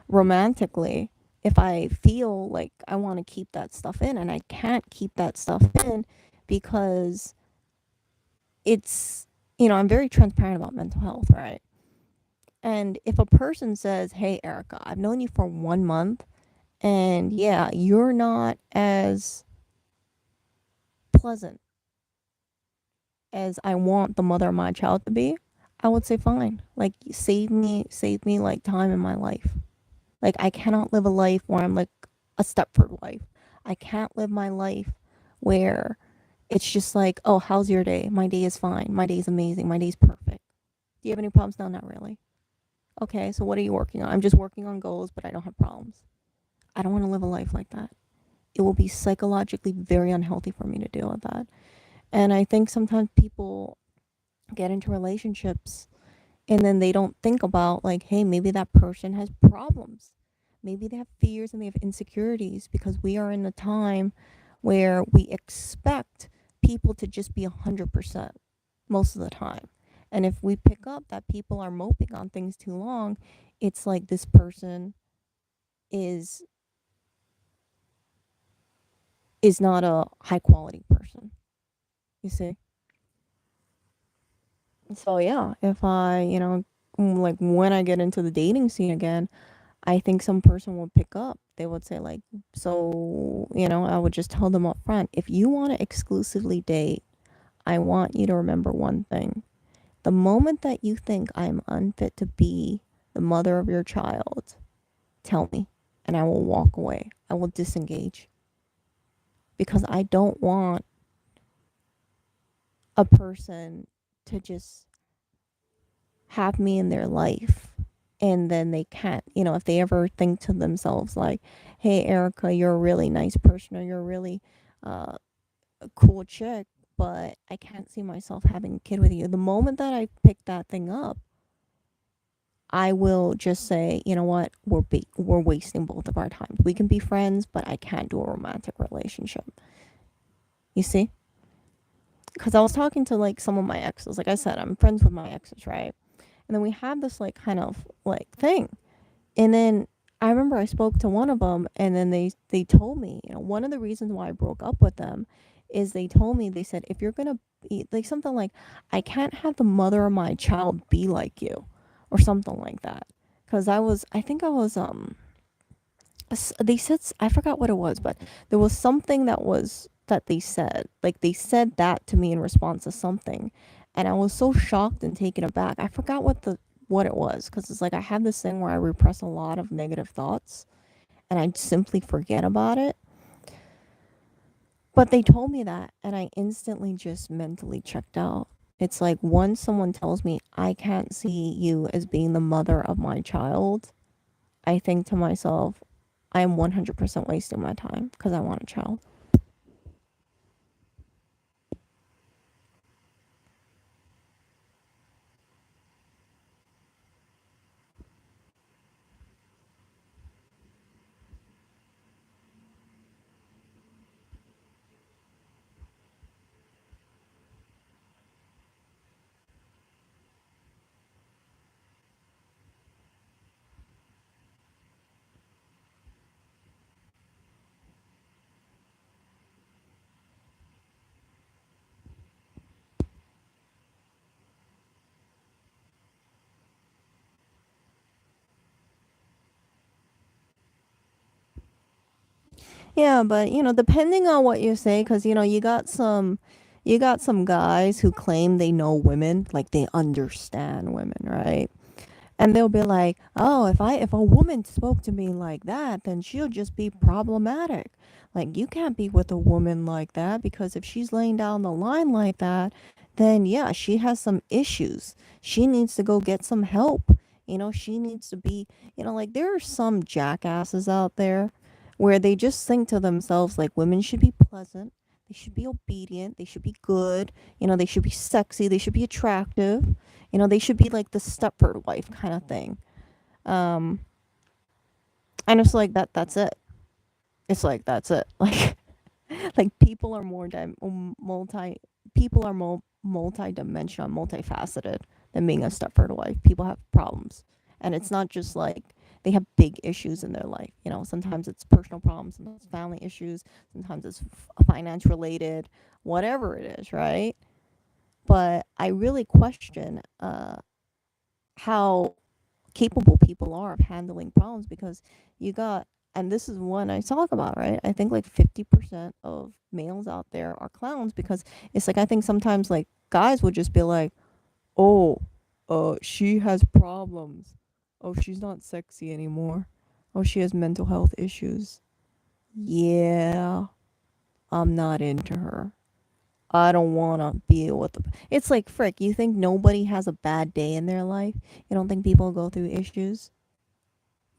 Speaker 2: romantically if I feel like I want to keep that stuff in, and I can't keep that stuff in because it's, I'm very transparent about mental health, right? And if a person says, "Hey, Erica, I've known you for 1 month, and yeah, you're not as pleasant as I want the mother of my child to be," I would say, "Fine. Like, save me, like, time in my life." Like, I cannot live a life where I'm like a Stepford wife. I can't live my life where it's just like, "Oh, how's your day? My day is fine. My day is amazing. My day is perfect. Do you have any problems?" No, not really. "Okay, so what are you working on?" "I'm just working on goals, but I don't have problems." I don't want to live a life like that. It will be psychologically very unhealthy for me to deal with that. And I think sometimes people get into relationships and then they don't think about, like, hey, maybe that person has problems. Maybe they have fears and they have insecurities, because we are in a time where we expect people to just be 100% most of the time. And if we pick up that people are moping on things too long, it's like this person is is not a high quality person, you see. So yeah, if I, like, when I get into the dating scene again, I think some person would pick up. They would say, like, so, I would just tell them up front, if you want to exclusively date, I want you to remember one thing. The moment that you think I'm unfit to be the mother of your child, tell me, and I will walk away. I will disengage because I don't want a person to just have me in their life and then they can't, if they ever think to themselves like, hey, Erica, you're a really nice person, or you're a really uh, a cool chick, but I can't see myself having a kid with you. The moment that I pick that thing up, I will just say, you know what, we're wasting both of our times. We can be friends, but I can't do a romantic relationship. You see? Because I was talking to like some of my exes. Like I said, I'm friends with my exes, right? And then we had this like kind of like thing. And then I remember I spoke to one of them, and then they told me, one of the reasons why I broke up with them is they told me, they said, if you're gonna be like something like, I can't have the mother of my child be like you, or something like that. Because I think I was they said, I forgot what it was, but there was something that they said, like they said that to me in response to something, and I was so shocked and taken aback. I forgot what it was, because it's like I have this thing where I repress a lot of negative thoughts and I simply forget about it. But they told me that, and I instantly just mentally checked out. It's like once someone tells me I can't see you as being the mother of my child, I think to myself, I am 100% wasting my time because I want a child. Yeah, but depending on what you say, because you got some guys who claim they know women, like they understand women, right? And they'll be like, "Oh, if a woman spoke to me like that, then she'll just be problematic. Like you can't be with a woman like that because if she's laying down the line like that, then yeah, she has some issues. She needs to go get some help. She needs to be, like there are some jackasses out there where they just think to themselves like women should be pleasant, they should be obedient, they should be good, they should be sexy, they should be attractive, they should be like the Stepford wife kind of thing. Um, and it's like that's it. It's like that's it. Like people are more multi people are multi-dimensional, multifaceted than being a Stepford wife. People have problems, and it's not just like they have big issues in their life. Sometimes it's personal problems, sometimes it's family issues, sometimes it's finance related, whatever it is, right? But I really question how capable people are of handling problems, because you got, and this is one I talk about, right? I think like 50% of males out there are clowns, because it's like I think sometimes like guys would just be like, oh, she has problems. Oh, she's not sexy anymore. Oh, she has mental health issues. Yeah, I'm not into her. I don't want to be with the. It's like, frick, you think nobody has a bad day in their life? You don't think people go through issues?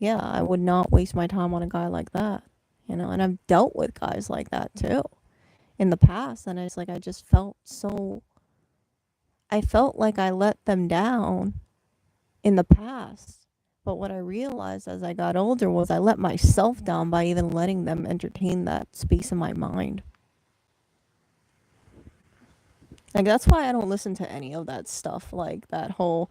Speaker 2: Yeah, I would not waste my time on a guy like that. And I've dealt with guys like that too in the past. And it's like, I felt like I let them down in the past. But what I realized as I got older was I let myself down by even letting them entertain that space in my mind. Like that's why I don't listen to any of that stuff, like that whole,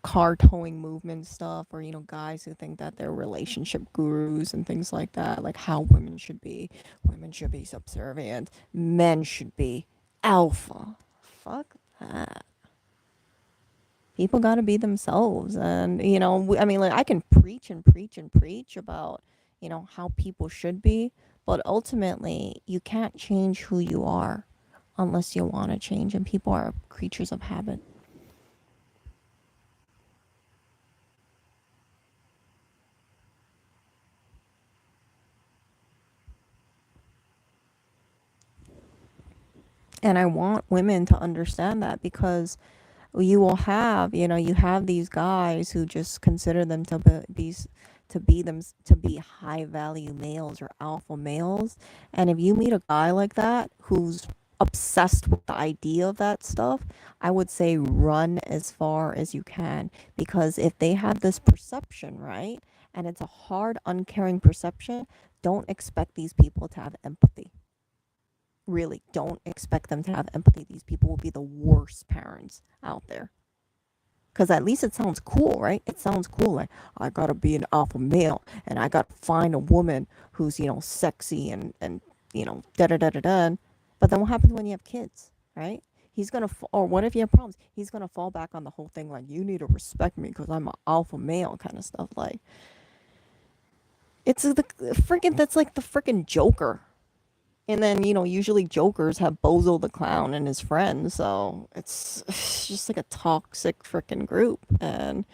Speaker 2: car towing movement stuff, or guys who think that they're relationship gurus and things like that, like how women should be. Women should be subservient. Men should be alpha. Fuck that. People got to be themselves, and I mean, like I can preach and preach and preach about how people should be, but ultimately you can't change who you are. unless you want to change, and people are creatures of habit. And I want women to understand that, because you will have, you have these guys who just consider them to be high value males or alpha males. And if you meet a guy like that who's obsessed with the idea of that stuff, I would say run as far as you can, because if they have this perception, right, and it's a hard uncaring perception, don't expect these people to have empathy. Really, don't expect them to have empathy. These people will be the worst parents out there. Because at least it sounds cool, right? It sounds cool. Like, I gotta be an alpha male and I gotta find a woman who's, sexy and da da da da da. But then what happens when you have kids, right? Or what if you have problems? He's gonna fall back on the whole thing like, you need to respect me because I'm an alpha male kind of stuff. Like, that's like the freaking Joker. And then, usually Jokers have Bozo the Clown and his friends. So it's just like a toxic freaking group. And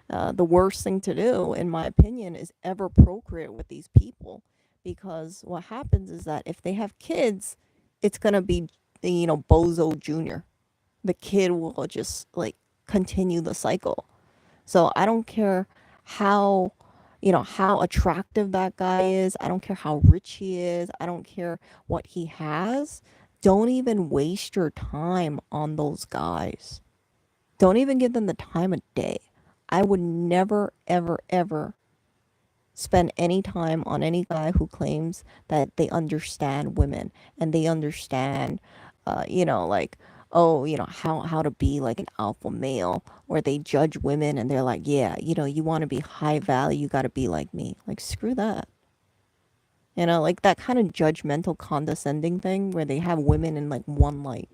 Speaker 2: the worst thing to do, in my opinion, is ever procreate with these people. Because what happens is that if they have kids, it's going to be, Bozo Jr. The kid will just like continue the cycle. So I don't care how, how attractive that guy is. I don't care how rich he is. I don't care what he has. Don't even waste your time on those guys. Don't even give them the time of day. I would never, ever, ever spend any time on any guy who claims that they understand women and they understand, like, oh, how to be like an alpha male, or they judge women and they're like, yeah, you want to be high value, you got to be like me. Like, screw that. Like that kind of judgmental, condescending thing where they have women in like one light.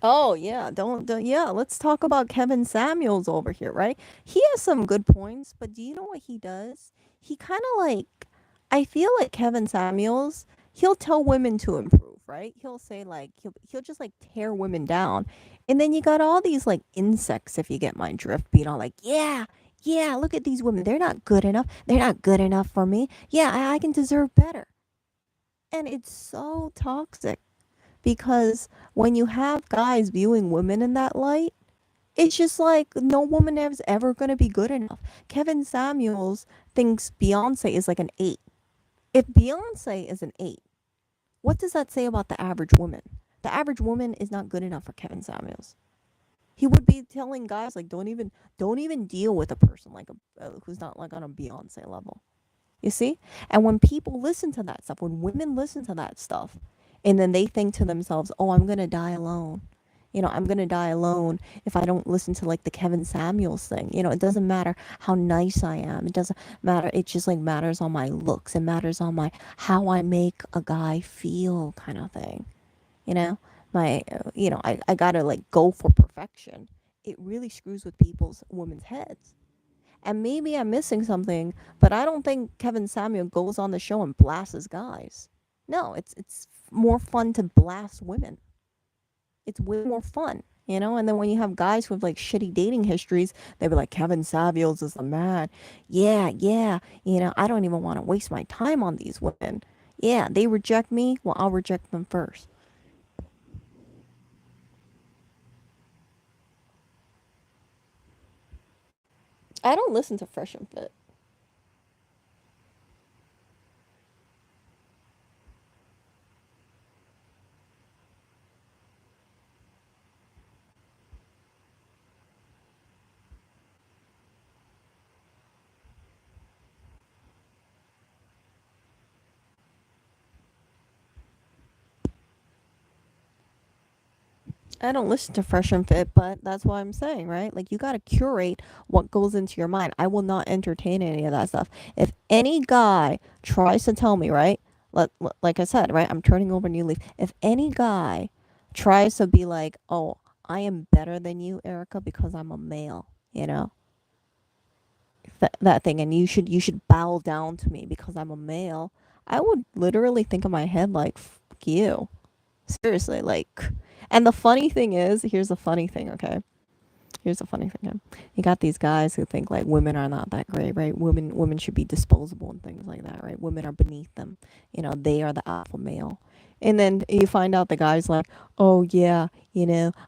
Speaker 2: Oh yeah, don't yeah. Let's talk about Kevin Samuels over here, right? He has some good points, but do you know what he does? He kind of like, I feel like Kevin Samuels, he'll tell women to improve, right? He'll say like he'll just like tear women down, and then you got all these like insects, if you get my drift, being all like, yeah, yeah, look at these women, they're not good enough, they're not good enough for me. Yeah, I can deserve better, and it's so toxic. Because when you have guys viewing women in that light, it's just like no woman is ever going to be good enough. Kevin Samuels thinks Beyonce is like an 8. If Beyonce is an 8, what does that say about the average woman? The average woman is not good enough for Kevin Samuels. He would be telling guys like, don't even deal with a person like who's not like on a Beyonce level. You see? And when people listen to that stuff, when women listen to that stuff, and then they think to themselves, oh, I'm going to die alone. I'm going to die alone if I don't listen to like the Kevin Samuels thing. It doesn't matter how nice I am. It doesn't matter. It just like matters on my looks. It matters on my how I make a guy feel kind of thing. You know, I got to like go for perfection. It really screws with women's heads. And maybe I'm missing something, but I don't think Kevin Samuel goes on the show and blasts guys. No, it's more fun to blast women. It's way more fun. And then when you have guys with like shitty dating histories, they be like, Kevin Samuels is the man. Yeah, yeah. I don't even want to waste my time on these women. Yeah, they reject me. Well, I'll reject them first. I don't listen to Fresh and Fit. I don't listen to Fresh and Fit, but that's what I'm saying, right? Like, you got to curate what goes into your mind. I will not entertain any of that stuff. If any guy tries to tell me, right? Like I said, right? I'm turning over a new leaf. If any guy tries to be like, oh, I am better than you, Erica, because I'm a male, that thing, and you should bow down to me because I'm a male, I would literally think in my head like, fuck you. Seriously, like, and the funny thing is, here's the funny thing, okay? Here's the funny thing. You got these guys who think like women are not that great, right? Women should be disposable and things like that, right? Women are beneath them. They are the alpha male. And then you find out the guy's like, "Oh yeah,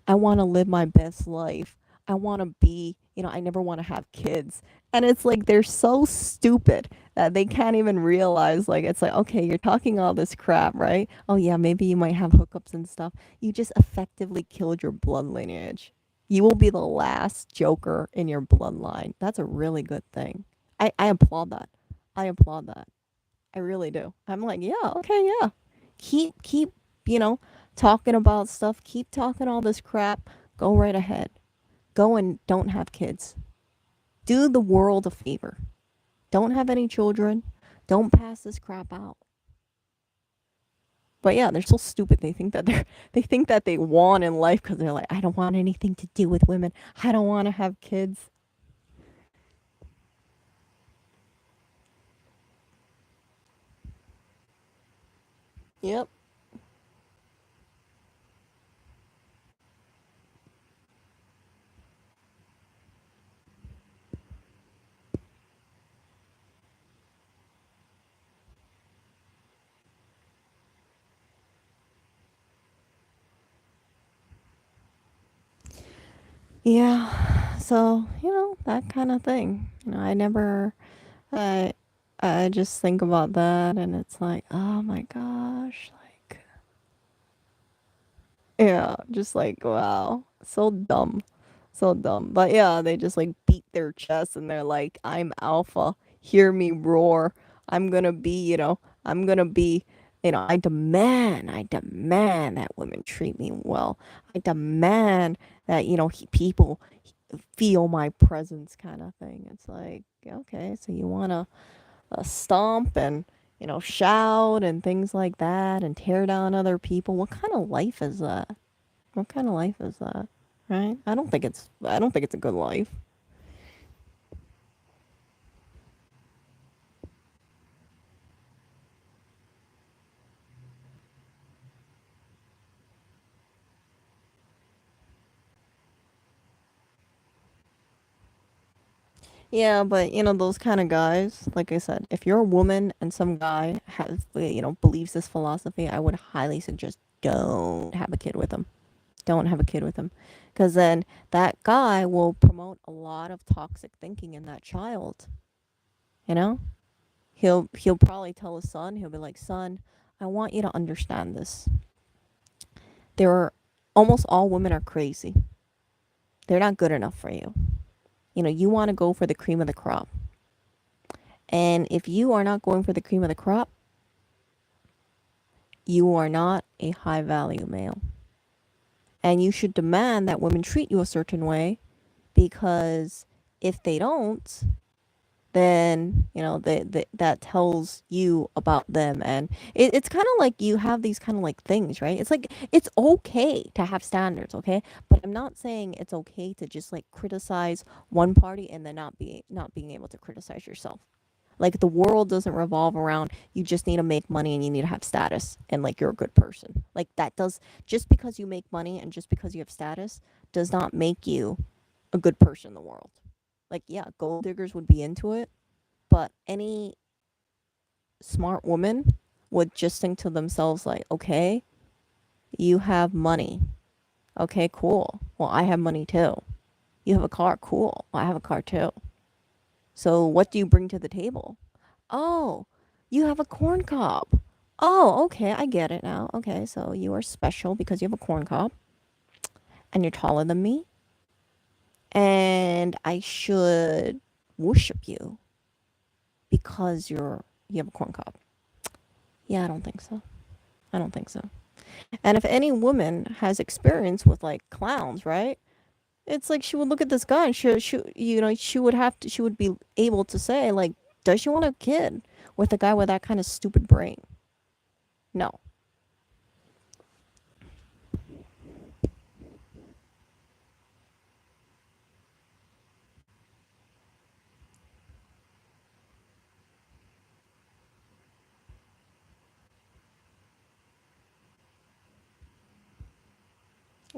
Speaker 2: I want to live my best life. I want to be, I never want to have kids." And it's like they're so stupid that they can't even realize like it's like, "Okay, you're talking all this crap, right? Oh yeah, maybe you might have hookups and stuff. You just effectively killed your blood lineage. You will be the last Joker in your bloodline. That's a really good thing. I applaud that. I applaud that. I really do. I'm like, yeah, okay, yeah. Keep, you know, talking about stuff. Keep talking all this crap. Go right ahead. Go and don't have kids. Do the world a favor. Don't have any children. Don't pass this crap out. But yeah, they're so stupid. They think that they won in life because they're like, I don't want anything to do with women. I don't want to have kids. Yep. Yeah. So, that kind of thing. I I just think about that and it's like, oh my gosh, like yeah, just like wow. So dumb. So dumb. But yeah, they just like beat their chest and they're like, I'm alpha. Hear me roar. I'm gonna be, I demand that women treat me well. I demand that, people feel my presence kind of thing. It's like, okay, so you wanna stomp and, shout and things like that and tear down other people. What kind of life is that? What kind of life is that? Right? I don't think it's a good life. Yeah, but those kind of guys, like I said, if you're a woman and some guy believes this philosophy, I would highly suggest don't have a kid with him. Don't have a kid with him. Cuz then that guy will promote a lot of toxic thinking in that child, you know? He'll probably tell his son, he'll be like, "Son, I want you to understand this. There are almost all women are crazy. They're not good enough for you. You want to go for the cream of the crop. And if you are not going for the cream of the crop, you are not a high value male. And you should demand that women treat you a certain way because if they don't, then that tells you about them. And it's kind of like you have these kind of like things, right? It's like it's okay to have standards, okay, but I'm not saying it's okay to just like criticize one party and then not being able to criticize yourself. Like the world doesn't revolve around you just need to make money and you need to have status and like you're a good person. Like that does just because you make money and just because you have status does not make you a good person in the world. Like yeah, gold diggers would be into it, but any smart woman would just think to themselves like, "Okay, you have money. Okay, cool. Well, I have money too. You have a car. Cool. Well, I have a car too. So what do you bring to the table? Oh, you have a corn cob. Oh, okay, I get it now. Okay, so you are special because you have a corn cob and you're taller than me, and I should worship you because you have a corn cob. Yeah, I don't think so. I don't think so. And if any woman has experience with like clowns, right? It's like she would look at this guy and she would be able to say like, does she want a kid with a guy with that kind of stupid brain? No.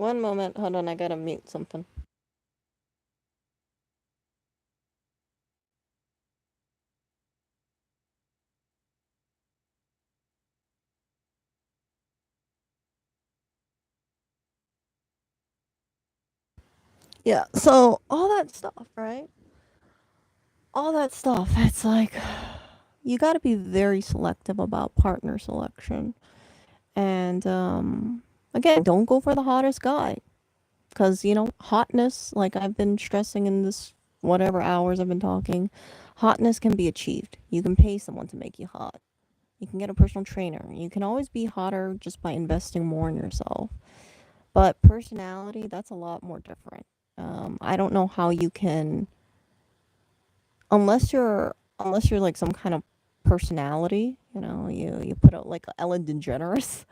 Speaker 2: One moment. Hold on, I gotta mute something. Yeah, so all that stuff, right? All that stuff, it's like you got to be very selective about partner selection. And again, don't go for the hottest guy because, hotness, like I've been stressing in this whatever hours I've been talking, hotness can be achieved. You can pay someone to make you hot. You can get a personal trainer. You can always be hotter just by investing more in yourself. But personality, that's a lot more different. I don't know how you can, unless you're like some kind of personality, you put out like Ellen DeGeneres.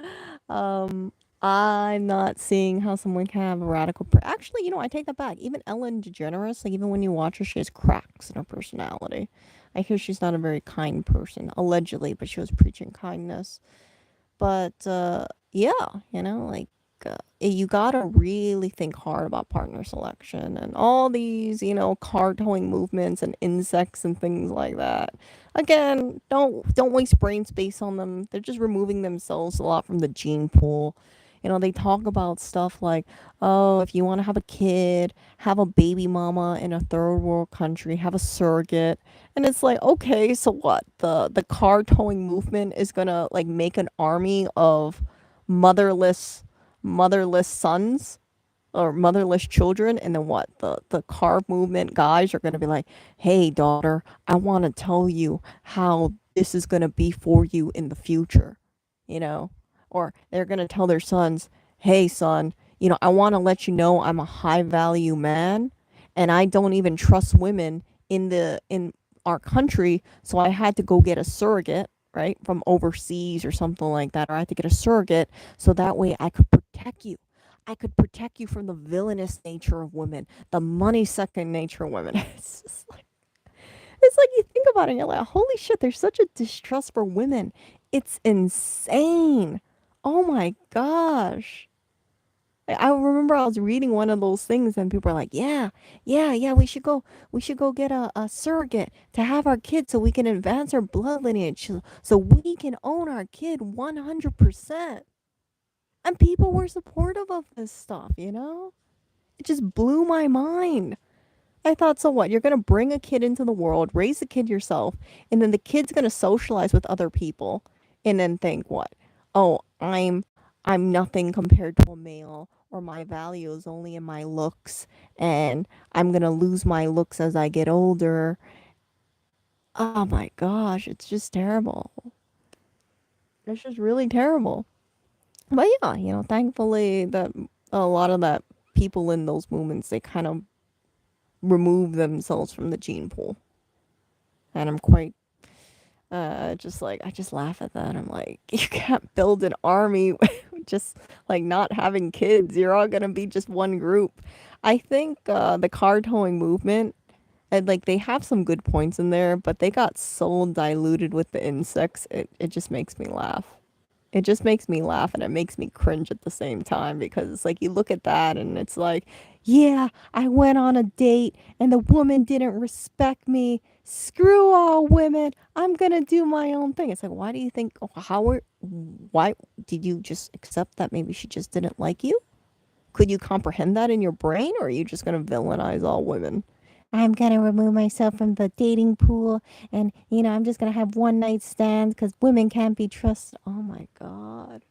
Speaker 2: um, I'm not seeing how someone can have a radical. Actually, I take that back. Even Ellen DeGeneres, like even when you watch her, she has cracks in her personality. I hear she's not a very kind person, allegedly, but she was preaching kindness. But yeah, like you gotta really think hard about partner selection and all these, car towing movements and insects and things like that. Again, don't waste brain space on them. They're just removing themselves a lot from the gene pool. They talk about stuff like, oh, if you want to have a kid, have a baby mama in a third world country, have a surrogate. And it's like, okay, so what? The car towing movement is gonna like make an army of motherless motherless sons or motherless children, and then what? The car movement guys are gonna be like, hey daughter, I wanna tell you how this is gonna be for you in the future, you know? Or they're gonna tell their sons, hey son, I wanna let you know I'm a high value man and I don't even trust women in our country, so I had to go get a surrogate, right, from overseas or something like that, or I had to get a surrogate so that way I could protect you. I could protect you from the villainous nature of women, the money sucking nature of women. It's like you think about it and you're like, holy shit, there's such a distrust for women. It's insane. Oh my gosh. I remember I was reading one of those things and people are like, yeah, yeah, yeah, we should go get a surrogate to have our kid so we can advance our blood lineage so we can own our kid 100%. And people were supportive of this stuff, It just blew my mind. I thought, so what? You're going to bring a kid into the world, raise the kid yourself, and then the kid's going to socialize with other people and then think what? Oh, I'm nothing compared to a male, or my value is only in my looks and I'm going to lose my looks as I get older. Oh my gosh, it's just terrible. It's just really terrible. But yeah, thankfully that a lot of that people in those movements, they kind of remove themselves from the gene pool. And I'm quite just like, I just laugh at that. I'm like, you can't build an army just like not having kids. You're all gonna be just one group. I think the car towing movement, and like they have some good points in there, but they got so diluted with the insects. It just makes me laugh. It just makes me laugh and it makes me cringe at the same time because it's like you look at that and it's like, yeah, I went on a date and the woman didn't respect me. Screw all women. I'm going to do my own thing. It's like, why do you think, why did you just accept that maybe she just didn't like you? Could you comprehend that in your brain, or are you just going to villainize all women? I'm going to remove myself from the dating pool and, I'm just going to have one night stands because women can't be trusted. Oh my God.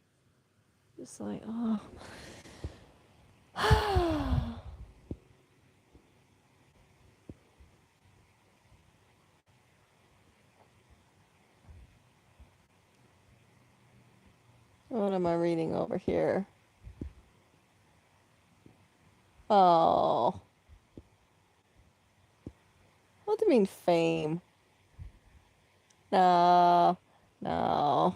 Speaker 2: Just like, oh. What am I reading over here? Oh. What do you mean fame? No. No.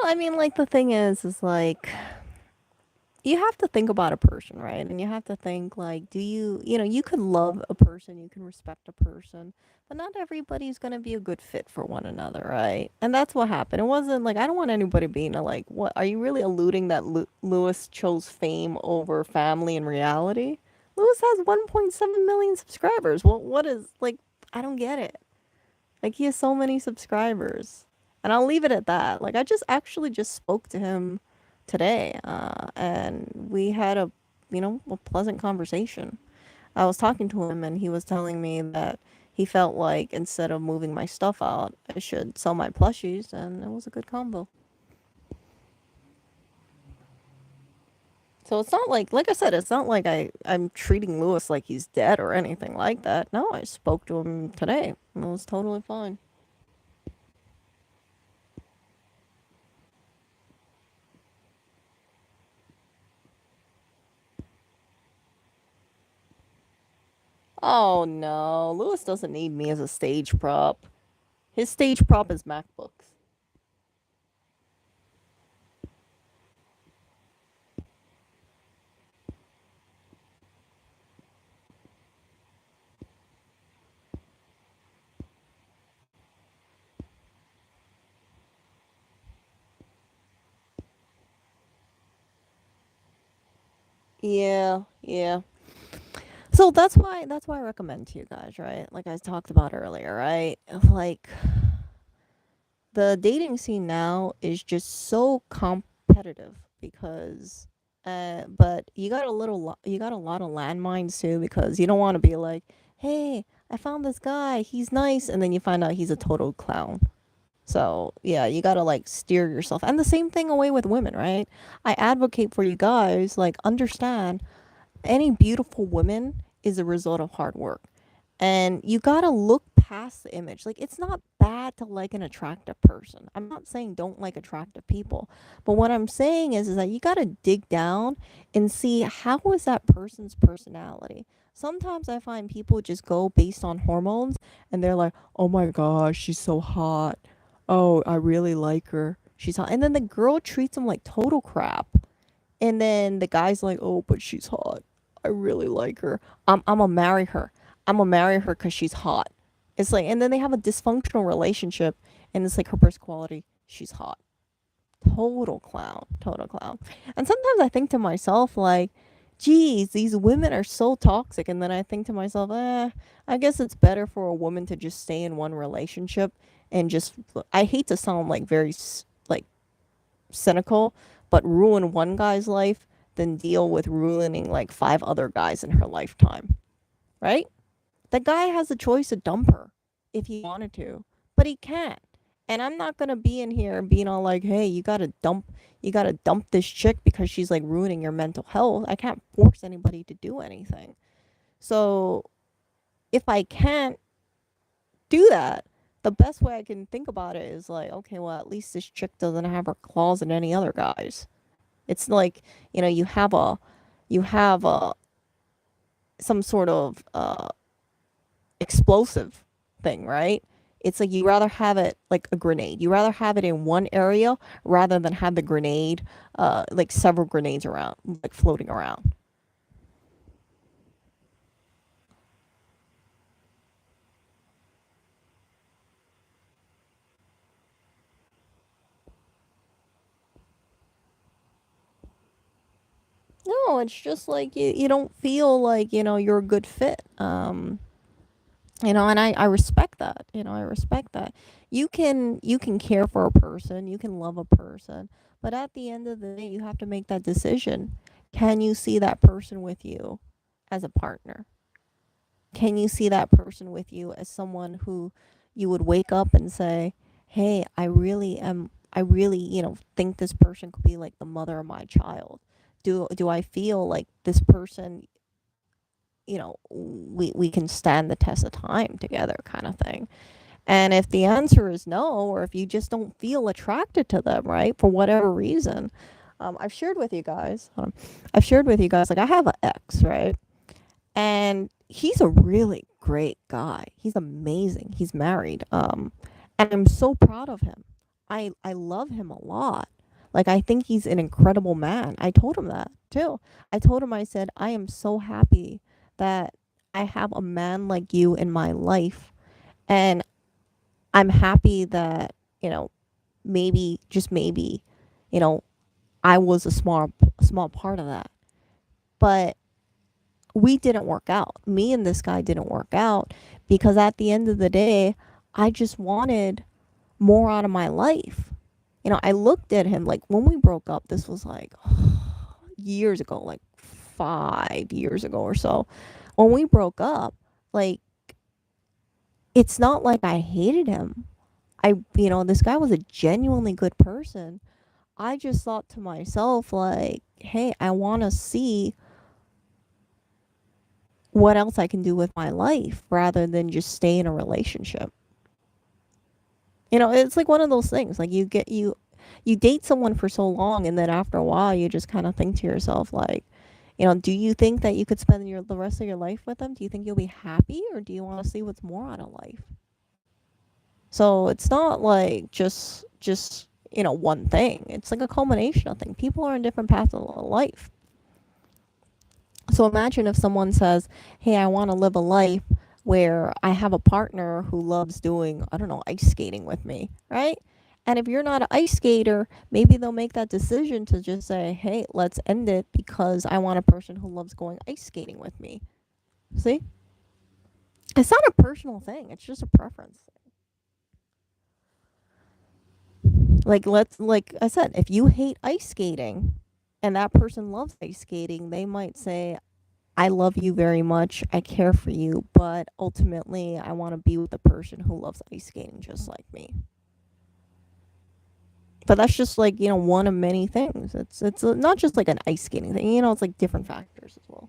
Speaker 2: I mean, like, the thing is like, you have to think about a person, right? And you have to think like, do you, you can love a person, you can respect a person, but not everybody's gonna be a good fit for one another, right? And that's what happened. It wasn't like I don't want anybody being a, like, what are you really alluding that Lewis chose fame over family in reality? Lewis has 1.7 million subscribers. Well, what is like? I don't get it. Like he has so many subscribers. And I'll leave it at that. Like I just actually just spoke to him today, and we had a, a pleasant conversation. I was talking to him and he was telling me that he felt like instead of moving my stuff out, I should sell my plushies, and it was a good combo. So it's not like I said, it's not like I'm treating Lewis like he's dead or anything like that. No, I spoke to him today. And it was totally fine. Oh no, Lewis doesn't need me as a stage prop. His stage prop is MacBooks. Yeah, yeah. So that's why I recommend to you guys, right? Like I talked about earlier, right? Like the dating scene now is just so competitive because but you got a lot of landmines too because you don't want to be like, "Hey, I found this guy. He's nice." And then you find out he's a total clown. So, yeah, you got to like steer yourself. And the same thing away with women, right? I advocate for you guys like understand any beautiful woman is a result of hard work. And you gotta look past the image. Like, it's not bad to like an attractive person. I'm not saying don't like attractive people. But what I'm saying is that you gotta dig down and see how is that person's personality. Sometimes I find people just go based on hormones and they're like, oh my gosh, she's so hot. Oh, I really like her. She's hot. And then the girl treats them like total crap. And then the guy's like, "Oh, but she's hot. I really like her. I'm gonna marry her. I'm gonna marry her because she's hot." It's like, and then they have a dysfunctional relationship, and it's like her best quality, she's hot. Total clown. Total clown. And sometimes I think to myself, like, geez, these women are so toxic. And then I think to myself, I guess it's better for a woman to just stay in one relationship and just, I hate to sound like very, like, cynical, but ruin one guy's life than deal with ruining like five other guys in her lifetime, right? The guy has a choice to dump her if he wanted to, but he can't. And I'm not gonna be in here being all like, "Hey, you gotta dump this chick because she's like ruining your mental health." I can't force anybody to do anything. So if I can't do that, the best way I can think about it is like, okay, well, at least this chick doesn't have her claws in any other guys. It's like, you have a some sort of explosive thing, right? It's like you rather have it like a grenade. You rather have it in one area rather than have the grenade like several grenades around, like floating around. No, it's just like you don't feel like, you're a good fit. And I respect that. I respect that. You can care for a person, you can love a person, but at the end of the day, you have to make that decision. Can you see that person with you as a partner? Can you see that person with you as someone who you would wake up and say, "Hey, I really, think this person could be like the mother of my child." Do I feel like this person, we can stand the test of time together kind of thing. And if the answer is no, or if you just don't feel attracted to them, right, for whatever reason, I've shared with you guys, I've shared with you guys, like I have an ex, right? And he's a really great guy. He's amazing. He's married. And I'm so proud of him. I love him a lot. Like, I think he's an incredible man. I told him that too. I told him, I said, I am so happy that I have a man like you in my life. And I'm happy that, you know, maybe, just maybe, you know, I was a small part of that. But we didn't work out. Me and this guy didn't work out because at the end of the day, I just wanted more out of my life. I looked at him like when we broke up, this was like years ago, like 5 years ago or so. When we broke up, like, it's not like I hated him. This guy was a genuinely good person. I just thought to myself, like, hey, I want to see what else I can do with my life rather than just stay in a relationship. It's like one of those things. Like, you date someone for so long, and then after a while, you just kind of think to yourself, like, do you think that you could spend the rest of your life with them? Do you think you'll be happy, or do you want to see what's more out of life? So it's not like just one thing. It's like a culmination of things. People are in different paths of life. So imagine if someone says, "Hey, I want to live a life where I have a partner who loves doing, I don't know, ice skating with me," right? And if you're not an ice skater, maybe they'll make that decision to just say, "Hey, let's end it because I want a person who loves going ice skating with me." See? It's not a personal thing. It's just a preference. Like I said, if you hate ice skating and that person loves ice skating, they might say, I love you very much. I care for you, but ultimately, I want to be with the person who loves ice skating just like me. But that's just like one of many things. It's not just like an ice skating thing. It's like different factors as well.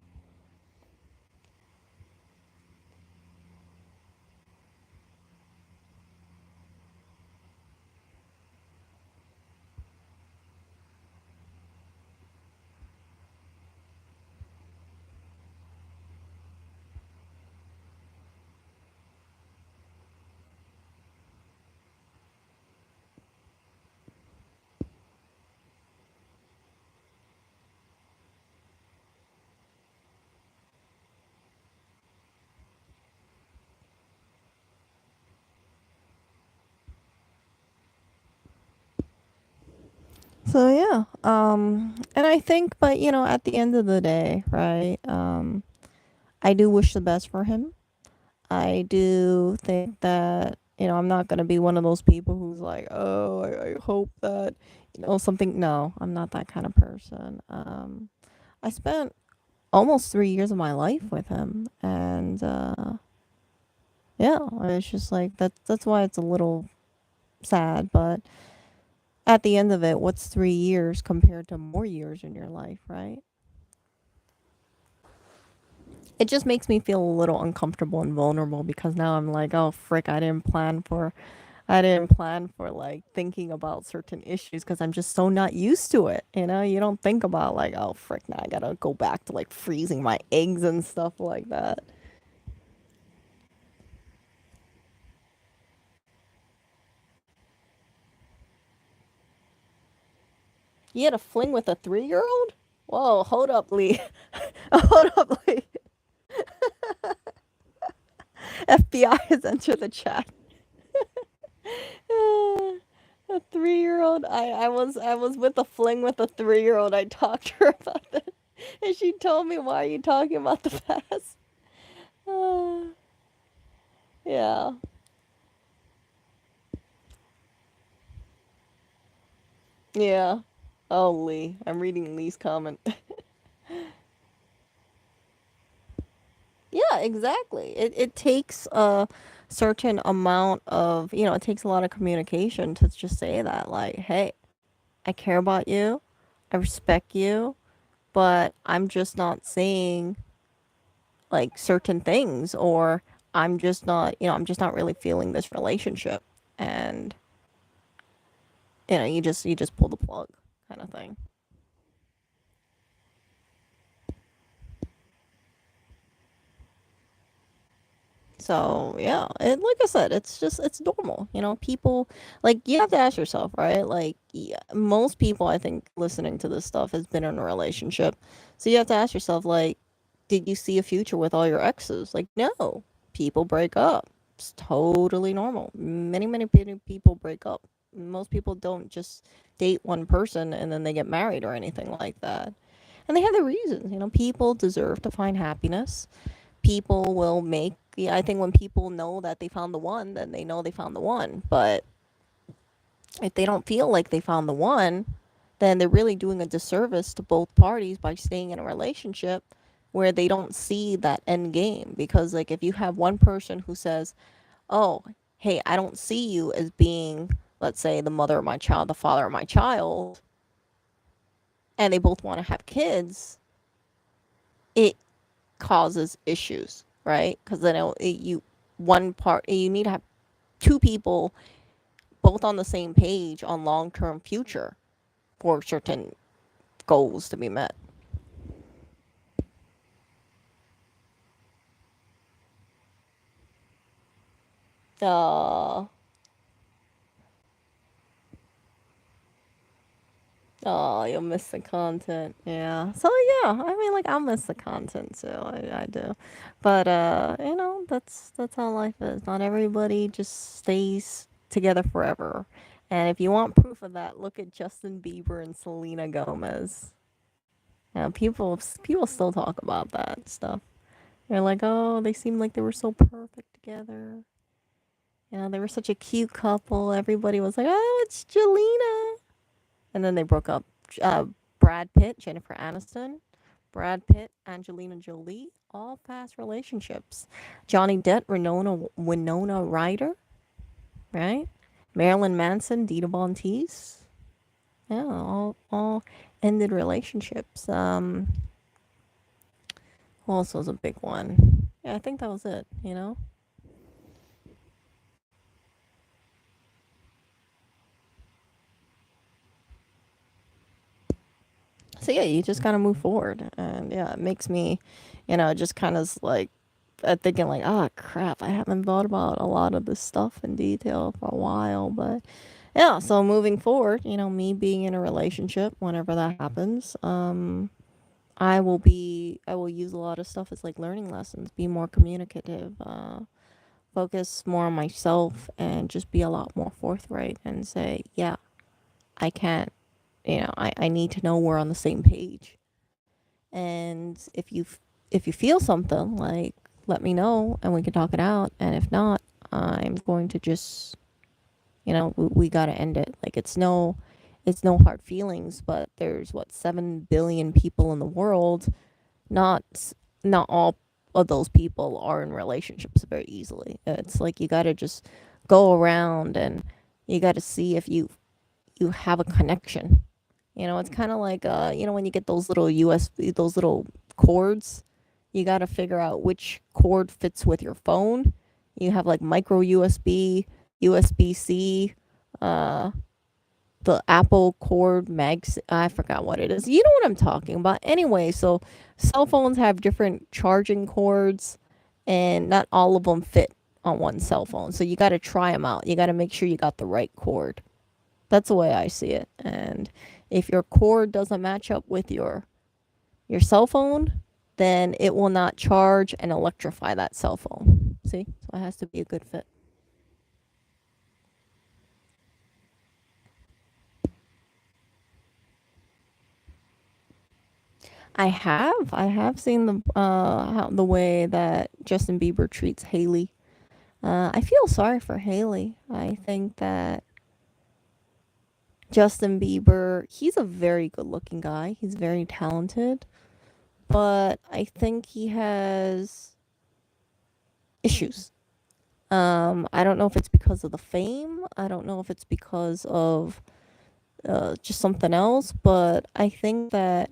Speaker 2: So yeah, and I think, but at the end of the day, right? I do wish the best for him. I do think that, I'm not going to be one of those people who's like, oh, I hope that, something. No, I'm not that kind of person. I spent almost 3 years of my life with him. And, yeah, it's just like, that's why it's a little sad. But at the end of it, what's 3 years compared to more years in your life, right? It just makes me feel a little uncomfortable and vulnerable because now I'm like, oh, frick, I didn't plan for like thinking about certain issues because I'm just so not used to it. You don't think about like, oh frick, now I gotta go back to like freezing my eggs and stuff like that. You had a fling with a 3-year old? Whoa, hold up, Lee. Hold up, Lee. FBI has entered the chat. A 3-year-old. I was with a fling with a 3-year-old. I talked to her about that, and she told me, "Why are you talking about the past?" Uh, yeah. Yeah. Oh, Lee. I'm reading Lee's comment. Yeah, exactly. It takes a certain amount of, it takes a lot of communication to just say that, like, hey, I care about you, I respect you, but I'm just not saying, like, certain things, or I'm just not really feeling this relationship. And, you just pull the plug kind of thing. So yeah, and like I said, it's just it's normal. You know, people like you have to ask yourself, right? Like yeah, most people, I think, listening to this stuff has been in a relationship, so you have to ask yourself, like, did you see a future with all your exes? Like, no, people break up. It's totally normal. Many people break up. Most people don't just date one person and then they get married or anything like that, and they have their reasons. You know, people deserve to find happiness. People will make, yeah, I think when people know that they found the one, then they know they found the one. But if they don't feel like they found the one, then they're really doing a disservice to both parties by staying in a relationship where they don't see that end game. Because like if you have one person who says, oh, hey, I don't see you as being, let's say, the mother of my child, the father of my child, and they both want to have kids, it causes issues, right? Because then you one part, you need to have two people both on the same page on long term future for certain goals to be met. Uh, oh, you'll miss the content. Yeah. So yeah, I mean, like I'll miss the content too. I do, but you know, that's how life is. Not everybody just stays together forever. And if you want proof of that, look at Justin Bieber and Selena Gomez. Yeah, people still talk about that stuff. They're like, oh, they seemed like they were so perfect together. You know, they were such a cute couple. Everybody was like, oh, it's Jelena. And then they broke up. Uh, Brad Pitt, Jennifer Aniston, Brad Pitt, Angelina Jolie, all past relationships. Johnny Depp, Winona Ryder, right? Marilyn Manson, Dita Von Teese. Yeah, all ended relationships. Who else was a big one? Yeah, I think that was it, you know? So yeah, you just gotta move forward, and yeah, it makes me, just kind of like thinking like, oh crap, I haven't thought about a lot of this stuff in detail for a while, but yeah. So moving forward, me being in a relationship, whenever that happens, I will use a lot of stuff as like learning lessons, be more communicative, focus more on myself, and just be a lot more forthright and say, yeah, I can't, I need to know we're on the same page. And if you feel something, like let me know and we can talk it out. And if not, I'm going to just we got to end it. Like it's no hard feelings, but there's what 7 billion people in the world. Not not all of those people are in relationships very easily. It's like you got to just go around and you got to see if you have a connection. It's kind of like when you get those little USB, those little cords, you got to figure out which cord fits with your phone. You have like micro USB, USB C, uh, the Apple cord mags. I forgot what it is. You know what I'm talking about. Anyway, so cell phones have different charging cords, and not all of them fit on one cell phone. So you got to try them out. You got to make sure you got the right cord. That's the way I see it. And if your cord doesn't match up with your cell phone, then it will not charge and electrify that cell phone. See? So it has to be a good fit. I have seen the way that Justin Bieber treats Haley. I feel sorry for Haley. I think that Justin Bieber, he's a very good-looking guy. He's very talented, but I think he has issues. I don't know if it's because of the fame. I don't know if it's because of just something else, but I think that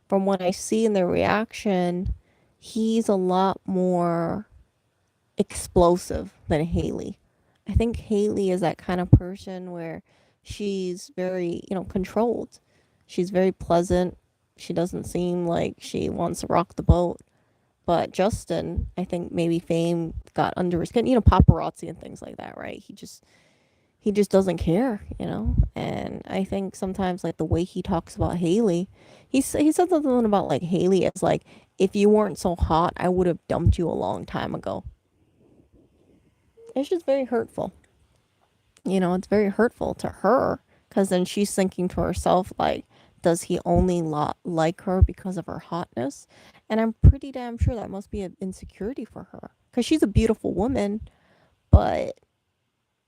Speaker 2: from what I see in their reaction, he's a lot more explosive than Haley. I think Haley is that kind of person where she's very, controlled. She's very pleasant. She doesn't seem like she wants to rock the boat. But Justin, I think maybe fame got under his skin, paparazzi and things like that, right? He just doesn't care. And I think sometimes like the way he talks about Haley, he said something about like Haley is like, if you weren't so hot, I would have dumped you a long time ago. It's just very hurtful. It's very hurtful to her because then she's thinking to herself like, does he only like her because of her hotness? And I'm pretty damn sure that must be an insecurity for her because she's a beautiful woman, but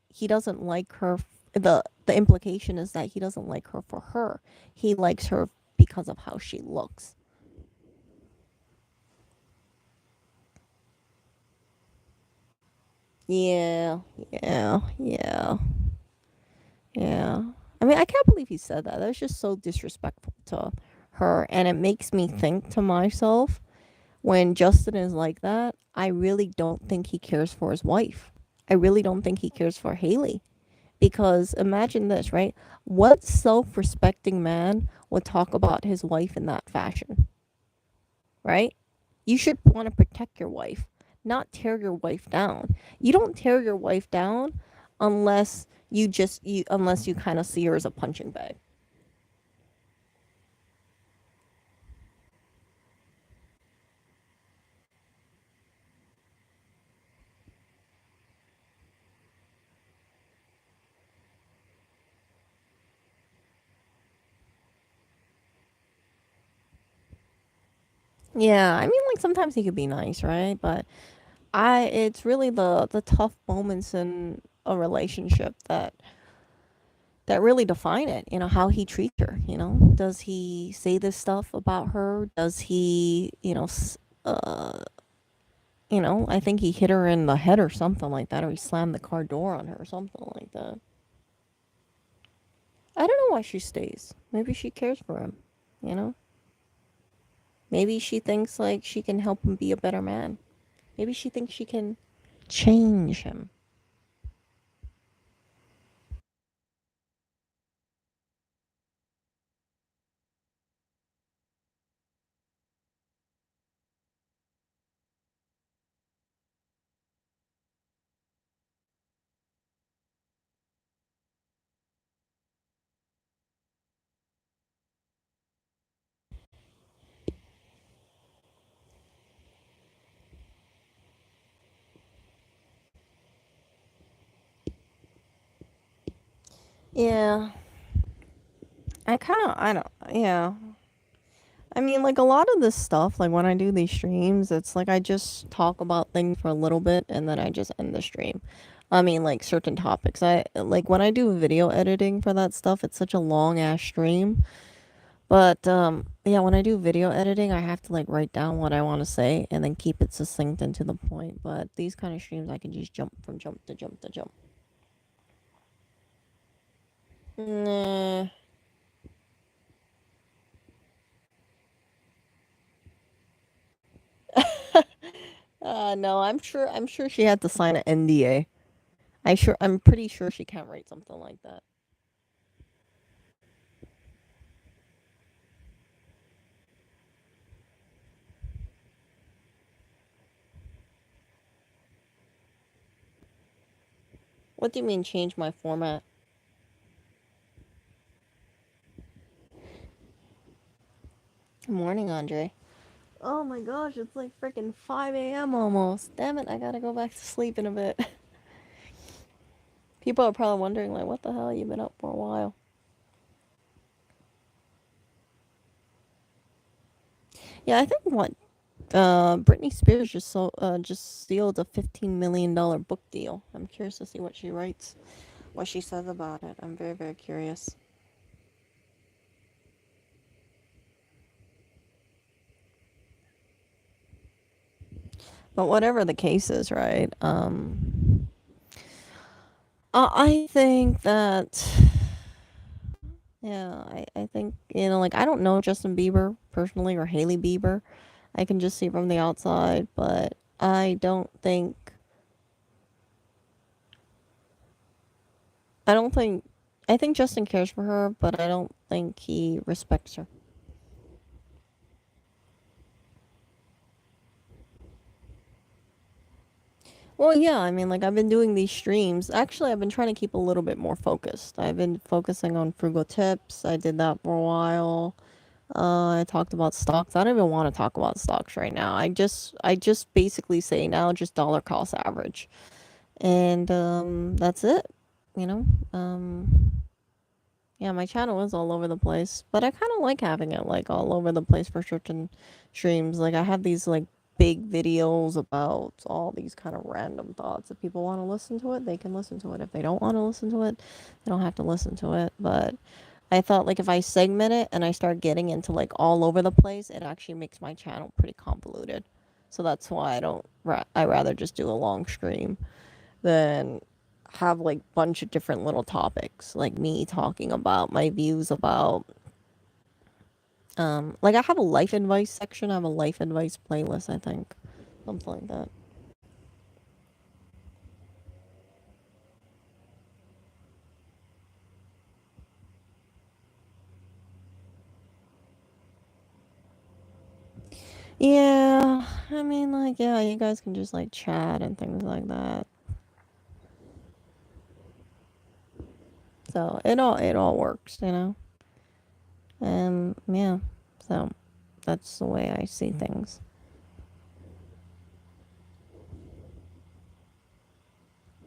Speaker 2: he doesn't like her. The implication is that he doesn't like her for her. He likes her because of how she looks. Yeah, yeah, yeah, yeah. I mean, I can't believe he said that. That's just so disrespectful to her. And it makes me think to myself, when Justin is like that, I really don't think he cares for his wife. I really don't think he cares for Haley. Because imagine this, right? What self respecting man would talk about his wife in that fashion, right? You should want to protect your wife, not tear your wife down. You don't tear your wife down unless you kind of see her as a punching bag. Yeah, I mean like sometimes he could be nice, right? But I it's really the tough moments in a relationship that really define it. How he treats her. Does he say this stuff about her? Does he, I think he hit her in the head or something like that, or he slammed the car door on her or something like that. I don't know why she stays. Maybe she cares for him. You know, maybe she thinks like she can help him be a better man. Maybe she thinks she can change him. Yeah, I don't, yeah. I mean, like a lot of this stuff, like when I do these streams, it's like I just talk about things for a little bit and then I just end the stream. I mean, like certain topics. I like when I do video editing for that stuff, it's such a long ass stream. But yeah, when I do video editing, I have to like write down what I want to say and then keep it succinct and to the point. But these kind of streams, I can just jump from jump to jump to jump. Nah. No, I'm sure she had to sign an NDA. I'm pretty sure she can't write something like that. What do you mean change my format? Good morning, Andre. Oh my gosh, it's like freaking 5 a.m. almost. Damn it, I gotta go back to sleep in a bit. People are probably wondering, like, what the hell, you've been up for a while. Yeah, I think what Britney Spears just sealed a $15 million book deal. I'm curious to see what she writes, what she says about it. I'm very, very curious. But whatever the case is, right? I think that yeah, I think like I don't know Justin Bieber personally or Haley Bieber. I can just see from the outside, but I don't think I think Justin cares for her, but I don't think he respects her. Well, yeah, I mean, like I've been doing these streams. Actually, I've been trying to keep a little bit more focused. I've been focusing on frugal tips. I did that for a while. I talked about stocks. I don't even want to talk about stocks right now. I just basically say now just dollar cost average, and that's it. You know, um, yeah, my channel is all over the place, but I kind of like having it like all over the place for certain streams. Like I have these like big videos about all these kind of random thoughts. If people want to listen to it, they can listen to it. If they don't want to listen to it, they don't have to listen to it. But I thought like if I segment it and I start getting into like all over the place, it actually makes my channel pretty convoluted. So that's why I don't. I rather just do a long stream than have like bunch of different little topics, like me talking about my views about like I have a life advice section. I have a life advice playlist, I think, something like that. Yeah, I mean, like, yeah, you guys can just like chat and things like that. So it all works, you know. And yeah, so that's the way I see things.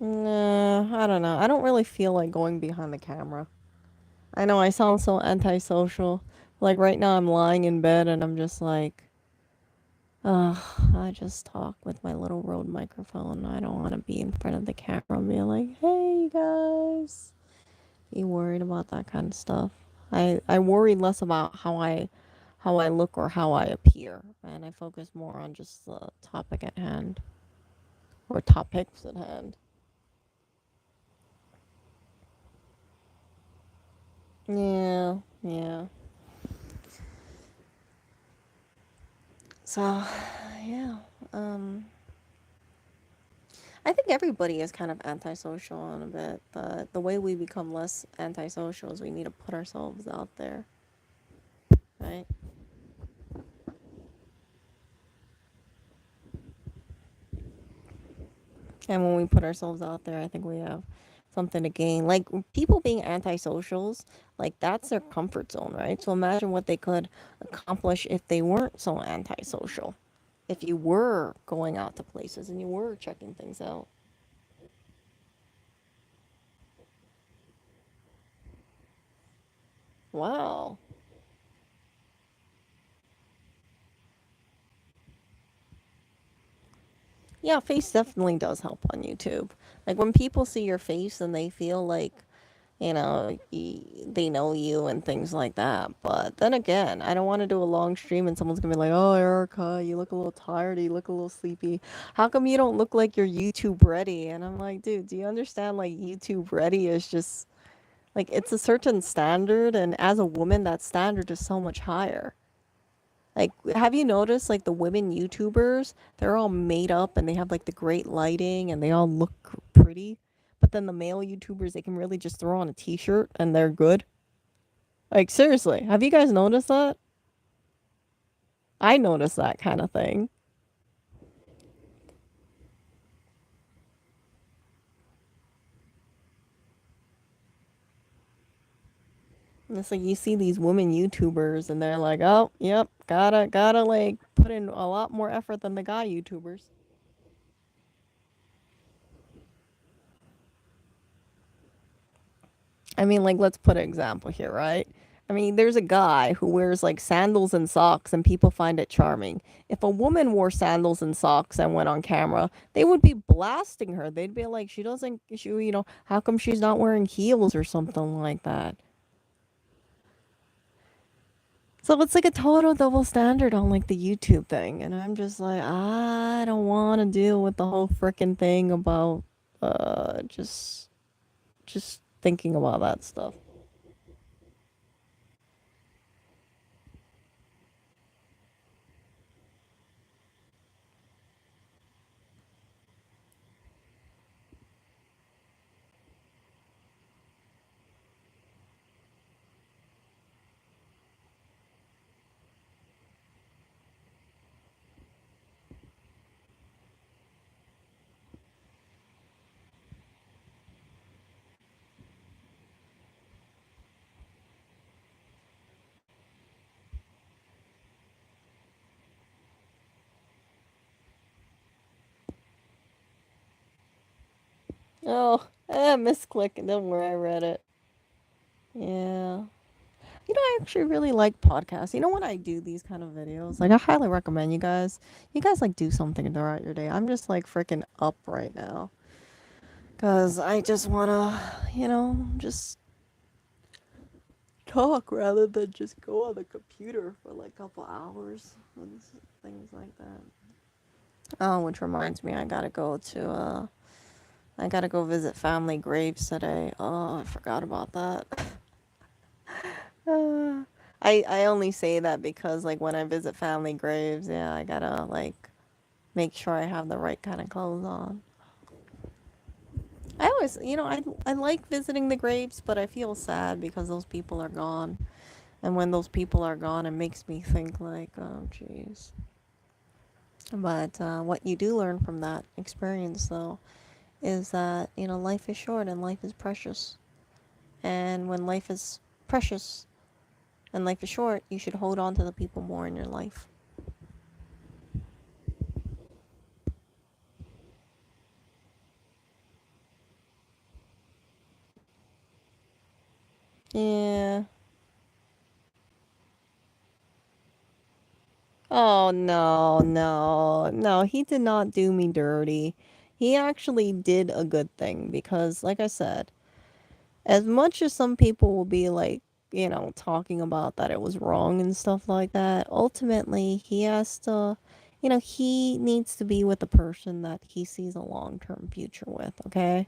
Speaker 2: Nah, I don't know. I don't really feel like going behind the camera. I know I sound so antisocial. Like right now, I'm lying in bed and I'm just like, ugh, I just talk with my little Rode microphone. I don't want to be in front of the camera and be like, hey guys. Be worried about that kind of stuff. I worry less about how I look or how I appear, and I focus more on just the topic at hand or topics at hand. Yeah, yeah. So, yeah. Um, I think everybody is kind of antisocial in a bit, but the way we become less antisocial is we need to put ourselves out there, right? And when we put ourselves out there, I think we have something to gain. Like people being antisocials, like that's their comfort zone, right? So imagine what they could accomplish if they weren't so antisocial. If you were going out to places and you were checking things out. Wow. Yeah, face definitely does help on YouTube. Like when people see your face and they feel like, they know you and things like that. But then again, I don't want to do a long stream and someone's gonna be like, "Oh, Erica, you look a little tired. You look a little sleepy. How come you don't look like you're YouTube ready?" And I'm like, "Dude, do you understand? Like YouTube ready is just like it's a certain standard, and as a woman, that standard is so much higher." Like, have you noticed like the women YouTubers? They're all made up and they have like the great lighting and they all look pretty. But then the male YouTubers, they can really just throw on a t-shirt and they're good. Like, seriously, have you guys noticed that? I noticed that kind of thing. And it's like you see these women YouTubers and they're like, oh, yep, gotta like put in a lot more effort than the guy YouTubers. I mean, like, let's put an example here, right? I mean, there's a guy who wears like sandals and socks, and people find it charming. If a woman wore sandals and socks and went on camera, they would be blasting her. They'd be like, she doesn't, how come she's not wearing heels or something like that? So it's like a total double standard on like the YouTube thing. And I'm just like, I don't want to deal with the whole freaking thing about, just thinking about that stuff. Oh, misclick. Don't worry, I read it. Yeah. You know, I actually really like podcasts. You know, when I do these kind of videos, like I highly recommend you guys. You guys like do something throughout your day. I'm just like freaking up right now because I just wanna, just talk rather than just go on the computer for like a couple hours and things like that. Oh, which reminds me, I gotta go visit family graves today. Oh, I forgot about that. Uh, I only say that because like when I visit family graves, yeah, I gotta like make sure I have the right kind of clothes on. I always, I like visiting the graves, but I feel sad because those people are gone. And when those people are gone, it makes me think like, oh, jeez. But what you do learn from that experience, though, is that life is short and life is precious. And when life is precious and life is short, you should hold on to the people more in your life. Yeah. Oh, no, no, no. He did not do me dirty. He actually did a good thing because, like I said, as much as some people will be like, talking about that it was wrong and stuff like that, ultimately, he has to, he needs to be with a person that he sees a long term future with, okay?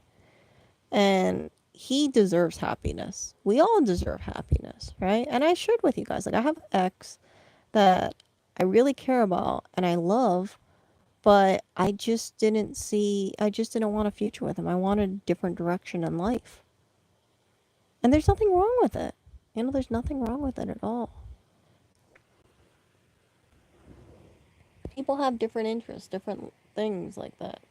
Speaker 2: And he deserves happiness. We all deserve happiness, right? And I shared with you guys, like, I have an ex that I really care about and I love, but I just didn't want a future with him. I wanted a different direction in life. And there's nothing wrong with it. There's nothing wrong with it at all. People have different interests, different things like that.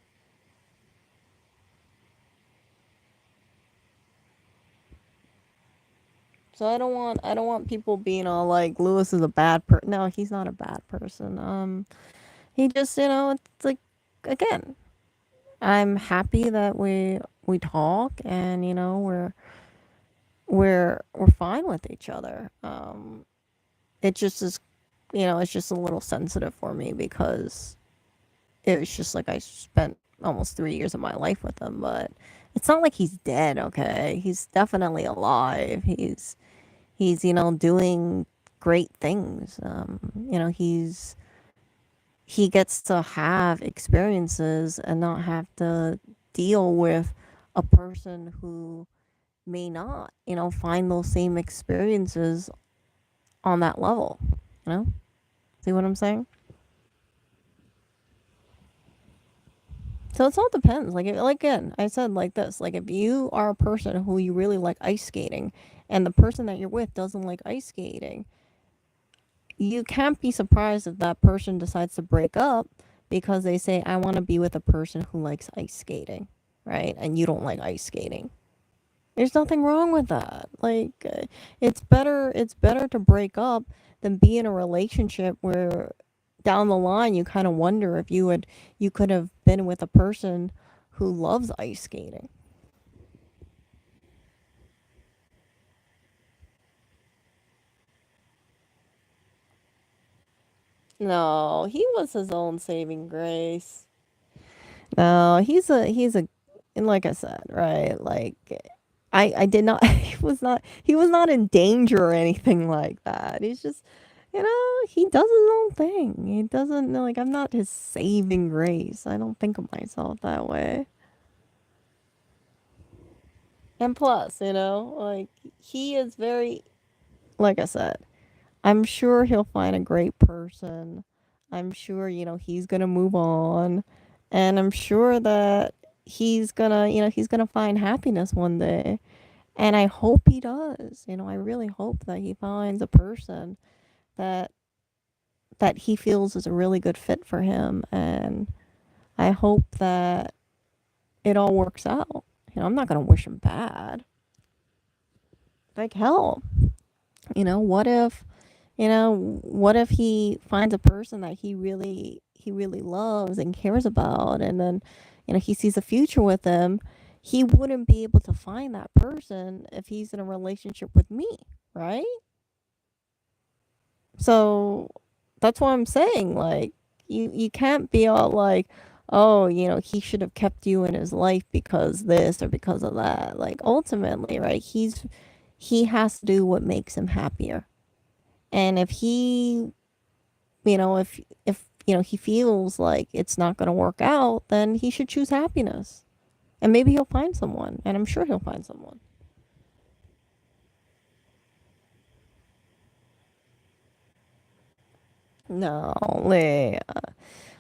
Speaker 2: So I don't want people being all like Lewis is a bad person. No, he's not a bad person. He just, it's like again, I'm happy that we talk and we're fine with each other. It just is, it's just a little sensitive for me because it was just like I spent almost 3 years of my life with him, but it's not like he's dead. Okay, he's definitely alive. He's doing great things. He gets to have experiences and not have to deal with a person who may not, find those same experiences on that level. You know, see what I'm saying? So it all depends. Like again, I said like this: like if you are a person who you really like ice skating, and the person that you're with doesn't like ice skating, you can't be surprised if that person decides to break up because they say, "I want to be with a person who likes ice skating," right? And you don't like ice skating. There's nothing wrong with that. Like, it's better to break up than be in a relationship where down the line you kind of wonder if you could have been with a person who loves ice skating. No, he was his own saving grace. No, and like I said, right? Like I did not he was not in danger or anything like that. He's just he does his own thing. He doesn't like I'm not his saving grace. I don't think of myself that way. And plus, like he is very like I said, I'm sure he'll find a great person. I'm sure, he's gonna move on. And I'm sure that he's gonna find happiness one day. And I hope he does. I really hope that he finds a person that he feels is a really good fit for him. And I hope that it all works out. I'm not gonna wish him bad. Like hell. What if what if he finds a person that he really loves and cares about and then he sees a future with them. he wouldn't be able to find that person if he's in a relationship with me, right? So that's what I'm saying. Like, you can't be all like, oh, he should have kept you in his life because this or because of that. Like, ultimately, right? He has to do what makes him happier. And if he, if he feels like it's not going to work out, then he should choose happiness. And maybe he'll find someone, and I'm sure he'll find someone. No, Lee.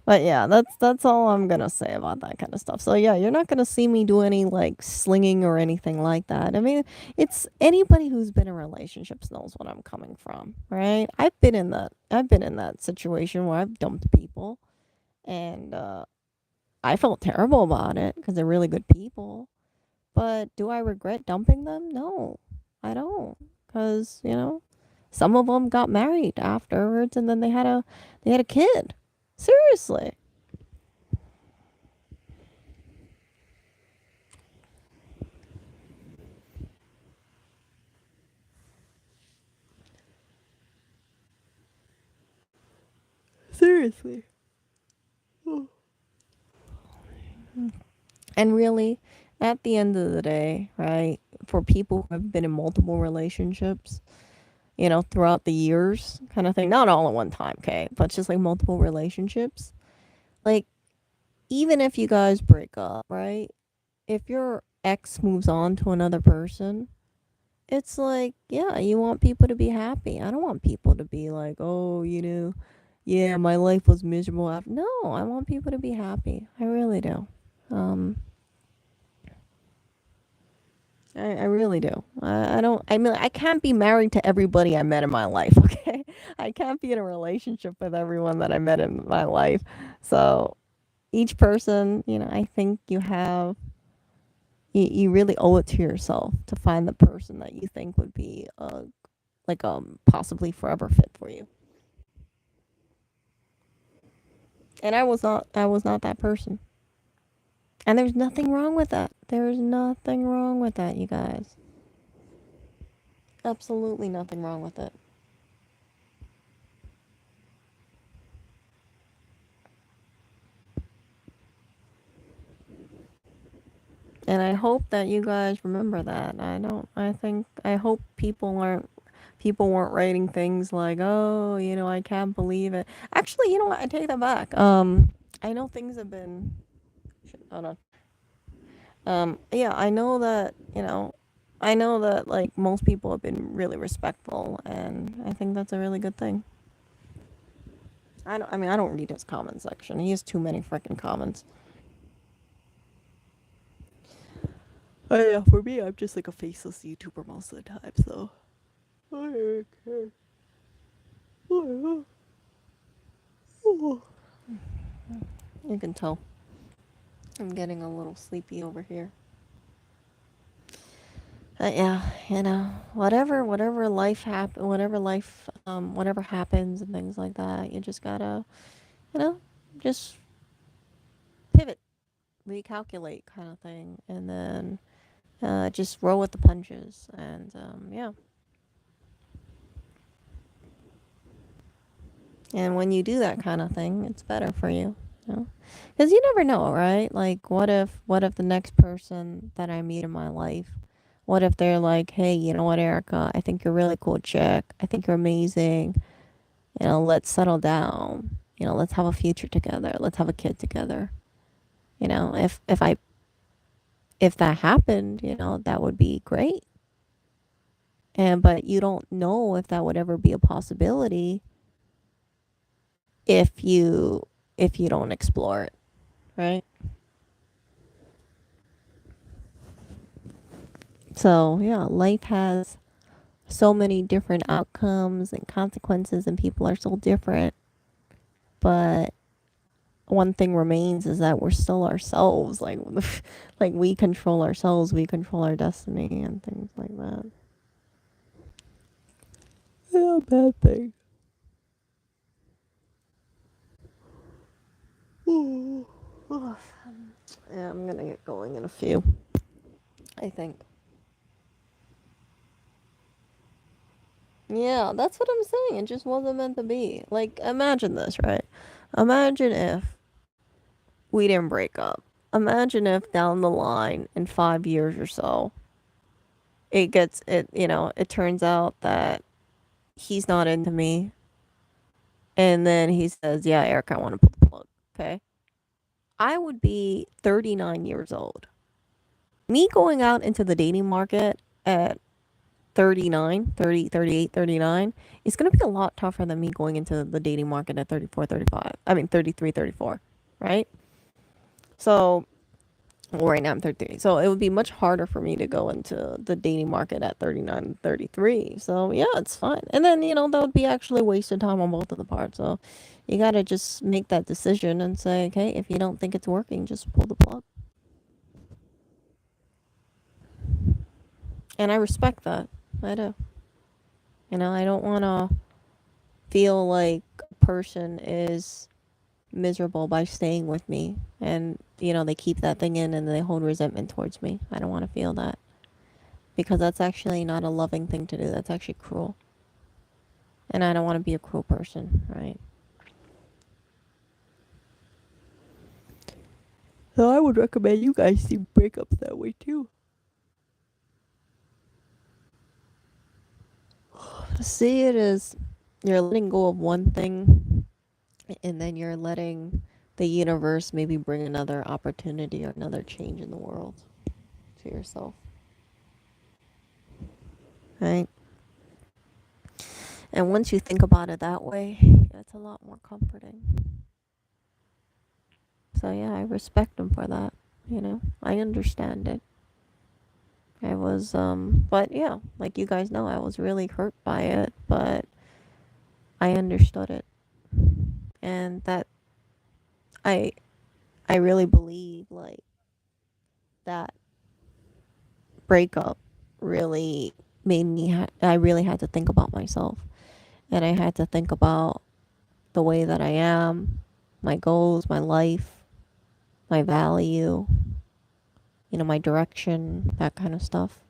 Speaker 2: But yeah, that's all I'm gonna say about that kind of stuff. So yeah, you're not gonna see me do any like slinging or anything like that. I mean, it's anybody who's been in relationships knows what I'm coming from, right? I've been in that situation where I've dumped people, and I felt terrible about it because they're really good people. But do I regret dumping them? No, I don't, because some of them got married afterwards, and then they had a kid. Seriously. Seriously. And really, at the end of the day, right, for people who have been in multiple relationships, throughout the years, kind of thing, not all at one time, okay, but just like multiple relationships, like, even if you guys break up, right, if your ex moves on to another person, it's like, yeah, you want people to be happy. I don't want people to be like, oh, yeah, my life was miserable after. No, I want people to be happy. I really do. Um, I really do. I don't. I mean, I can't be married to everybody I met in my life. Okay, I can't be in a relationship with everyone that I met in my life. So each person, I think you really owe it to yourself to find the person that you think would be like possibly forever fit for you. And I was not that person. And there's nothing wrong with that. There's nothing wrong with that, you guys. Absolutely nothing wrong with it. And I hope that you guys remember that. I hope people weren't writing things like, "Oh, I can't believe it." Actually, you know what? I take that back. I know things have been hold on. Yeah, I know that like most people have been really respectful, and I think that's a really good thing. I don't read his comment section. He has too many freaking comments. Oh yeah, for me, I'm just like a faceless YouTuber most of the time, so. Okay. You can tell I'm getting a little sleepy over here. Yeah, whatever happens and things like that, you just gotta, you know, just pivot, recalculate, kind of thing, and then just roll with the punches. And yeah, and when you do that kind of thing, it's better for you, because you never know, right? Like, what if the next person that I meet in my life, what if they're like, hey, you know what, Erica, I think you're a really cool chick. I think you're amazing. Let's settle down. Let's have a future together. Let's have a kid together. If that happened, that would be great. But you don't know if that would ever be a possibility if you don't explore it, right? So, yeah, life has so many different outcomes and consequences, and people are so different. But one thing remains is that we're still ourselves. Like, like we control ourselves, we control our destiny, and things like that. Yeah, bad thing. Ooh. Yeah, I'm gonna get going in a few. I think. Yeah, that's what I'm saying. It just wasn't meant to be. Like, imagine this, right? Imagine if we didn't break up. Imagine if down the line in 5 years or so, it turns out that he's not into me. And then he says, yeah, Eric, I want to pull the plug. Okay. I would be 39 years old. Me going out into the dating market at 39, 30, 38, 39 is going to be a lot tougher than me going into the dating market at 34, 35. I mean, 33, 34, right? So, well, right now I'm 33. So it would be much harder for me to go into the dating market at 39, 33. So, yeah, it's fine. And then, that would be actually wasted time on both of the parts. So you got to just make that decision and say, okay, if you don't think it's working, just pull the plug. And I respect that. I do. I don't want to feel like a person is miserable by staying with me and they keep that thing in and they hold resentment towards me. I don't want to feel that because that's actually not a loving thing to do. That's actually cruel. And I don't want to be a cruel person, right? So I would recommend you guys see breakups that way too. See it as you're letting go of one thing and then you're letting the universe maybe bring another opportunity or another change in the world to yourself. Right? And once you think about it that way, it's a lot more comforting. So yeah, I respect him for that. I understand it. I was, but yeah, like you guys know, I was really hurt by it, but I understood it. And that I, I really believe like that breakup really I really had to think about myself. And I had to think about the way that I am, my goals, my life, my value, my direction, that kind of stuff.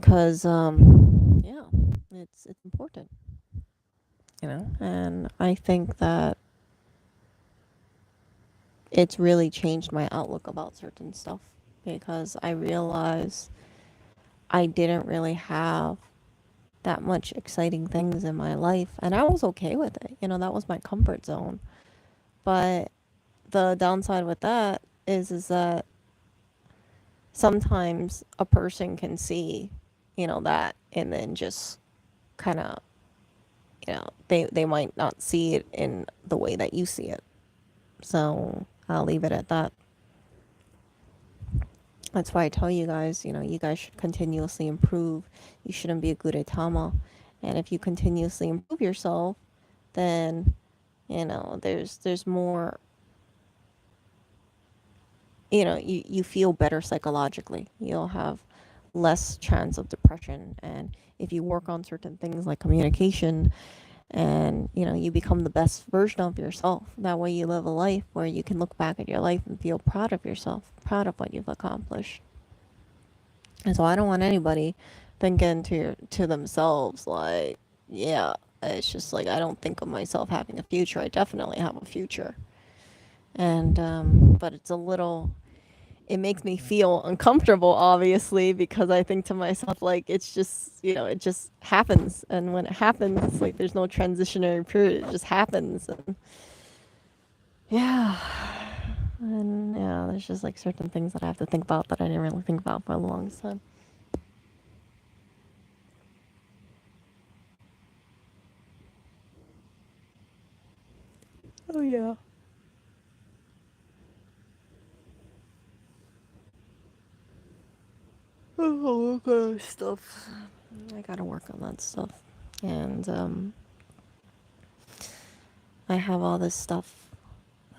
Speaker 2: Cause yeah, it's important, and I think that it's really changed my outlook about certain stuff because I realized I didn't really have that much exciting things in my life and I was okay with it. That was my comfort zone. But the downside with that is that sometimes a person can see, that and then just kind of, they might not see it in the way that you see it. So I'll leave it at that. That's why I tell you guys, you guys should continuously improve. You shouldn't be a gudetama. And if you continuously improve yourself, then, there's more, you feel better psychologically. You'll have less chance of depression. And if you work on certain things like communication and, you become the best version of yourself, that way you live a life where you can look back at your life and feel proud of yourself, proud of what you've accomplished. And so I don't want anybody thinking to themselves like, yeah, it's just like I don't think of myself having a future. I definitely have a future. And but it makes me feel uncomfortable obviously because I think to myself like it's just, it just happens and when it happens it's like there's no transitionary period. It just happens and yeah. And yeah, there's just like certain things that I have to think about that I didn't really think about for a long time. Oh yeah. Oh, okay, stuff. I gotta work on that stuff. And I have all this stuff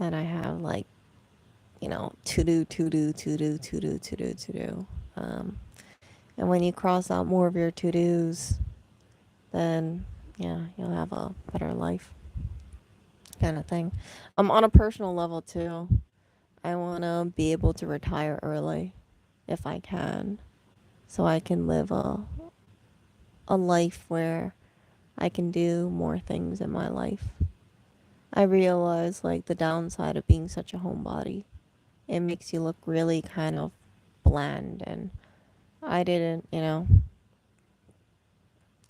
Speaker 2: that I have like, to do, to do, to do, to do, to do, to do. And when you cross out more of your to dos, then yeah, you'll have a better life, kind of thing. On a personal level too, I want to be able to retire early. if I can, so I can live a life where I can do more things in my life. I realize like the downside of being such a homebody. It makes you look really kind of bland, and I didn't,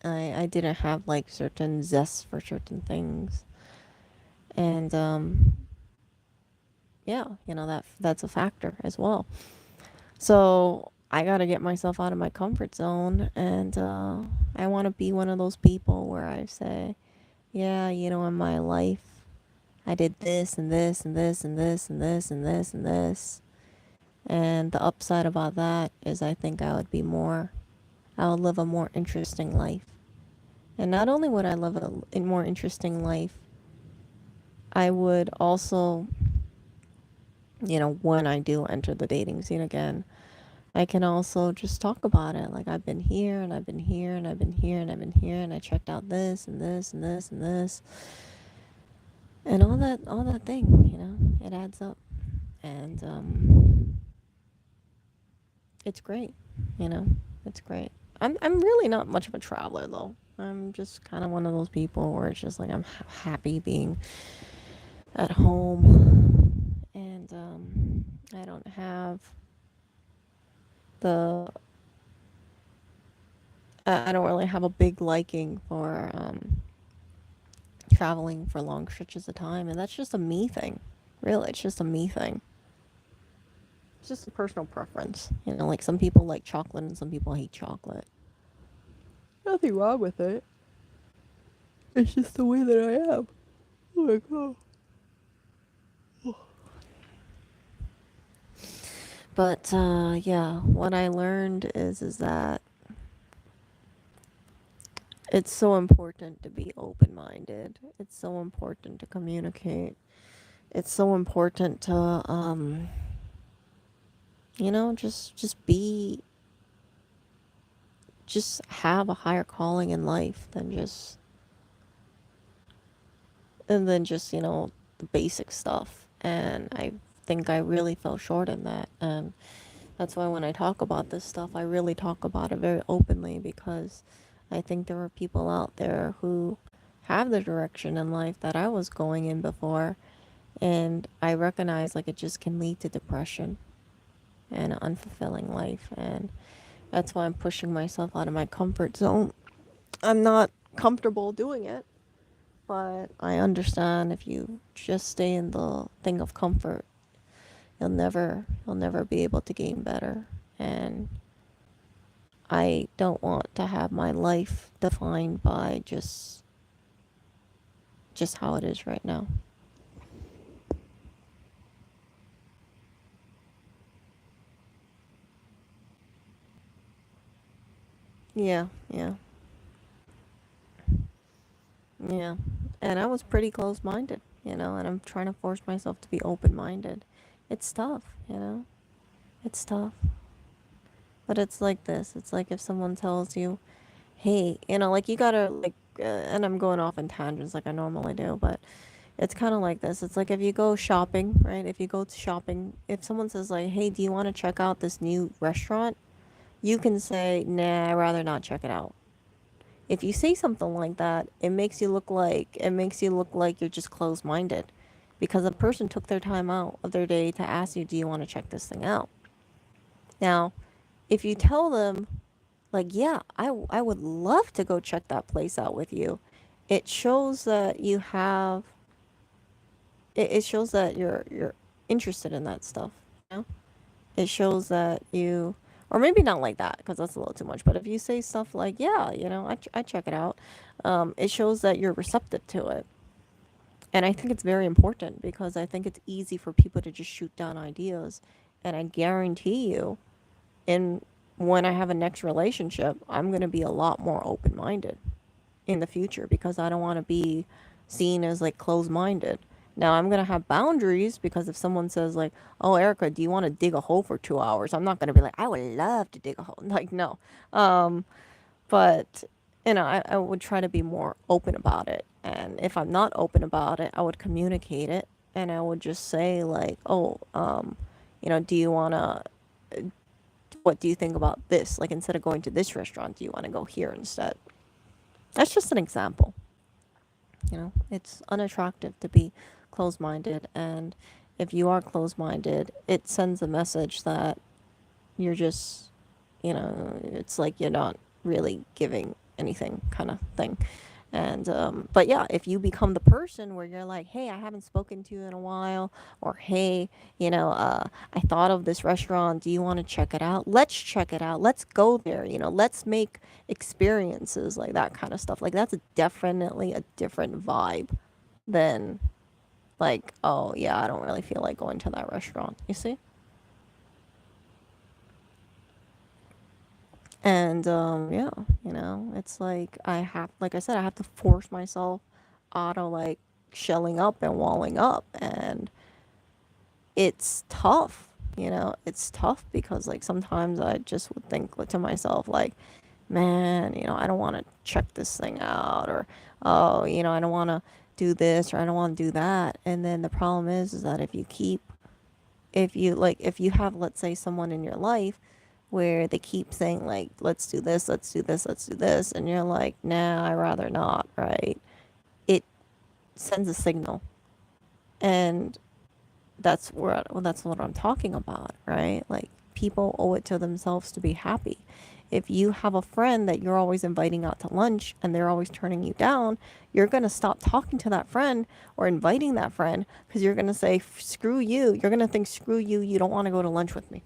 Speaker 2: I didn't have like certain zest for certain things. And yeah, that's a factor as well. So I got to get myself out of my comfort zone, and I want to be one of those people where I say, yeah, in my life I did this and this and this and this and this and this and this. And the upside about that is I think I would live a more interesting life. And not only would I live a more interesting life, I would also, when I do enter the dating scene again, I can also just talk about it. Like, I've been here and I've been here and I've been here and I've been here and I checked out this and this and this and this and all that thing, it adds up. And it's great, you know, it's great. I'm really not much of a traveler though. I'm just kind of one of those people where it's just like I'm happy being at home, and I don't have the I don't really have a big liking for traveling for long stretches of time, and that's just a me thing. Really, it's just a me thing. It's just a personal preference. Like some people like chocolate and some people hate chocolate.
Speaker 1: Nothing wrong with it. It's just the way that I am. Oh my god.
Speaker 2: But yeah, what I learned is that it's so important to be open minded. It's so important to communicate. It's so important to just have a higher calling in life than just the basic stuff. And I think I really fell short in that. And that's why when I talk about this stuff, I really talk about it very openly, because I think there are people out there who have the direction in life that I was going in before, and I recognize like it just can lead to depression and an unfulfilling life. And that's why I'm pushing myself out of my comfort zone. I'm not comfortable doing it, but I understand if you just stay in the thing of comfort, you'll never be able to gain better. And I don't want to have my life defined by just how it is right now. Yeah, yeah, yeah. And I was pretty close-minded, and I'm trying to force myself to be open-minded. It's tough, It's tough. But it's like this. It's like if someone tells you, "Hey, like you gotta and I'm going off in tangents like I normally do, but it's kind of like this. It's like if you go shopping, right? If you go to shopping, if someone says like, "Hey, do you want to check out this new restaurant?" You can say, "Nah, I'd rather not check it out." If you say something like that, it makes you look like you're just closed-minded, because a person took their time out of their day to ask you, "Do you want to check this thing out?" Now, if you tell them like, "Yeah, I would love to go check that place out with you," it shows that it shows that you're interested in that stuff. It shows that you, or maybe not like that because that's a little too much. But if you say stuff like, "Yeah, I check it out," it shows that you're receptive to it. And I think it's very important, because I think it's easy for people to just shoot down ideas. And I guarantee you, in when I have a next relationship, I'm going to be a lot more open minded in the future, because I don't want to be seen as like closed minded. Now I'm gonna have boundaries, because if someone says like, "Oh, Erica, do you want to dig a hole for 2 hours?" I'm not gonna be like, "I would love to dig a hole." Like, no. Um, but I would try to be more open about it. And if I'm not open about it, I would communicate it, and I would just say like, "Oh, do you wanna what do you think about this? Like, instead of going to this restaurant, do you want to go here instead? That's just an example. It's unattractive to be closed minded. And if you are closed minded, it sends a message that you're just, it's like you're not really giving anything, kind of thing. And but yeah, if you become the person where you're like, hey, I haven't spoken to you in a while, or hey, I thought of this restaurant, do you want to check it out? Let's check it out, let's go there, let's make experiences, like that kind of stuff. Like, that's definitely a different vibe than, like, oh yeah, I don't really feel like going to that restaurant, you see. And yeah, it's like, like I said, I have to force myself out of, like, shelling up and walling up. And it's tough, it's tough because, like, sometimes I just would think, like, to myself, like, man, I don't want to check this thing out, or oh, I don't want to do this, or I don't want to do that. And then the problem is that if you have, let's say, someone in your life where they keep saying, like, let's do this, let's do this, let's do this, and you're like, nah, I rather not, right? It sends a signal. And that's what I'm talking about, right? Like, people owe it to themselves to be happy. If you have a friend that you're always inviting out to lunch and they're always turning you down, you're going to stop talking to that friend or inviting that friend, because you're going to say, screw you. You're going to think, screw you, you don't want to go to lunch with me.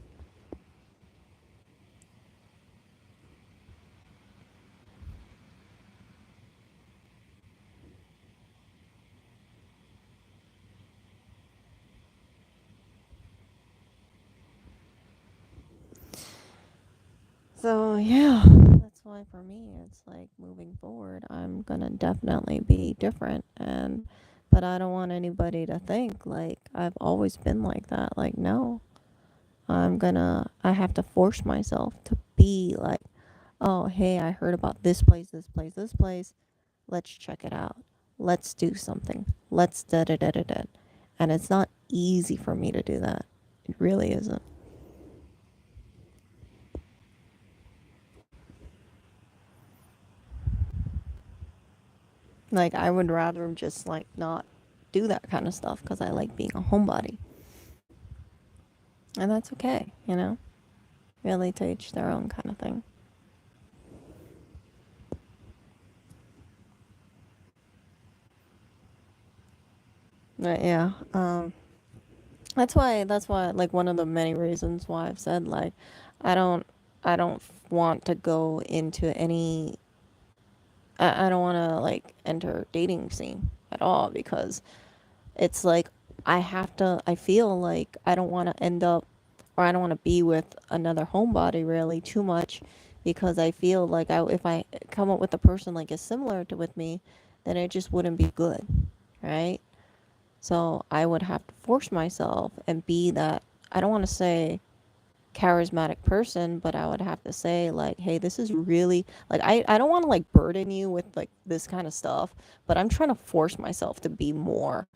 Speaker 2: So yeah, that's why for me it's like, moving forward, I'm gonna definitely be different. And but I don't want anybody to think like I've always been like that. Like, no, I have to force myself to be like, oh hey, I heard about this place, this place, this place. Let's check it out. Let's do something. Let's da da da da da. And it's not easy for me to do that. It really isn't. Like, I would rather just, like, not do that kind of stuff because I like being a homebody. And that's okay, Really, to each their own, kind of thing. But yeah, that's why, like, one of the many reasons why I've said, like, I don't I don't want to go into any I don't want to, like, enter dating scene at all, because it's like, I feel like I don't want to end up, or I don't want to be with another homebody really too much, because I feel like, if I come up with a person like is similar to with me, then it just wouldn't be good, right? So I would have to force myself and be that, I don't want to say charismatic person, but I would have to say, like, hey, this is really, like, I don't want to, like, burden you with, like, this kind of stuff, but I'm trying to force myself to be more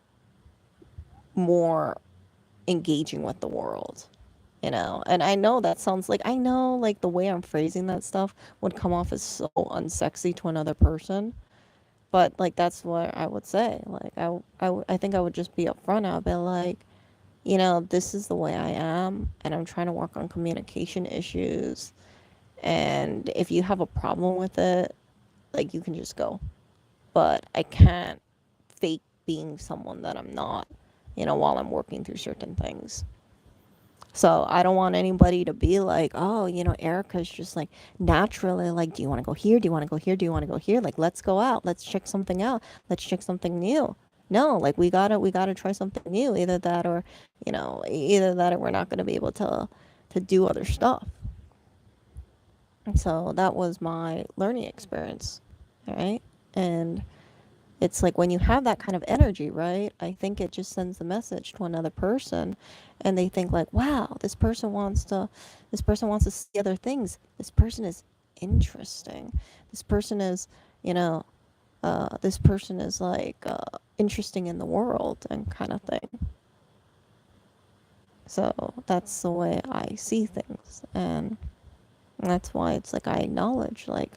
Speaker 2: engaging with the world, And I know that sounds like, I know, like, the way I'm phrasing that stuff would come off as so unsexy to another person, but, like, that's what I would say. Like, I think I would just be upfront. I'd be like, this is the way I am, and I'm trying to work on communication issues. And if you have a problem with it, like, you can just go. But I can't fake being someone that I'm not, while I'm working through certain things. So I don't want anybody to be like, oh, Erica's just, like, naturally like, do you want to go here? Do you want to go here? Do you want to go here? Like, let's go out. Let's check something out. Let's check something new. No, like, we gotta try something new. Either that, or, either that, or we're not gonna be able to do other stuff. So that was my learning experience, right? And it's like, when you have that kind of energy, right? I think it just sends the message to another person, and they think, like, wow, this person wants to see other things. This person is interesting. This person is, you know, this person is, like, interesting in the world, and kind of thing. So that's the way I see things. And That's why it's like I acknowledge, like,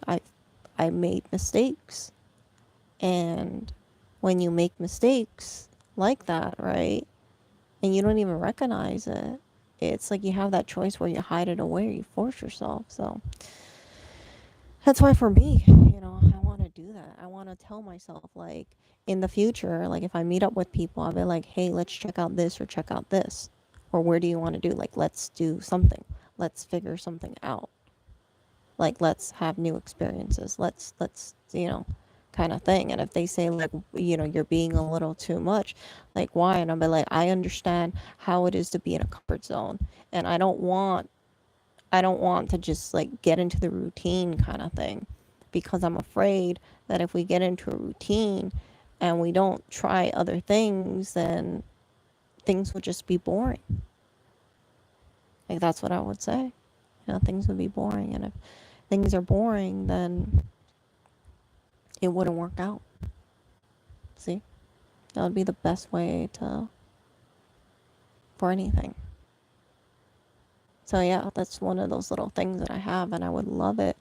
Speaker 2: I made mistakes. And when you make mistakes like that, right, and you don't even recognize it, it's like you have that choice where you hide it away or you force yourself. So that's why for me, I want to do that. I want to tell myself, like, in the future, like, if I meet up with people, I'll be like, hey, let's check out this or check out this. Or where do you want to do? Like, let's do something. Let's figure something out. Like, let's have new experiences. Let's kind of thing. And if they say, like, you're being a little too much, like, why? And I'll be like, I understand how it is to be in a comfort zone. And I don't want to just like get into the routine kind of thing, because I'm afraid that if we get into a routine and we don't try other things, then things would just be boring. Like, that's what I would say. Things would be boring. And if things are boring, then it wouldn't work out. See? That would be the best way to for anything. So yeah, that's one of those little things that I have, and I would love it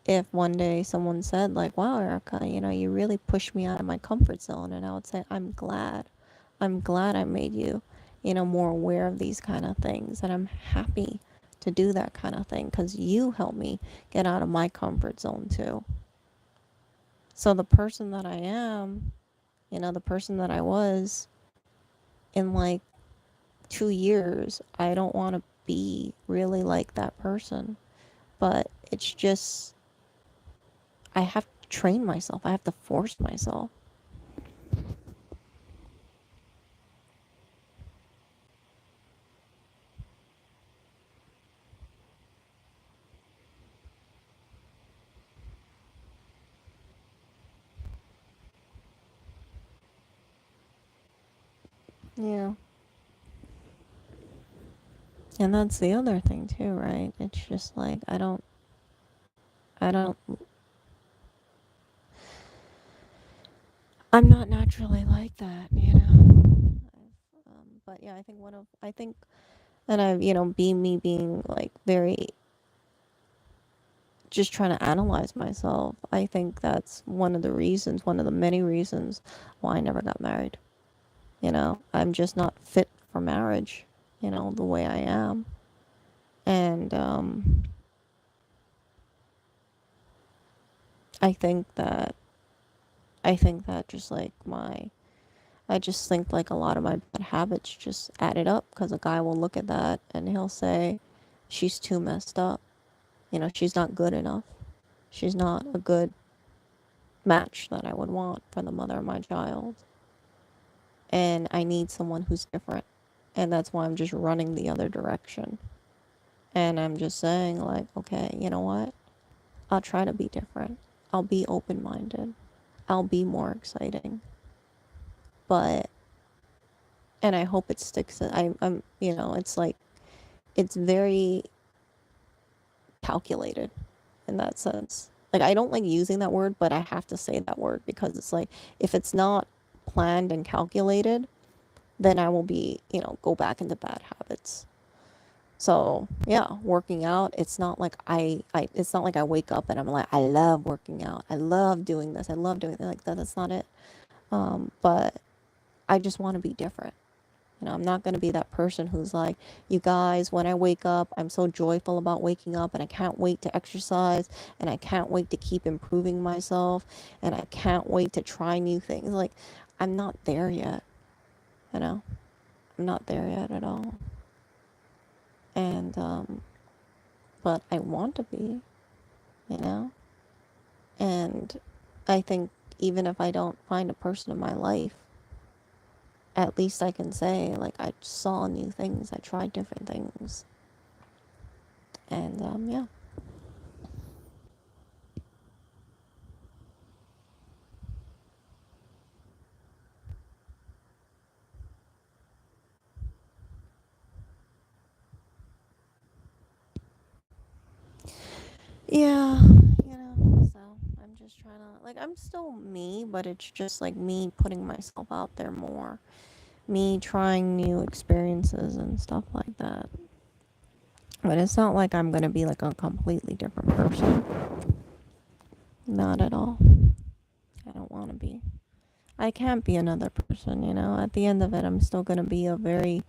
Speaker 2: if one day someone said, like, wow, Erica, you really pushed me out of my comfort zone. And I would say, I'm glad. I'm glad I made you, more aware of these kind of things. And I'm happy to do that kind of thing because you helped me get out of my comfort zone too. So the person that I am, the person that I was in like 2 years, I don't want to be really like that person. But it's just, I have to train myself. I have to force myself. Yeah. And that's the other thing too, right? It's just like I don't I'm not naturally like that. But yeah, I think and being me being like very just trying to analyze myself. I think that's one of the many reasons why I never got married. I'm just not fit for marriage, the way I am. And I think that I think that just like my I just think like a lot of my bad habits just added up because a guy will look at that and he'll say, she's too messed up. She's not good enough. She's not a good match that I would want for the mother of my child. And I need someone who's different. And that's why I'm just running the other direction. And I'm just saying, like, okay, you know what? I'll try to be different. I'll be open minded. I'll be more exciting. But, and I hope it sticks. It's like, it's very calculated in that sense. Like, I don't like using that word, but I have to say that word because it's like, if it's not planned and calculated, then I will be, go back into bad habits. So yeah, working out, it's not like it's not like I wake up and I'm like, I love working out. I love doing this. I love doing it like that. That's not it. But I just want to be different. I'm not going to be that person who's like, you guys, when I wake up, I'm so joyful about waking up and I can't wait to exercise and I can't wait to keep improving myself and I can't wait to try new things. Like, I'm not there yet, you know? I'm not there yet at all. And, but I want to be, you know? And I think even if I don't find a person in my life, at least I can say, like, I saw new things, I tried different things. And, yeah. Yeah, so I'm just trying to, like, I'm still me, but it's just like me putting myself out there more, me trying new experiences and stuff like that. But it's not like I'm gonna be like a completely different person. Not at all. I don't want to be. I can't be another person, you know? At the end of it, I'm still gonna be a very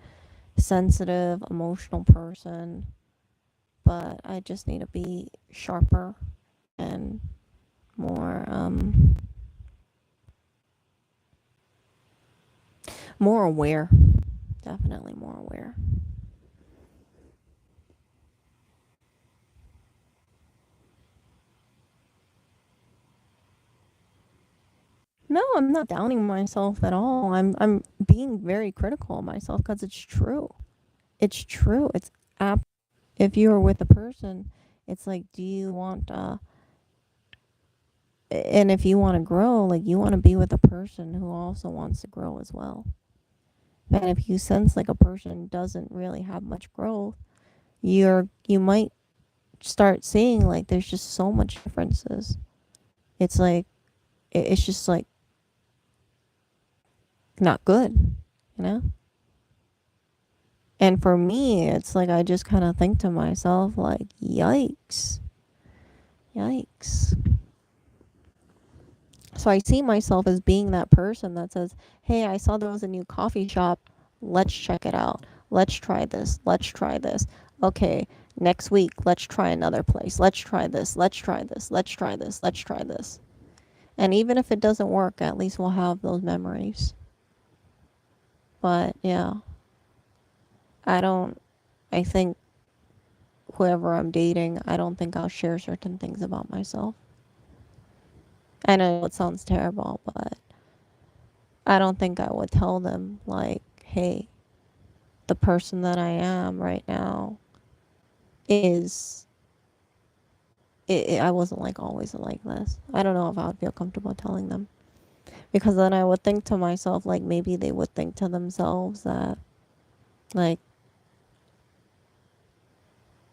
Speaker 2: sensitive, emotional person, but I just need to be sharper and more, more aware. Definitely more aware. No, I'm not downing myself at all. I'm being very critical of myself because it's true. It's true. It's app. If you are with a person, it's like, do you want and if you want to grow, like you want to be with a person who also wants to grow as well. And if you sense like a person doesn't really have much growth, you might start seeing like there's just so much differences. It's like it's just like not good, you know? And for me, it's like I just kind of think to myself like, yikes. Yikes. So I see myself as being that person that says, "Hey, I saw there was a new coffee shop. Let's check it out. Let's try this. Let's try this. Okay, next week, let's try another place. Let's try this. Let's try this. Let's try this. Let's try this." And even if it doesn't work, at least we'll have those memories. But yeah, I don't, I think whoever I'm dating, I don't think I'll share certain things about myself. I know it sounds terrible, but I don't think I would tell them, like, hey, the person that I am right now is. I wasn't like always like this. I don't know if I would feel comfortable telling them. Because then I would think to myself, like, maybe they would think to themselves that, like,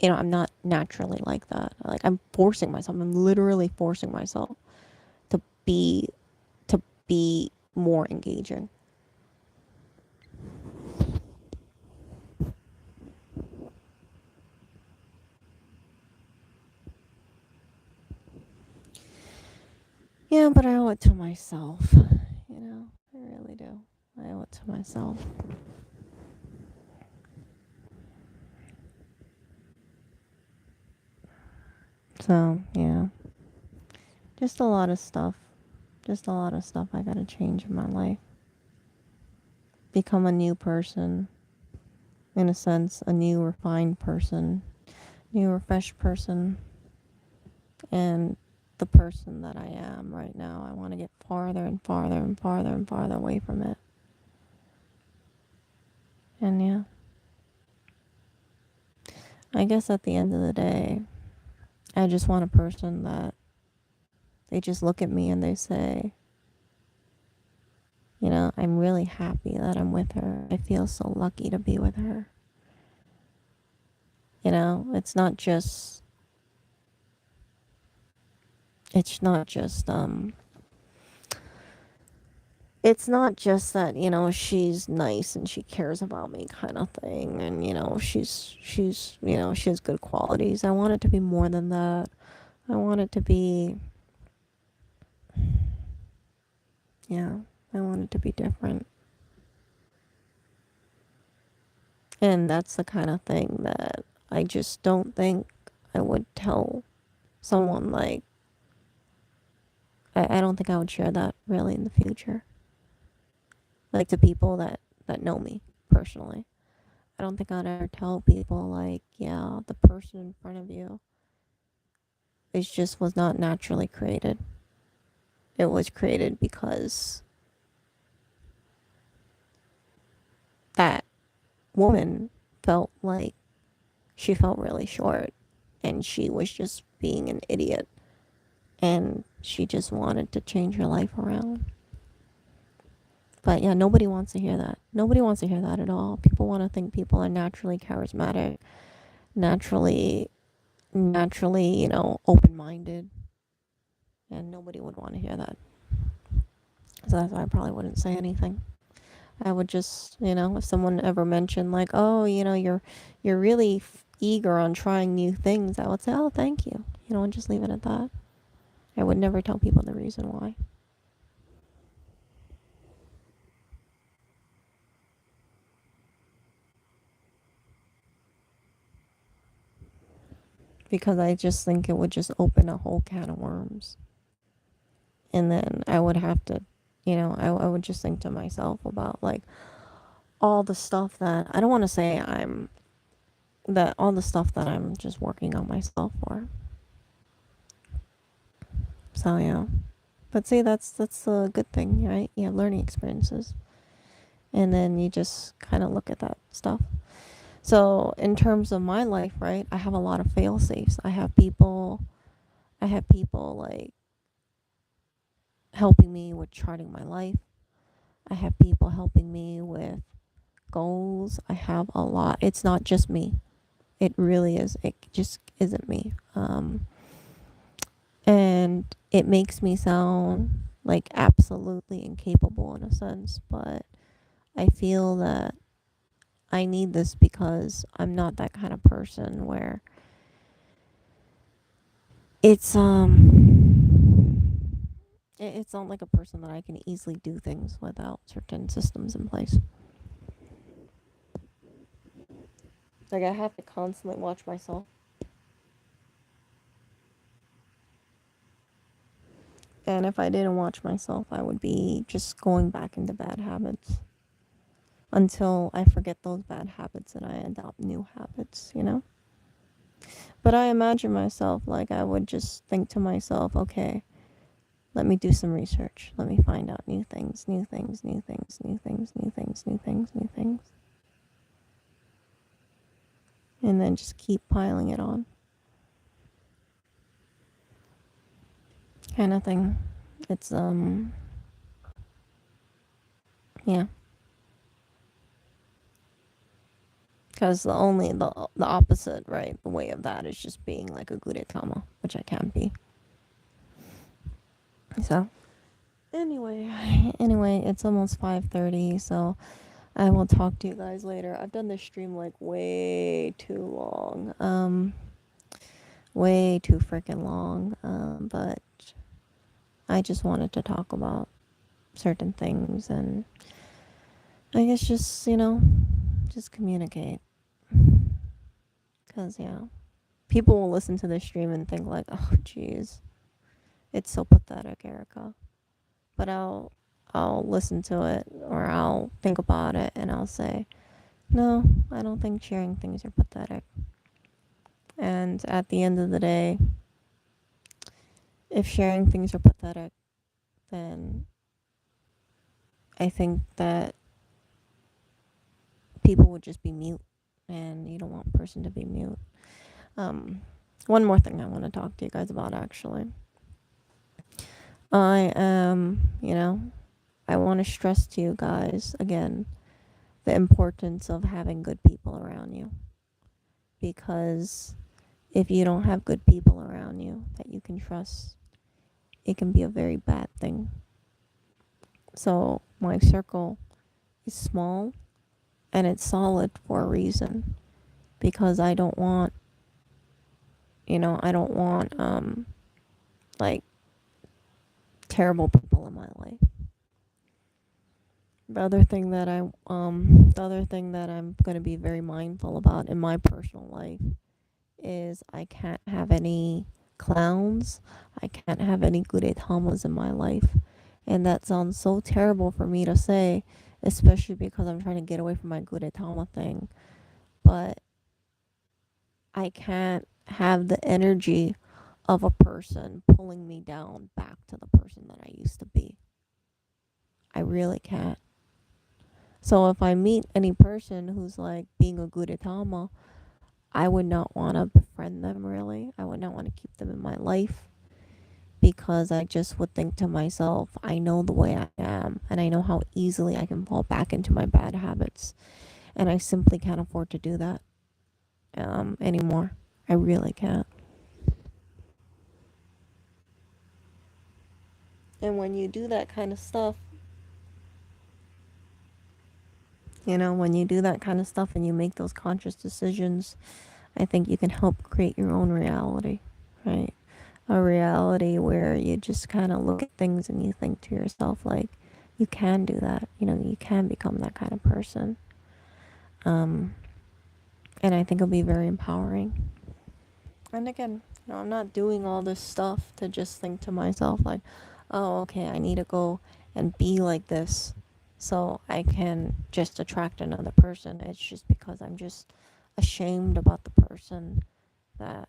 Speaker 2: I'm not naturally like that. Like, I'm forcing myself. I'm literally forcing myself to be, to be more engaging. Yeah, but I owe it to myself. I really do. I owe it to myself. So, yeah. Just a lot of stuff. Just a lot of stuff I gotta change in my life. Become a new person. In a sense, a new refined person. New refreshed person. And the person that I am right now, I want to get farther and farther and farther and farther away from it. And yeah, I guess at the end of the day, I just want a person that they just look at me and they say, I'm really happy that I'm with her. I feel so lucky to be with her. It's not just, it's not just, it's not just that, she's nice and she cares about me kind of thing. And, she has good qualities. I want it to be more than that. I want it to be, yeah, I want it to be different. And that's the kind of thing that I just don't think I would tell someone like, I don't think I would share that really in the future. Like to people that know me personally. I don't think I'd ever tell people like, yeah, the person in front of you is just was not naturally created. It was created because that woman felt like she felt really short and she was just being an idiot and she just wanted to change her life around. But yeah, nobody wants to hear that. Nobody wants to hear that at all. People want to think people are naturally charismatic, naturally, open minded, and nobody would want to hear that. So that's why I probably wouldn't say anything. I would just, if someone ever mentioned like, oh, you're really eager on trying new things, I would say, oh, thank you. You know, and just leave it at that. I would never tell people the reason why. Because I just think it would just open a whole can of worms. And then I would have to, I would just think to myself about like all the stuff that I don't want to say all the stuff that I'm just working on myself for. So yeah. But see, that's a good thing, right? You have learning experiences. And then you just kind of look at that stuff. So in terms of my life, right, I have a lot of fail safes. I have people like helping me with charting my life. I have people helping me with goals. I have a lot. It's not just me. It really is. It just isn't me. And it makes me sound like absolutely incapable in a sense, but I feel that I need this because I'm not that kind of person where it's it's not like a person that I can easily do things without certain systems in place. Like I have to constantly watch myself. And if I didn't watch myself, I would be just going back into bad habits until I forget those bad habits and I adopt new habits, you know? But I imagine myself like I would just think to myself, okay, let me do some research. Let me find out new things, new things, new things, new things, new things, new things, new things. And then just keep piling it on. Kind of thing. It's yeah. Because the opposite, right? The way of that is just being like a gudetama, which I can't be. So anyway, it's almost 5:30, so I will talk to you guys later. I've done this stream like way too long. Way too freaking long. But I just wanted to talk about certain things and I guess just, just communicate. Cause yeah, people will listen to this stream and think like, oh, jeez, it's so pathetic, Erica. But I'll listen to it or I'll think about it and I'll say, no, I don't think sharing things are pathetic. And at the end of the day, if sharing things are pathetic, then I think that people would just be mute, and you don't want a person to be mute. Um, One more thing I want to talk to you guys about actually. I am, I want to stress to you guys again the importance of having good people around you. Because if you don't have good people around you that you can trust, it can be a very bad thing. So my circle is small and it's solid for a reason because I don't want like terrible people in my life. The other thing that I'm going to be very mindful about in my personal life is I can't have any clowns. I can't have any gudetamas in my life. And that sounds so terrible for me to say, especially because I'm trying to get away from my gudetama thing. But I can't have the energy of a person pulling me down back to the person that I used to be. I really can't. So if I meet any person who's like being a gudetama, I would not want to befriend them really. I would not want to keep them in my life because I just would think to myself, I know the way I am and I know how easily I can fall back into my bad habits. And I simply can't afford to do that anymore. I really can't. And when you do that kind of stuff, when you do that kind of stuff and you make those conscious decisions I think you can help create your own reality, right? A reality where you just kind of look at things and you think to yourself, like, you can do that. You know, you can become that kind of person. Um, and I think it'll be very empowering. And again, you know, I'm not doing all this stuff to just think to myself, like, oh, okay, I need to go and be like this so I can just attract another person. It's just because I'm just ashamed about the person that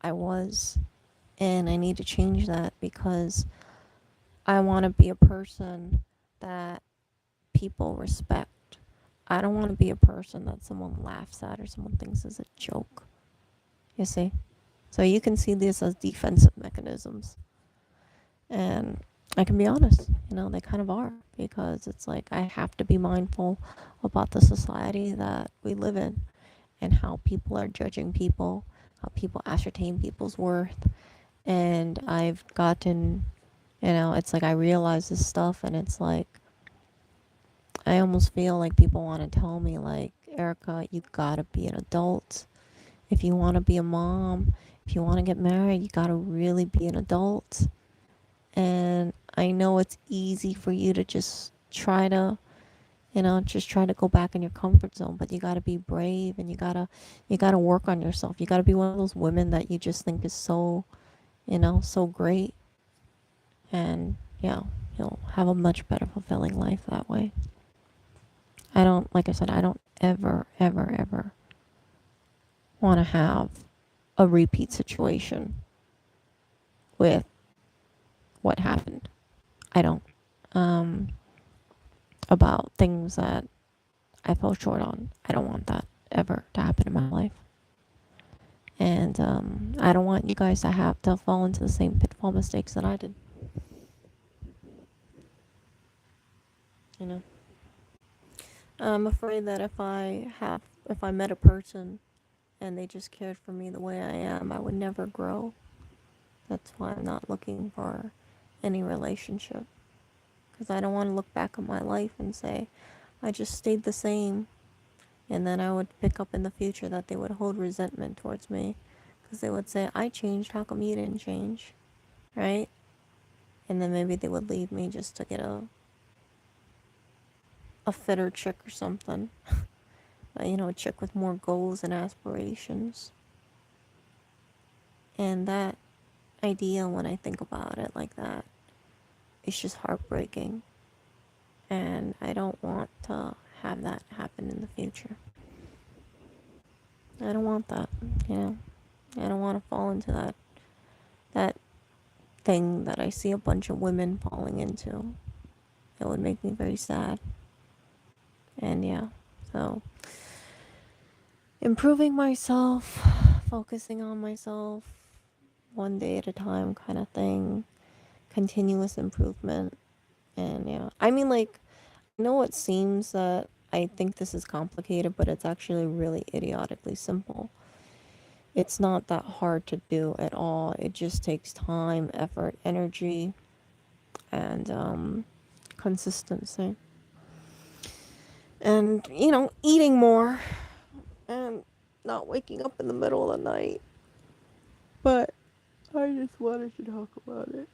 Speaker 2: I was. And I need to change that because I want to be a person that people respect. I don't want to be a person that someone laughs at or someone thinks is a joke. You see? So you can see this as defensive mechanisms. And I can be honest, you know, they kind of are because it's like I have to be mindful about the society that we live in and how people are judging people, how people ascertain people's worth. And I've gotten, you know, it's like I realize this stuff and it's like I almost feel like people want to tell me, like, Erica, you gotta be an adult. If you want to be a mom, if you want to get married, you gotta really be an adult. And I know it's easy for you to just try to, you know, just try to go back in your comfort zone, but you gotta be brave and you gotta work on yourself. You gotta be one of those women that you just think is so, you know, so great. And yeah, you'll have a much better fulfilling life that way. I don't, like I said, I don't ever, ever, ever want to have a repeat situation with what happened. I don't. Um, about things that I fell short on. I don't want that ever to happen in my life. And I don't want you guys to have to fall into the same pitfall mistakes that I did. You know, I'm afraid that if I met a person and they just cared for me the way I am, I would never grow. That's why I'm not looking for any relationship. Because I don't want to look back on my life and say, I just stayed the same. And then I would pick up in the future that they would hold resentment towards me. Because they would say, I changed, how come you didn't change? Right? And then maybe they would leave me just to get a fitter chick or something. You know, a chick with more goals and aspirations. And that idea, when I think about it like that, it's just heartbreaking. And I don't want to have that happen in the future. I don't want that, you know. I don't want to fall into that thing that I see a bunch of women falling into. It would make me very sad. And yeah, so improving myself, focusing on myself, one day at a time kind of thing, continuous improvement. And yeah, I mean, like, I know it seems that I think this is complicated, but it's actually really idiotically simple. It's not that hard to do at all. It just takes time, effort, energy, and consistency. And, you know, eating more and not waking up in the middle of the night. But I just wanted to talk about it.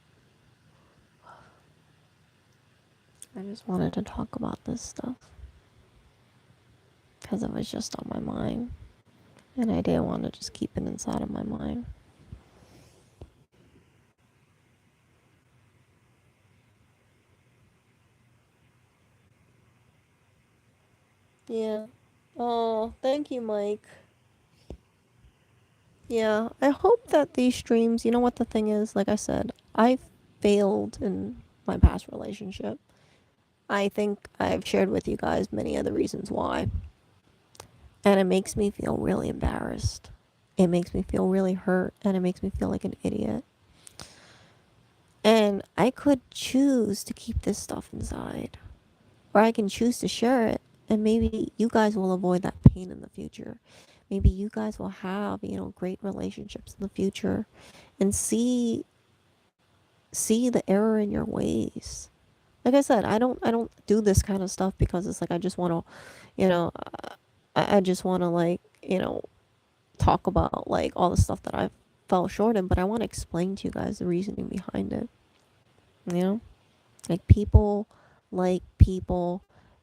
Speaker 2: I just wanted to talk about this stuff because it was just on my mind. And I didn't want to just keep it inside of my mind. Yeah. Oh, thank you, Mike. Yeah, I hope that these streams, you know what the thing is? Like I said, I failed in my past relationship. I think I've shared with you guys many of the reasons why. And it makes me feel really embarrassed. It makes me feel really hurt and it makes me feel like an idiot. And I could choose to keep this stuff inside, or I can choose to share it. And maybe you guys will avoid that pain in the future. Maybe you guys will have, you know, great relationships in the future and see the error in your ways. Like I said, I don't do this kind of stuff because it's like I just want to, you know, I just want to, like, you know, talk about like all the stuff that I fell short in, but I want to explain to you guys the reasoning behind it. You know, like people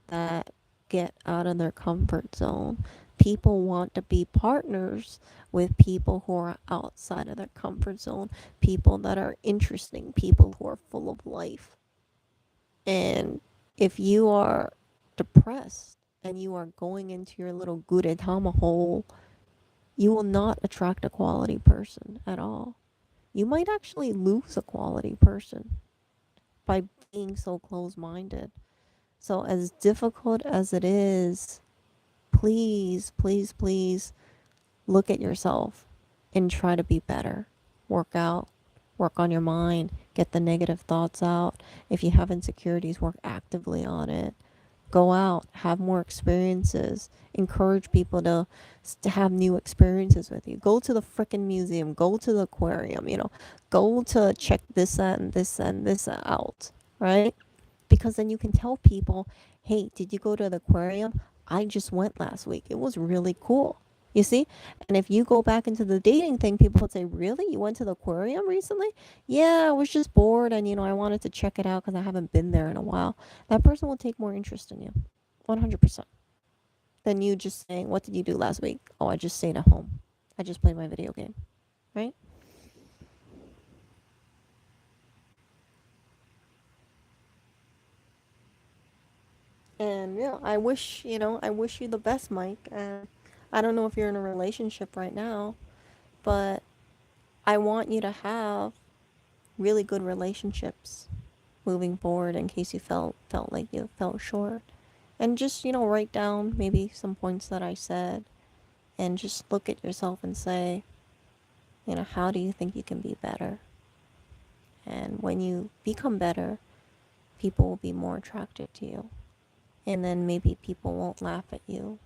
Speaker 2: that get out of their comfort zone. People want to be partners with people who are outside of their comfort zone, people that are interesting, people who are full of life. And if you are depressed and you are going into your little Gudetama hole, you will not attract a quality person at all. You might actually lose a quality person by being so close minded. So, as difficult as it is, please, please, please look at yourself and try to be better. Work out, work on your mind, get the negative thoughts out. If you have insecurities, work actively on it. Go out, have more experiences, encourage people to have new experiences with you. Go to the freaking museum, go to the aquarium, go to check this and this and this out, right? Because then you can tell people, hey, did you go to the aquarium? I just went last week. It was really cool. You see? And if you go back into the dating thing, people would say, really? You went to the aquarium recently? Yeah, I was just bored and, I wanted to check it out because I haven't been there in a while. That person will take more interest in you. 100%. Than you just saying, what did you do last week? Oh, I just stayed at home. I just played my video game. Right? And yeah, I wish you the best, Mike. And I don't know if you're in a relationship right now, but I want you to have really good relationships moving forward in case you felt like you fell short. And just, write down maybe some points that I said and just look at yourself and say, how do you think you can be better? And when you become better, people will be more attracted to you. And then maybe people won't laugh at you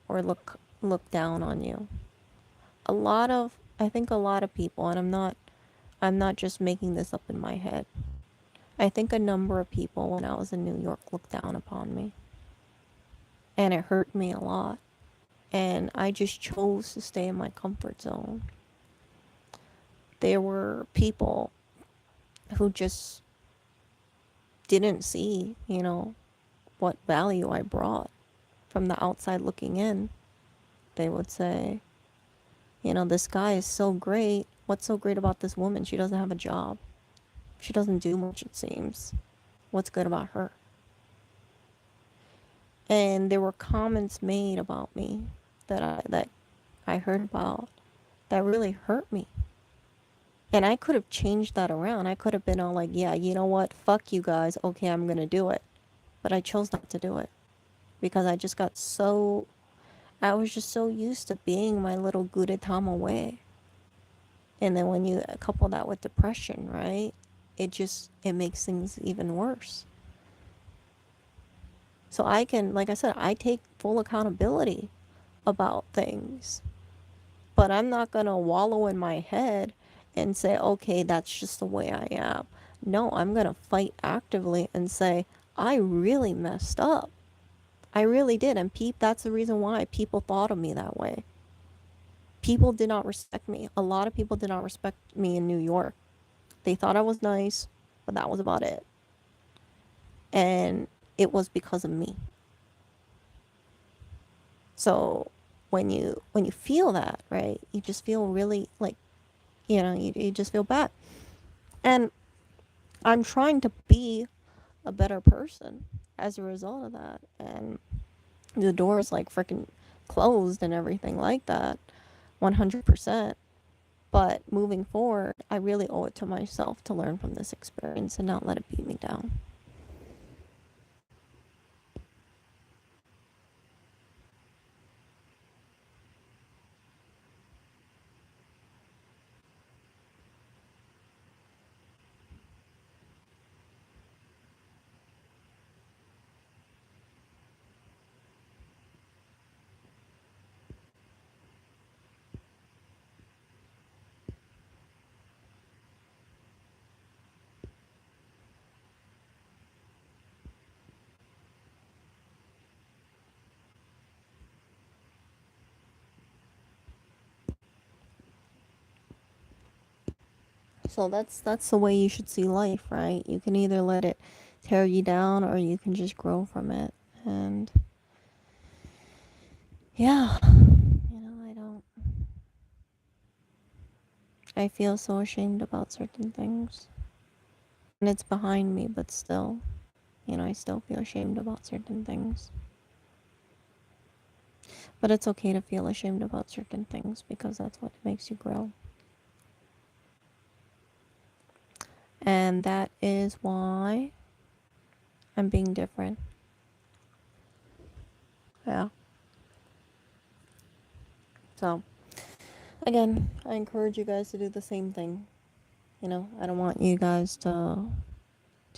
Speaker 2: or look down on you. I think a lot of people, and I'm not just making this up in my head. I think a number of people when I was in New York looked down upon me. And it hurt me a lot. And I just chose to stay in my comfort zone. There were people who just didn't see, what value I brought from the outside looking in. They would say, this guy is so great. What's so great about this woman? She doesn't have a job. She doesn't do much, it seems. What's good about her? And there were comments made about me that I heard about that really hurt me. And I could have changed that around. I could have been all like, yeah, you know what? Fuck you guys. Okay, I'm going to do it. But I chose not to do it because I was just so used to being my little Gudetama way. And then when you couple that with depression, right? It makes things even worse. So like I said, I take full accountability about things. But I'm not going to wallow in my head and say, okay, that's just the way I am. No, I'm going to fight actively and say, I really messed up. I really did. And that's the reason why people thought of me that way. People did not respect me. A lot of people did not respect me in New York. They thought I was nice, but that was about it. And it was because of me. So when you feel that, right, you just feel really like, you just feel bad. And I'm trying to be a better person as a result of that. And the door is like freaking closed and everything like that, 100%. But moving forward, I really owe it to myself to learn from this experience and not let it beat me down. So that's the way you should see life, right? You can either let it tear you down or you can just grow from it. And yeah, I don't I feel so ashamed about certain things. And it's behind me, but still, I still feel ashamed about certain things. But it's okay to feel ashamed about certain things because that's what makes you grow. And that is why I'm being different. Yeah. So, again, I encourage you guys to do the same thing. I don't want you guys to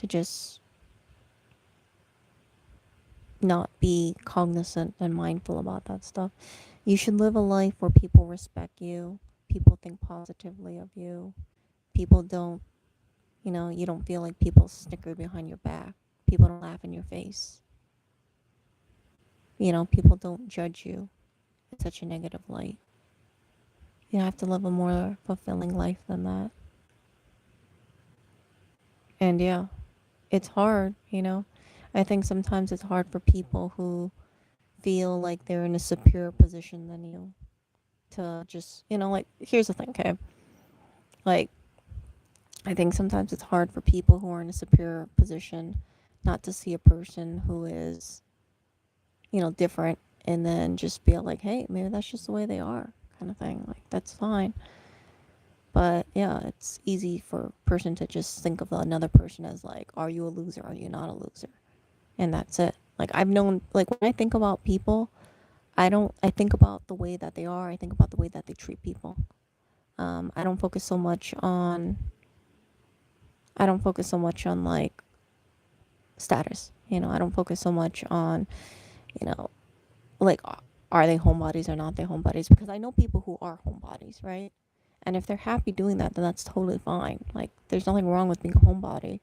Speaker 2: just not be cognizant and mindful about that stuff. You should live a life where people respect you, people think positively of you, people don't, you don't feel like people snicker behind your back, people don't laugh in your face, people don't judge you in such a negative light. You have to live a more fulfilling life than that. And yeah, it's hard, I think sometimes it's hard for people who feel like they're in a superior position than you to just, like, here's the thing, okay? Like, I think sometimes it's hard for people who are in a superior position not to see a person who is, different and then just feel like, hey, maybe that's just the way they are, kind of thing. Like, that's fine. But yeah, it's easy for a person to just think of another person as like, are you a loser? Are you not a loser? And that's it. Like, I've known, like, when I think about people, I think about the way that they are. I think about the way that they treat people. I don't focus so much on, like status. I don't focus so much on, you know, like, are they homebodies or not they homebodies? Because I know people who are homebodies, right? And if they're happy doing that, then that's totally fine. Like, there's nothing wrong with being a homebody.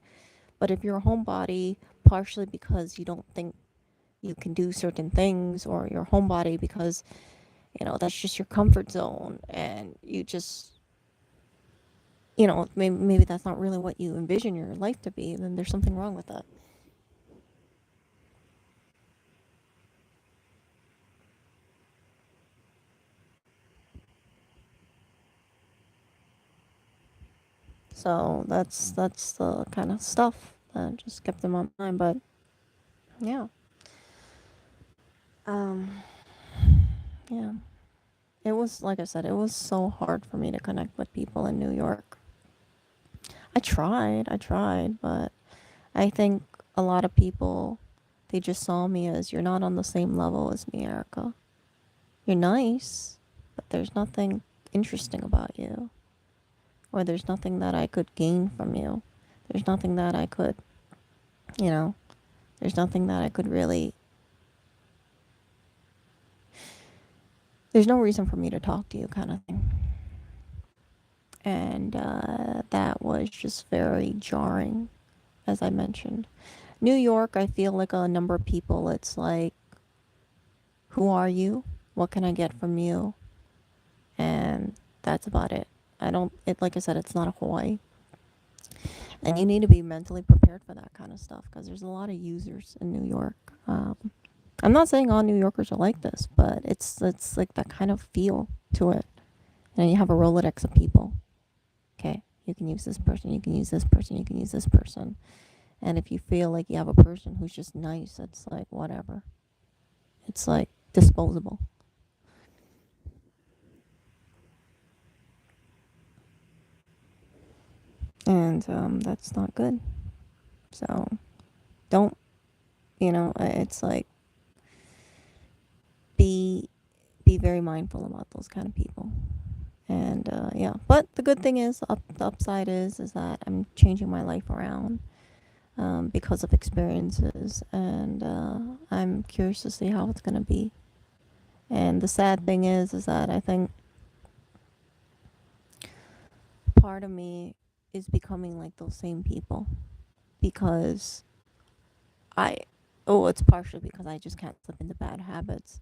Speaker 2: But if you're a homebody partially because you don't think you can do certain things, or you're a homebody because, that's just your comfort zone, and you just, maybe that's not really what you envision your life to be, then there's something wrong with that. So that's the kind of stuff that just kept in my mind. But yeah, um, yeah, it was, like I said, it was so hard for me to connect with people in New York. I tried, but I think a lot of people, they just saw me as, you're not on the same level as me, Erica. You're nice, but there's nothing interesting about you, or there's nothing that I could gain from you. There's nothing that I could, you know, there's nothing that I could really, there's no reason for me to talk to you, kind of thing. And that was just very jarring, as I mentioned. New York, I feel like a number of people, it's like, who are you? What can I get from you? And that's about it. I don't, it, like I said, it's not a Hawaii. And you need to be mentally prepared for that kind of stuff because there's a lot of users in New York. I'm not saying all New Yorkers are like this, but it's like that kind of feel to it. And you have a Rolodex of people. Okay, you can use this person, you can use this person, you can use this person. And if you feel like you have a person who's just nice, it's like whatever. It's like disposable. And that's not good. So don't, it's like, be be very mindful about those kind of people. And yeah, but the good thing is, the upside is that I'm changing my life around, because of experiences, and I'm curious to see how it's gonna be. And the sad thing is that I think part of me is becoming like those same people, because I, oh, it's partially because I just can't slip into bad habits,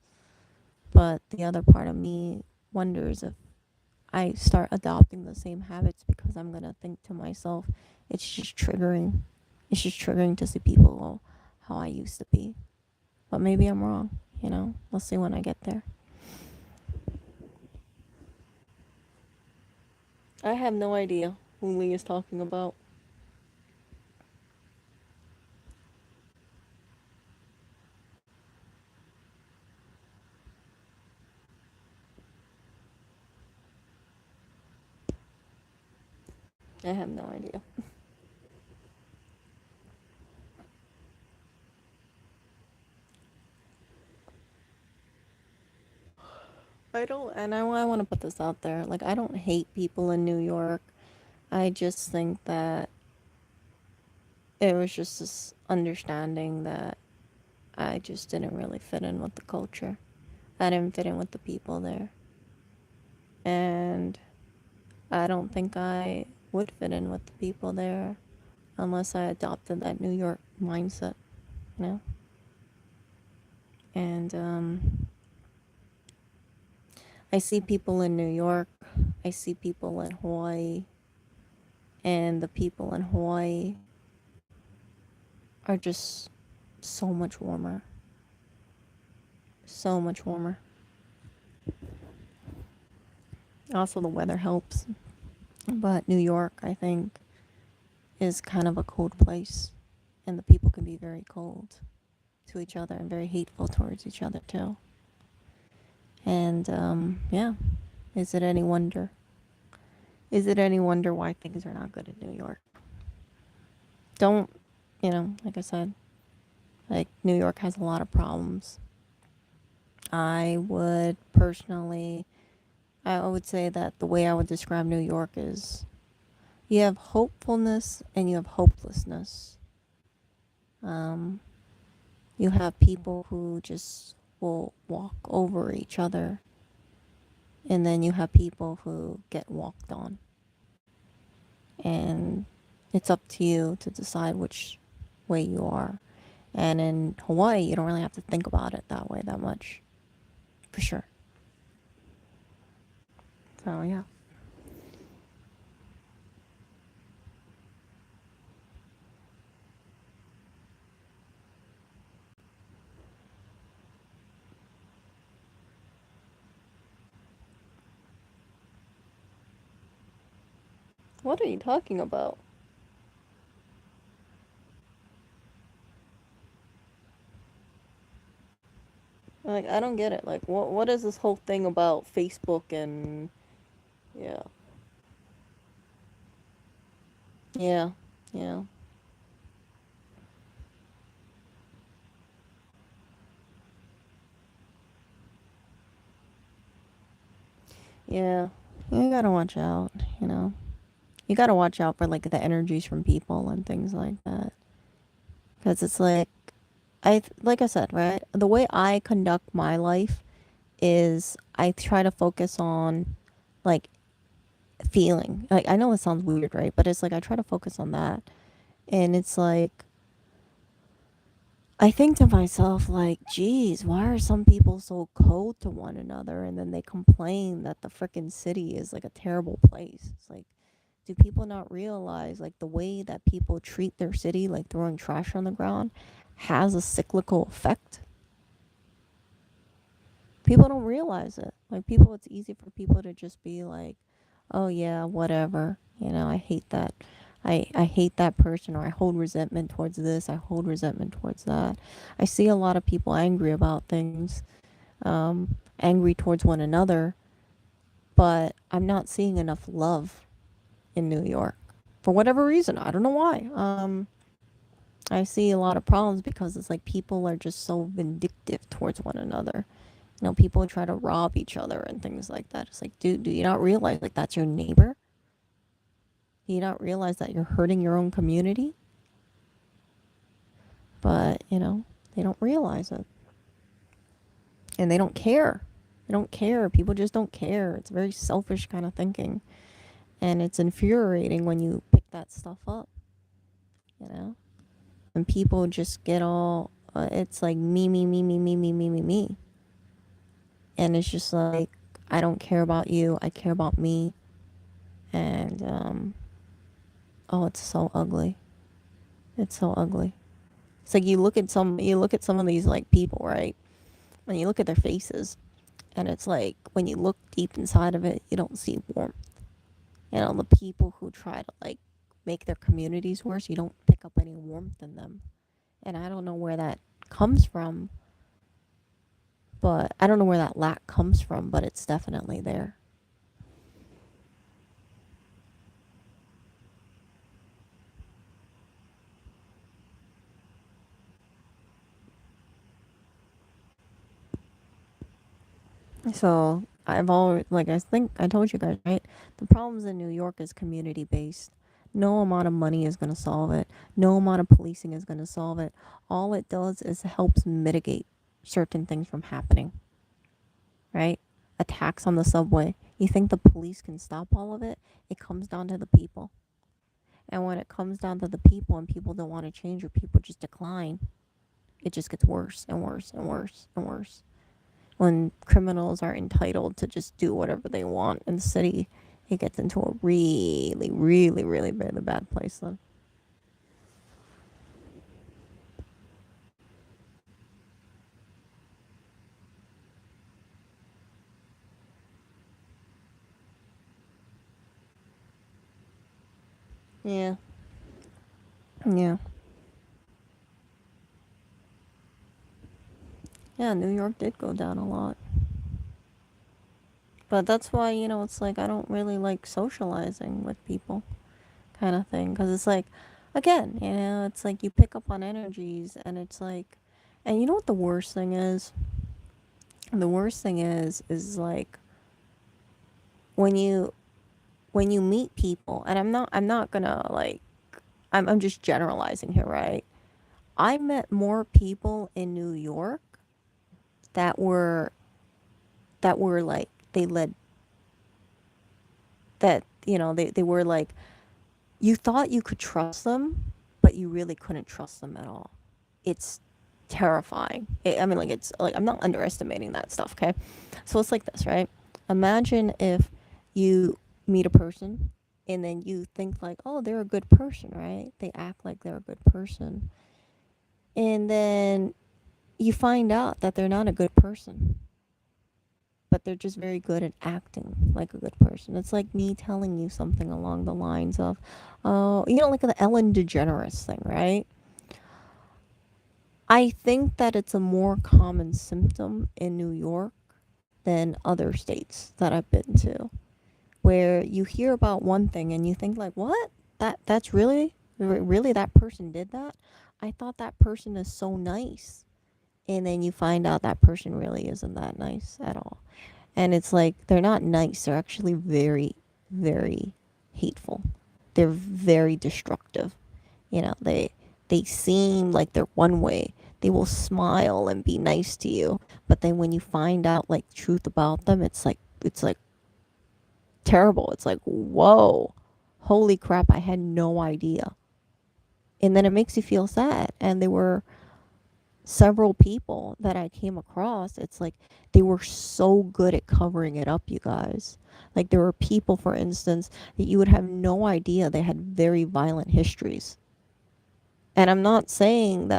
Speaker 2: but the other part of me wonders if I start adopting the same habits because I'm gonna think to myself, it's just triggering. It's just triggering to see people how I used to be. But maybe I'm wrong, you know? We'll see when I get there. I have no idea who Lee is talking about. I have no idea. I don't, and I want to put this out there. Like, I don't hate people in New York. I just think that it was just this understanding that I just didn't really fit in with the culture. I didn't fit in with the people there. And I don't think I would fit in with the people there unless I adopted that New York mindset, you know? And I see people in New York, I see people in Hawaii, and the people in Hawaii are just so much warmer. So much warmer. Also, the weather helps. But New York, I think, is kind of a cold place. And the people can be very cold to each other and very hateful towards each other, too. And, yeah. Is it any wonder? Is it any wonder why things are not good in New York? Don't, like I said, like, New York has a lot of problems. I would personally, I would say that the way I would describe New York is you have hopefulness and you have hopelessness. Um, you have people who just will walk over each other, and then you have people who get walked on. And it's up to you to decide which way you are. And in Hawaii, you don't really have to think about it that way that much, for sure. So, yeah. What are you talking about? Like, I don't get it. Like, what is this whole thing about Facebook and yeah, yeah, yeah, yeah. You gotta watch out. You know, you gotta watch out for like the energies from people and things like that. Because it's like like I said, right? The way I conduct my life is I try to focus on like feeling. Like I know it sounds weird, right? But it's like I try to focus on that, and it's like I think to myself, like, geez, why are some people so cold to one another? And then they complain that the freaking city is like a terrible place. It's like, do people not realize, like, the way that people treat their city, like throwing trash on the ground, has a cyclical effect? People don't realize it. Like, people, it's easy for people to just be like, oh, yeah, whatever. I hate that. I hate that person, or I hold resentment towards this, I hold resentment towards that. I see a lot of people angry about things, angry towards one another, but I'm not seeing enough love in New York. For whatever reason, I don't know why. I see a lot of problems because it's like people are just so vindictive towards one another. People try to rob each other and things like that. It's like, dude, do you not realize like that's your neighbor? Do you not realize that you're hurting your own community? But, they don't realize it. And they don't care. They don't care. People just don't care. It's very selfish kind of thinking. And it's infuriating when you pick that stuff up, you know? And people just get all, it's like me, me, me, me, me, me, me, me, me. And it's just like, I don't care about you. I care about me. And oh, it's so ugly. It's so ugly. It's like you look at some of these like people, right? And you look at their faces, and it's like when you look deep inside of it, you don't see warmth. You know, the people who try to like make their communities worse, you don't pick up any warmth in them. And I don't know where that comes from, but I don't know where that lack comes from, but it's definitely there. So I've always, like, I think I told you guys, right? The problems in New York is community based. No amount of money is going to solve it. No amount of policing is going to solve it. All it does is helps mitigate certain things from happening, right? Attacks on the subway. You think the police can stop all of it? It comes down to the people. And when it comes down to the people and people don't want to change or people just decline, it just gets worse and worse and worse and worse. When criminals are entitled to just do whatever they want in the city, it gets into a really, really, really, really bad place then. Yeah. Yeah. Yeah, New York did go down a lot. But that's why, it's like I don't really like socializing with people kind of thing. Because it's like, again, it's like you pick up on energies and it's like, and you know what the worst thing is? The worst thing is like when you meet people, and I'm not gonna like I'm just generalizing here, right? I met more people in New York that were like they led that they were like you thought you could trust them, but you really couldn't trust them at all. It's terrifying. I mean, like it's like I'm not underestimating that stuff, okay? So it's like this, right? Imagine if you meet a person and then you think like, "Oh, they're a good person," right? They act like they're a good person. And then you find out that they're not a good person, but they're just very good at acting like a good person. It's like me telling you something along the lines of, oh, like the Ellen DeGeneres thing, right? I think that it's a more common symptom in New York than other states that I've been to, where you hear about one thing and you think like, what? That's really that person did that? I thought that person is so nice. And then you find out that person really isn't that nice at all. And it's like they're not nice. They're actually very, very hateful. They're very destructive. They seem like they're one way. They will smile and be nice to you, but then when you find out like truth about them, it's like terrible. It's like, whoa, holy crap! I had no idea. And then it makes you feel sad. And there were several people that I came across, it's like they were so good at covering it up, you guys. Like there were people, for instance, that you would have no idea they had very violent histories. And I'm not saying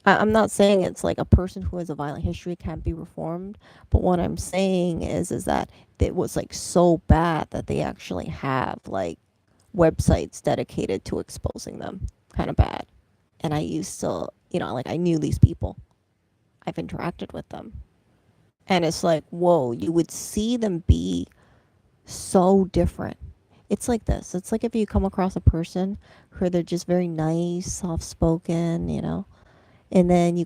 Speaker 2: it's like a person who has a violent history can't be reformed, but what I'm saying is that it was like so bad that they actually have like websites dedicated to exposing them. Kind of bad. And I used to, like I knew these people. I've interacted with them. And it's like, whoa, you would see them be so different. It's like this. It's like if you come across a person who they're just very nice, soft spoken, and then you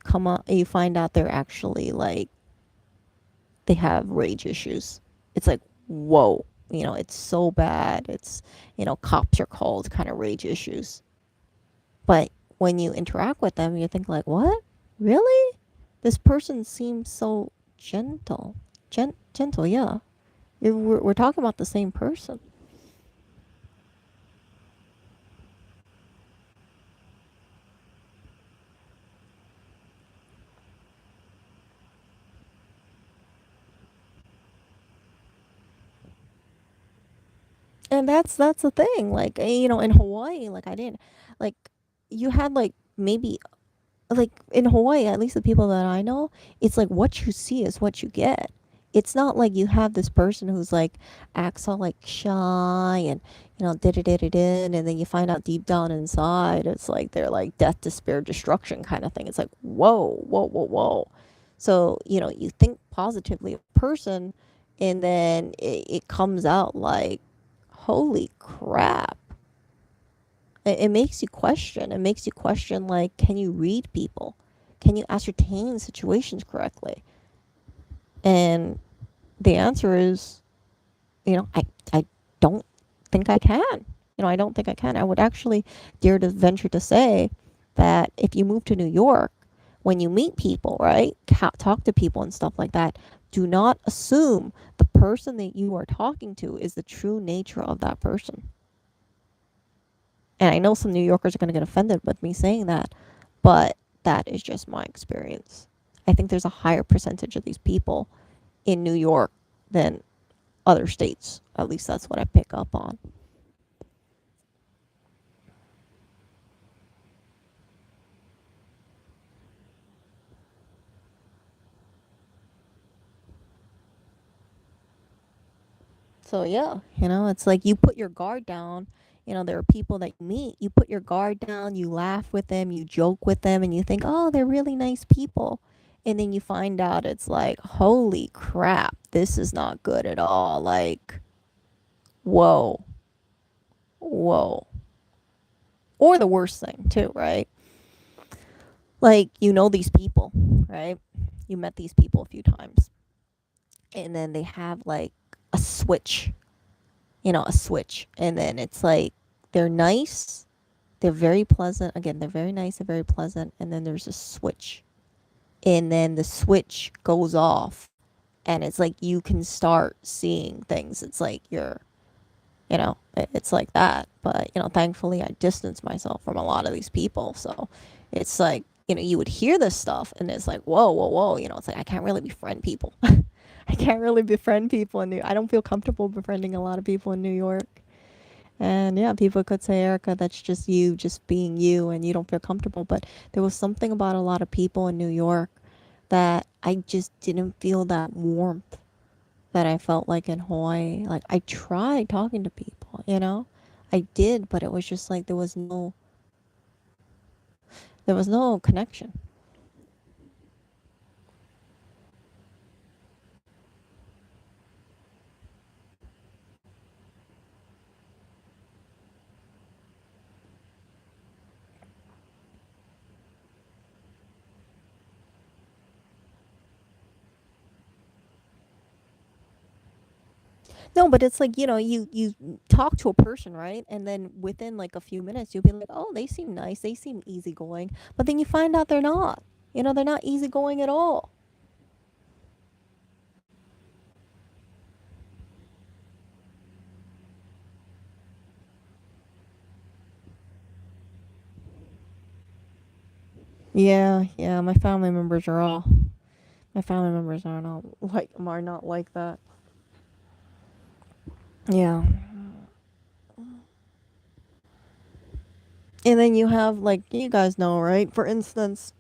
Speaker 2: find out they're actually like they have rage issues. It's like, whoa, it's so bad. It's cops are called kind of rage issues. But when you interact with them, you think like, what? Really? This person seems so gentle. Gentle, yeah. We're talking about the same person. And that's the thing. Like, in Hawaii, like I didn't like you had like maybe like in Hawaii, at least the people that I know, it's like what you see is what you get. It's not like you have this person who's like acts all like shy and did it and then you find out deep down inside it's like they're like death, despair, destruction kind of thing. It's like whoa, whoa, whoa, whoa. So you think positively of a person, and then it comes out like holy crap. It makes you question. It makes you question, like, can you read people? Can you ascertain situations correctly? And the answer is, I don't think I can. I don't think I can. I would actually dare to venture to say that if you move to New York, when you meet people, right, talk to people and stuff like that, do not assume the person that you are talking to is the true nature of that person. And I know some New Yorkers are going to get offended with me saying that, but that is just my experience. I think there's a higher percentage of these people in New York than other states. At least that's what I pick up on. So yeah, it's like you put your guard down. There are people that you meet, you put your guard down, you laugh with them, you joke with them, and you think, oh, they're really nice people. And then you find out it's like, holy crap, this is not good at all. Like, whoa, whoa. Or the worst thing, too, right? Like, these people, right? You met these people a few times, and then they have like a switch, a switch. And then it's like they're nice, they're very pleasant. Again, they're very nice, they're very pleasant. And then there's a switch. And then the switch goes off, and it's like you can start seeing things. It's like it's like that. But, thankfully, I distanced myself from a lot of these people. So it's like, you would hear this stuff and it's like, whoa, whoa, whoa. It's like, I can't really befriend people. I can't really befriend people I don't feel comfortable befriending a lot of people in New York. And yeah, people could say, Erica, that's just you, just being you, and you don't feel comfortable. But there was something about a lot of people in New York that I just didn't feel that warmth that I felt like in Hawaii. Like I tried talking to people. I did, but it was just like there was no connection. No, but it's like, you talk to a person, right? And then within like a few minutes you'll be like, "Oh, they seem nice. They seem easygoing." But then you find out they're not. They're not easygoing at all. Yeah, yeah, my family members are not like that. Yeah. And then you have like you guys know, right? For instance,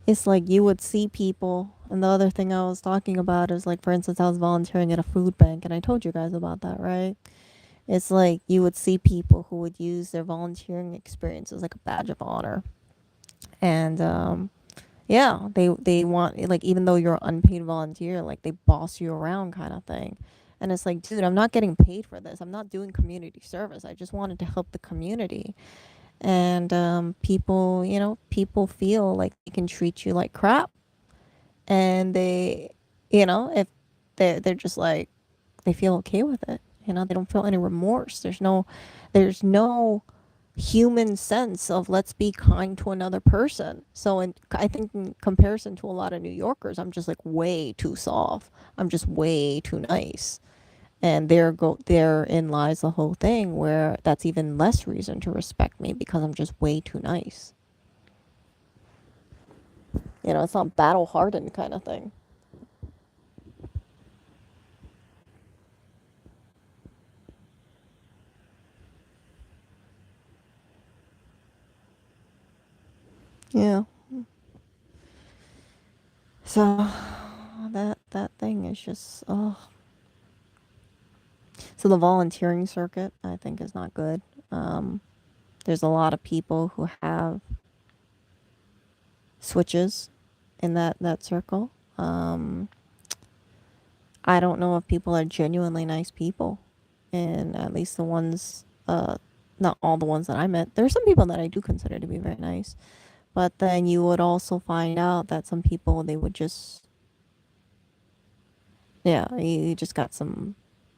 Speaker 2: it's like you would see people, and the other thing I was talking about is like, for instance, I was volunteering at a food bank and I told you guys about that, right? It's like you would see people who would use their volunteering experience as like a badge of honor. And yeah, they want, like, even though you're an unpaid volunteer, like they boss you around kind of thing. And it's like, dude, I'm not getting paid for this. I'm not doing community service. I just wanted to help the community. And people feel like they can treat you like crap, and if they're just like, they feel okay with it. They don't feel any remorse. There's no human sense of let's be kind to another person. So I think in comparison to a lot of New Yorkers, I'm just like way too soft. I'm just way too nice. And therein lies the whole thing where that's even less reason to respect me because I'm just way too nice. It's not battle hardened kind of thing. Yeah. So that thing is just oh. So the volunteering circuit I think is not good. Um, there's a lot of people who have switches in that circle. Um, I don't know if people are genuinely nice people, and at least the ones, not all the ones that I met. There are some people that I do consider to be very nice, but then you would also find out that some people they would just, yeah, you just got some,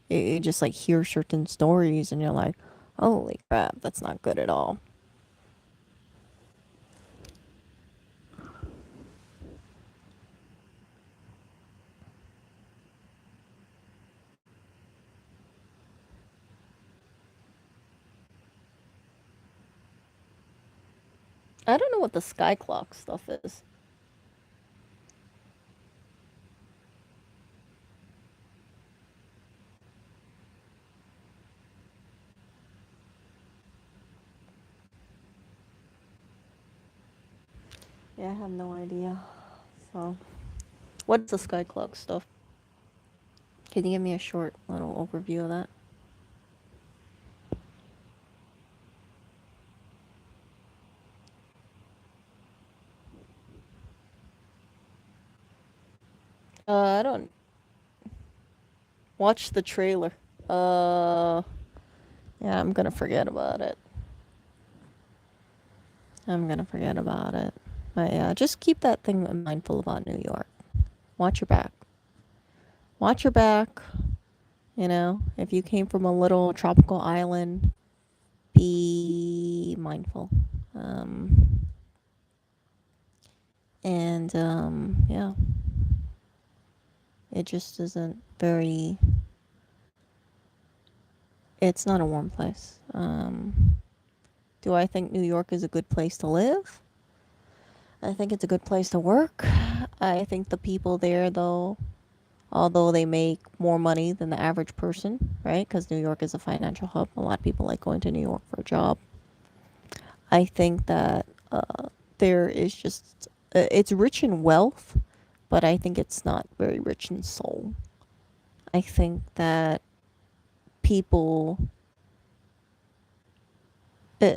Speaker 2: you just like hear certain stories, and you're like, holy crap, that's not good at all. I don't know what the sky clock stuff is. Yeah, I have no idea. So, what's the sky clock stuff? Can you give me a short little overview of that? I don't watch the trailer. Uh, yeah, I'm gonna forget about it. I'm gonna forget about it. But yeah, just keep that thing mindful about New York. Watch your back. Watch your back. You know, if you came from a little tropical island, be mindful. Um, and yeah, it just isn't very. It's not a warm place. Do I think New York is a good place to live? I think it's a good place to work. I think the people there, though, although they make more money than the average person, right? Because New York is a financial hub. A lot of people like going to New York for a job. I think that there is just, it's rich in wealth, but I think it's not very rich in soul. I think that people,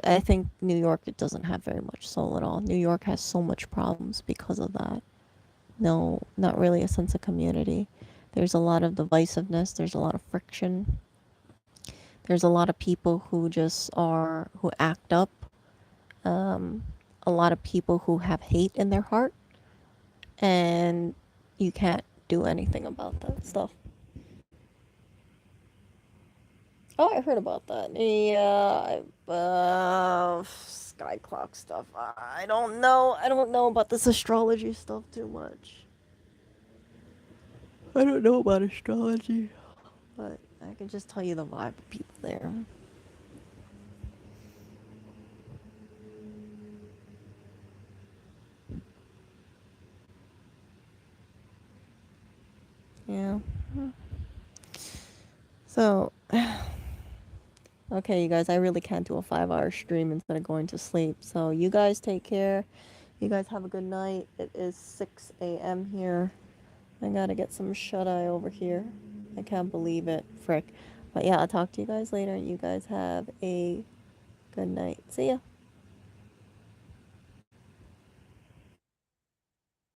Speaker 2: I think New York, it doesn't have very much soul at all. New York has so much problems because of that. No, not really a sense of community. There's a lot of divisiveness, there's a lot of friction. There's a lot of people who just are, who act up. Um, a lot of people who have hate in their heart, and you can't do anything about that stuff. Oh, I heard about that. Yeah, sky clock stuff. I don't know. I don't know about this astrology stuff too much. I don't know about astrology, but I can just tell you the vibe of people there. Yeah. So, okay, you guys, I really can't do a 5 hour stream instead of going to sleep. So, you guys take care. You guys have a good night. It is 6 a.m. here. I gotta get some shut eye over here. I can't believe it. Frick. But yeah, I'll talk to you guys later. You guys have a good night. See ya.